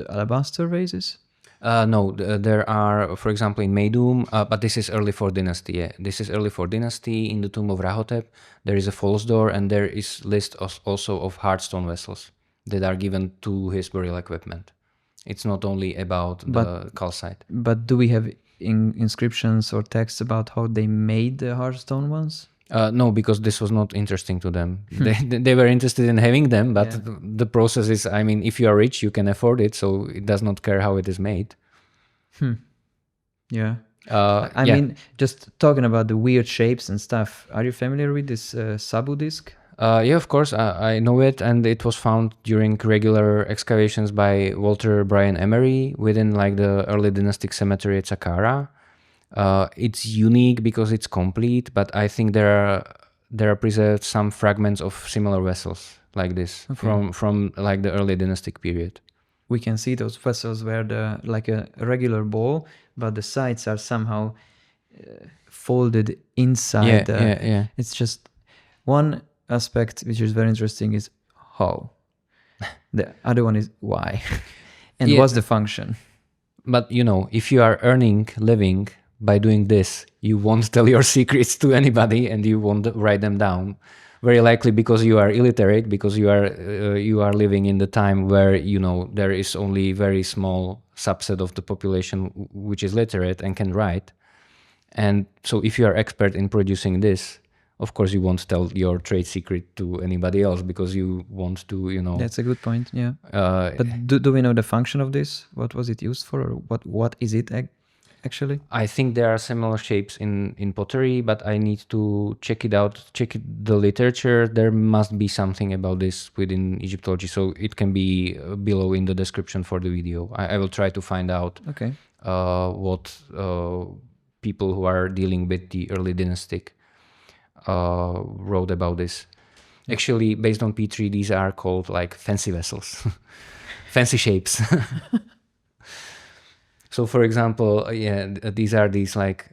alabaster vases? No, there are, for example, in Meidum, but this is early 4th dynasty. Yeah. This is early 4th dynasty. In the tomb of Rahotep, there is a false door, and there is list also of hard stone vessels that are given to his burial equipment. It's not only about the calcite. But do we have inscriptions or texts about how they made the hard stone ones? No, because this was not interesting to them. They were interested in having them, but the process is, I mean, if you are rich, you can afford it, so it does not care how it is made. Yeah. I mean, just talking about the weird shapes and stuff, are you familiar with this Sabu disc? Yeah, of course, I know it, and it was found during regular excavations by Walter Bryan Emery within like the early dynastic cemetery at Saqqara. It's unique because it's complete, but I think there are preserved some fragments of similar vessels like this from like the early dynastic period. We can see those vessels where like a regular bowl, but the sides are somehow folded inside. Yeah. It's just one aspect which is very interesting is how. The other one is why, and what's the function. But if you are earning living by doing this, you won't tell your secrets to anybody, and you won't write them down. Very likely because you are illiterate, because you are living in the time where there is only very small subset of the population which is literate and can write. And so if you are expert in producing this, Of course, you won't tell your trade secret to anybody else because you want to, That's a good point. Yeah. uh, But do we know the function of this? What was it used for, or what is it actually? I think there are similar shapes in pottery, but I need to check it out, the literature. There must be something about this within Egyptology, so it can be below in the description for the video. I will try to find out Okay. what people who are dealing with the early dynastic wrote about this. Actually, based on Petrie, these are called like fancy vessels, fancy shapes. So, for example, these are these like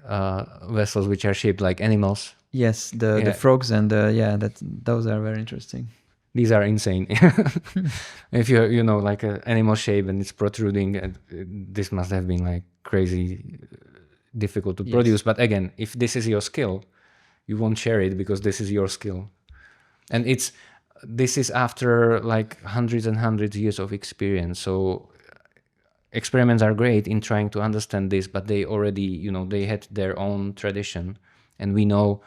vessels which are shaped like animals. Yes, the frogs and those are very interesting. These are insane. If you know like an animal shape and it's protruding, this must have been like crazy difficult to produce. But again, if this is your skill, you won't share it because this is your skill. And this is after like hundreds and hundreds of years of experience. So experiments are great in trying to understand this, but they already, they had their own tradition. And we know,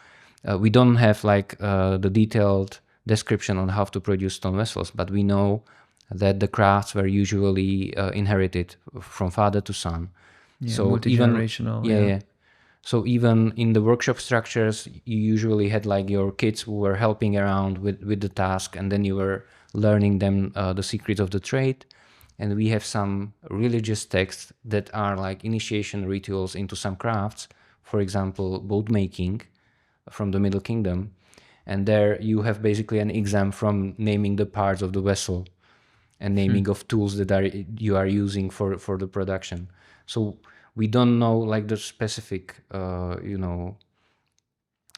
we don't have like the detailed description on how to produce stone vessels, but we know that the crafts were usually inherited from father to son. Yeah, so multi-generational. Yeah. So even in the workshop structures, you usually had like your kids who were helping around with the task, and then you were learning them the secrets of the trade. And we have some religious texts that are like initiation rituals into some crafts. For example, boat making from the Middle Kingdom. And there you have basically an exam from naming the parts of the vessel and naming of tools that you are using for the production. So we don't know like the specific,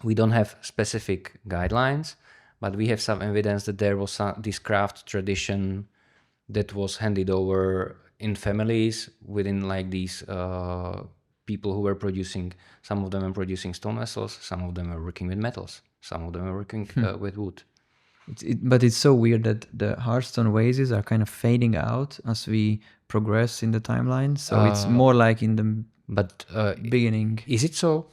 we don't have specific guidelines, but we have some evidence that there was this craft tradition that was handed over in families within like these people who were producing. Some of them were producing stone vessels, some of them were working with metals, some of them were working with wood. But it's so weird that the hardstone vases are kind of fading out as we progress in the timeline. So it's more like in the beginning. Is it so?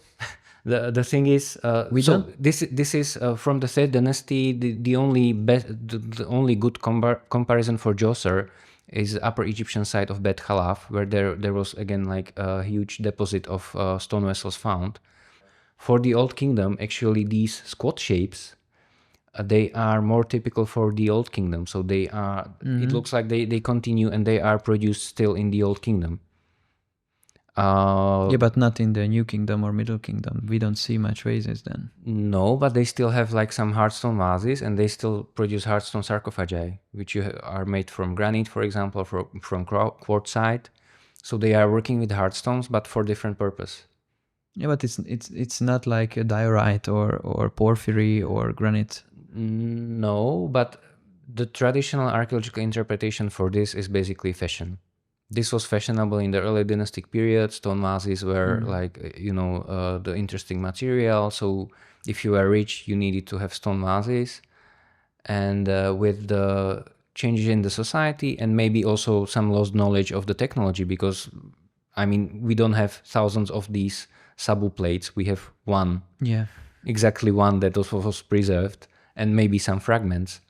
The thing is, this is from the third dynasty. The only good comparison for Djoser is the Upper Egyptian site of Bet Khalaf, where there was again like a huge deposit of stone vessels found. For the Old Kingdom, actually, these squat shapes they are more typical for the Old Kingdom. So they are. It looks like they continue and they are produced still in the Old Kingdom. But not in the New Kingdom or Middle Kingdom. We don't see much vases then. No, but they still have like some hardstone vases, and they still produce hardstone sarcophagi, which are made from granite, for example, from quartzite. So they are working with hardstones, but for different purpose. Yeah, but it's not like a diorite or porphyry or granite. No, but the traditional archaeological interpretation for this is basically fashion. This was fashionable in the early dynastic period. Stone vases were like, the interesting material. So if you were rich, you needed to have stone vases. And with the changes in the society and maybe also some lost knowledge of the technology, because, we don't have thousands of these Sabu plates. We have one. Yeah. Exactly one that was preserved, and maybe some fragments.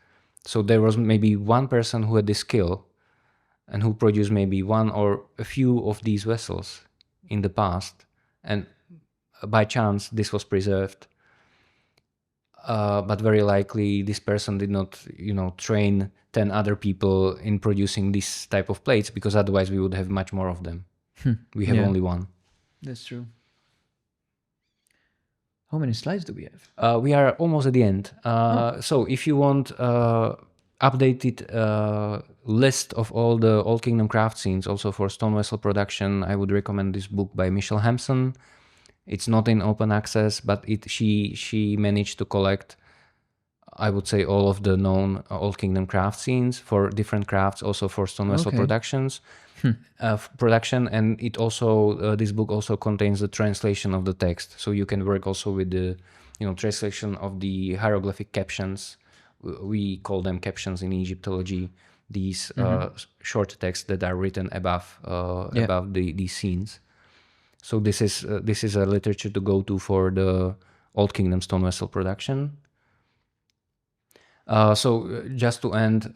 So there was maybe one person who had the skill and who produced maybe one or a few of these vessels in the past, and by chance this was preserved. But very likely this person did not, train 10 other people in producing this type of plates, because otherwise we would have much more of them. We have only one. That's true. How many slides do we have? We are almost at the end. So if you want updated list of all the Old Kingdom craft scenes, also for stone vessel production, I would recommend this book by Michelle Hampson. It's not in open access, but she managed to collect, I would say, all of the known Old Kingdom craft scenes for different crafts, also for stone vessel productions. Production, and it also this book also contains the translation of the text, so you can work also with the translation of the hieroglyphic captions. We call them captions in Egyptology, these short texts that are written above these scenes. So this is a literature to go to for the Old Kingdom stone vessel production. So just to end,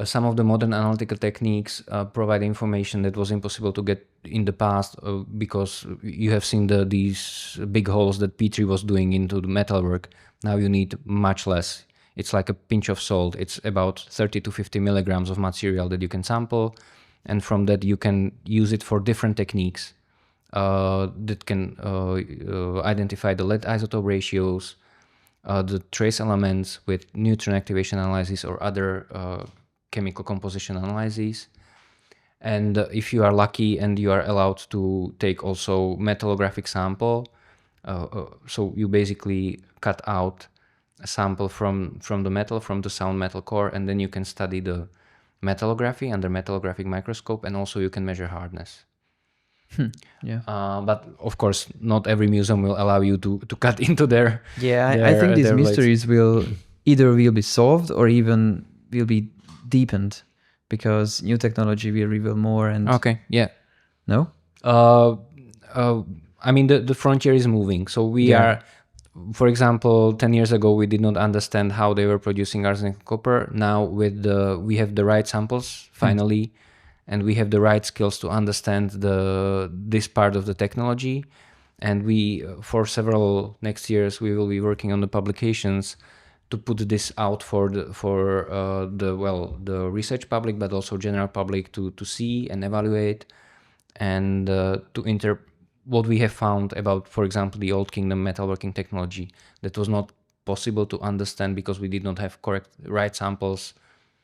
some of the modern analytical techniques provide information that was impossible to get in the past because you have seen these big holes that Petrie was doing into the metalwork. Now you need much less. It's like a pinch of salt. It's about 30 to 50 milligrams of material that you can sample, and from that you can use it for different techniques that can identify the lead isotope ratios, the trace elements with neutron activation analysis or other chemical composition analyses. And if you are lucky and you are allowed to take also metallographic sample, so you basically cut out a sample from the metal, from the sound metal core, and then you can study the metallography under metallographic microscope, and also you can measure hardness. Yeah. But of course, not every museum will allow you to cut into their. Yeah, I think these mysteries will either be solved or even will be deepened because new technology will reveal more. And Okay, yeah. No? I mean, the frontier is moving. So we are, for example, 10 years ago, we did not understand how they were producing arsenic and copper. Now we have the right samples finally, and we have the right skills to understand this part of the technology. And we, for several next years, we will be working on the publications to put this out for the research public, but also general public to see and evaluate, and to what we have found about, for example, the Old Kingdom metalworking technology that was not possible to understand because we did not have right samples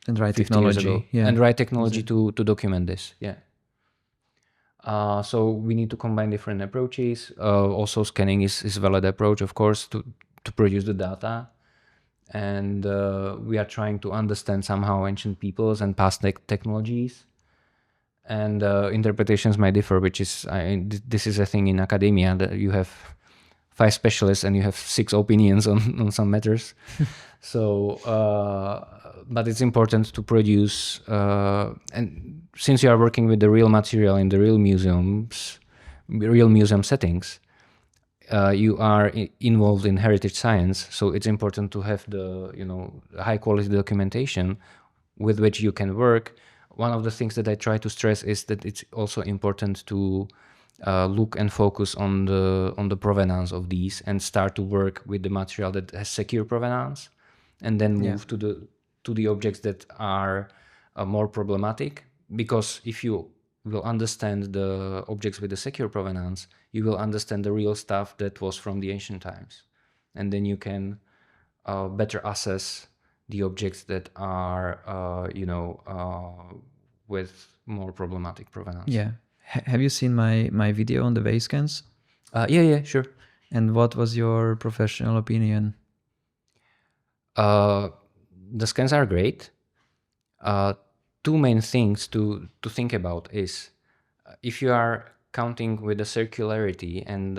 and right 50 years ago. technology. Yeah. And right technology to document this. Yeah. So we need to combine different approaches. Also, scanning is a valid approach, of course, to produce the data. And we are trying to understand somehow ancient peoples and past technologies. And interpretations might differ, which is, this is a thing in academia, that you have 5 specialists and you have 6 opinions on some matters. So, but it's important to produce, and since you are working with the real material in the real museum settings, you are involved in heritage science, so it's important to have the high quality documentation with which you can work. One of the things that I try to stress is that it's also important to look and focus on the provenance of these and start to work with the material that has secure provenance, and then move to the objects that are more problematic. Because if you will understand the objects with the secure provenance, you will understand the real stuff that was from the ancient times, and then you can better assess the objects that are with more problematic provenance. Yeah. Have you seen my video on the vase scans? Yeah, sure. And what was your professional opinion? The scans are great. 2 main things to think about is if you are counting with the circularity and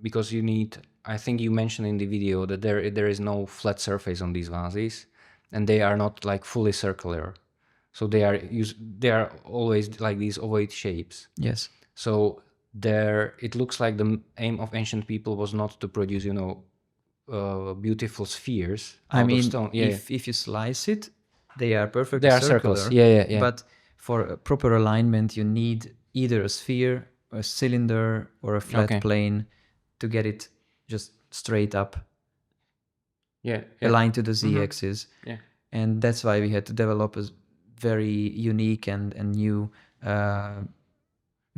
because you need, I think you mentioned in the video that there is no flat surface on these vases, and they are not like fully circular, so they are always like these ovoid shapes. Yes. So it looks like the aim of ancient people was not to produce beautiful spheres out of stone. If you slice it, they are perfectly they are circular. circles. Yeah. But for a proper alignment, you need either a sphere, a cylinder, or a flat plane to get it just straight up. Yeah. Aligned to the z-axis. Yeah. And that's why we had to develop a very unique and new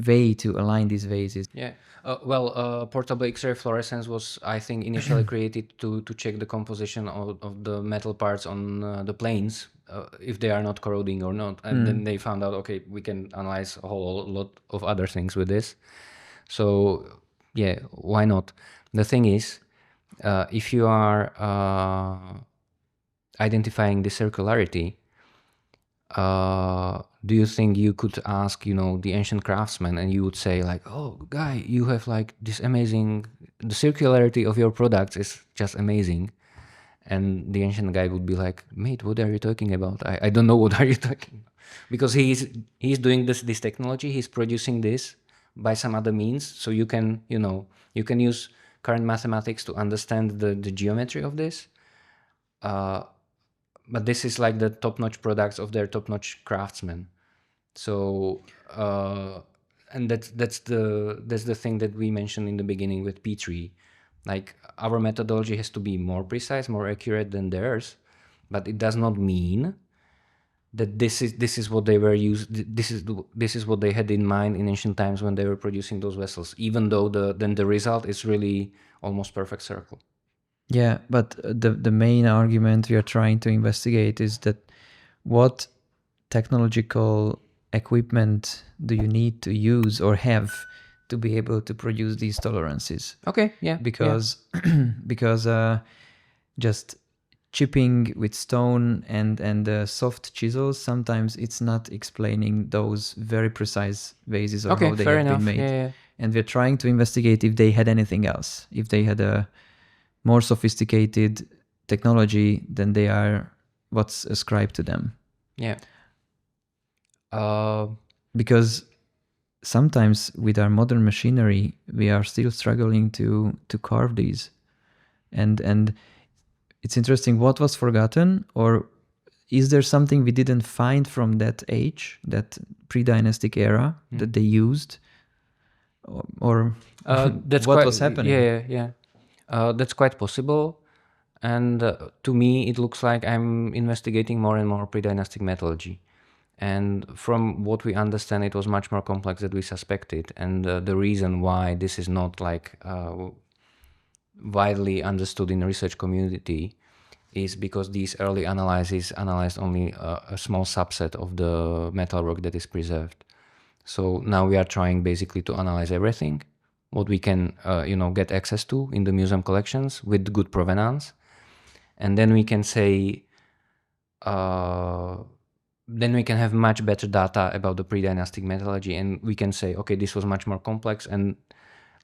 way to align these vases. Yeah. Portable X-ray fluorescence was, I think, initially created to check the composition of the metal parts on the planes, if they are not corroding or not. And then they found out, okay, we can analyze a whole lot of other things with this. So, yeah, why not? The thing is, if you are identifying the circularity, do you think you could ask, the ancient craftsman, and you would say like, oh, guy, you have like this amazing, the circularity of your products is just amazing. And the ancient guy would be like, mate, what are you talking about? I don't know what are you talking about. Because he's doing this technology, he's producing this by some other means. So you can use current mathematics to understand the geometry of this. But this is like the top-notch products of their top-notch craftsmen. So and that's the thing that we mentioned in the beginning with Petrie. Like, our methodology has to be more precise, more accurate than theirs, but it does not mean that this is what they were this is what they had in mind in ancient times when they were producing those vessels, even though the result is really almost perfect circle. Yeah, but the main argument we are trying to investigate is that what technological equipment do you need to use or have to be able to produce these tolerances? Okay, yeah. Because just chipping with stone and soft chisels, sometimes it's not explaining those very precise vases or how they have been made. Yeah. And we're trying to investigate if they had anything else, if they had a more sophisticated technology than they are what's ascribed to them. Yeah. Because sometimes with our modern machinery, we are still struggling to carve these. And it's interesting, what was forgotten, or is there something we didn't find from that age, that pre-dynastic era that they used? Or that's what quite, was happening? Yeah. That's quite possible. And to me, it looks like I'm investigating more and more pre-dynastic metallurgy. And from what we understand, it was much more complex than we suspected. And the reason why this is not like widely understood in the research community is because these early analyses analyzed only a small subset of the metalwork that is preserved. So now we are trying basically to analyze everything, what we can get access to in the museum collections with good provenance. And then we can say, then we can have much better data about the pre-dynastic metallurgy, and we can say, okay, this was much more complex, and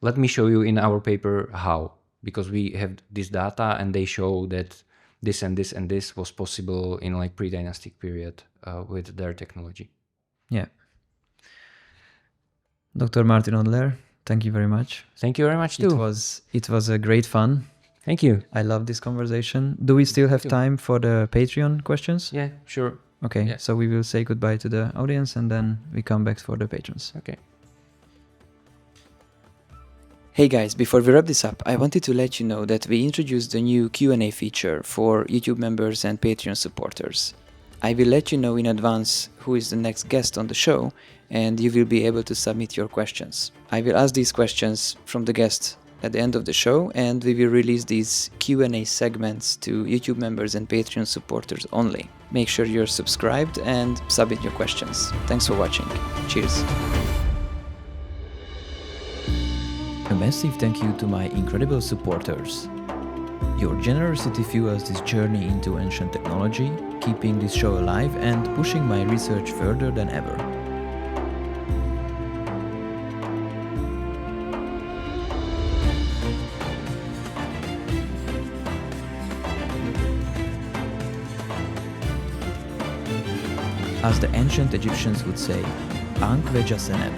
let me show you in our paper how, because we have this data and they show that this and this and this was possible in like pre-dynastic period with their technology. Yeah. Dr. Martin Odler, thank you very much. Thank you very much too. It was a great fun. Thank you. I love this conversation. Do we still have time for the Patreon questions? Yeah, sure. Okay, Yeah. So we will say goodbye to the audience and then we come back for the patrons. Okay. Hey guys, before we wrap this up, I wanted to let you know that we introduced a new Q&A feature for YouTube members and Patreon supporters. I will let you know in advance who is the next guest on the show, and you will be able to submit your questions. I will ask these questions from the guest at the end of the show, and we will release these Q&A segments to YouTube members and Patreon supporters only. Make sure you're subscribed and submit your questions. Thanks for watching. Cheers. A massive thank you to my incredible supporters. Your generosity fuels this journey into ancient technology, keeping this show alive and pushing my research further than ever. As the ancient Egyptians would say, Ankh Vejaseneb.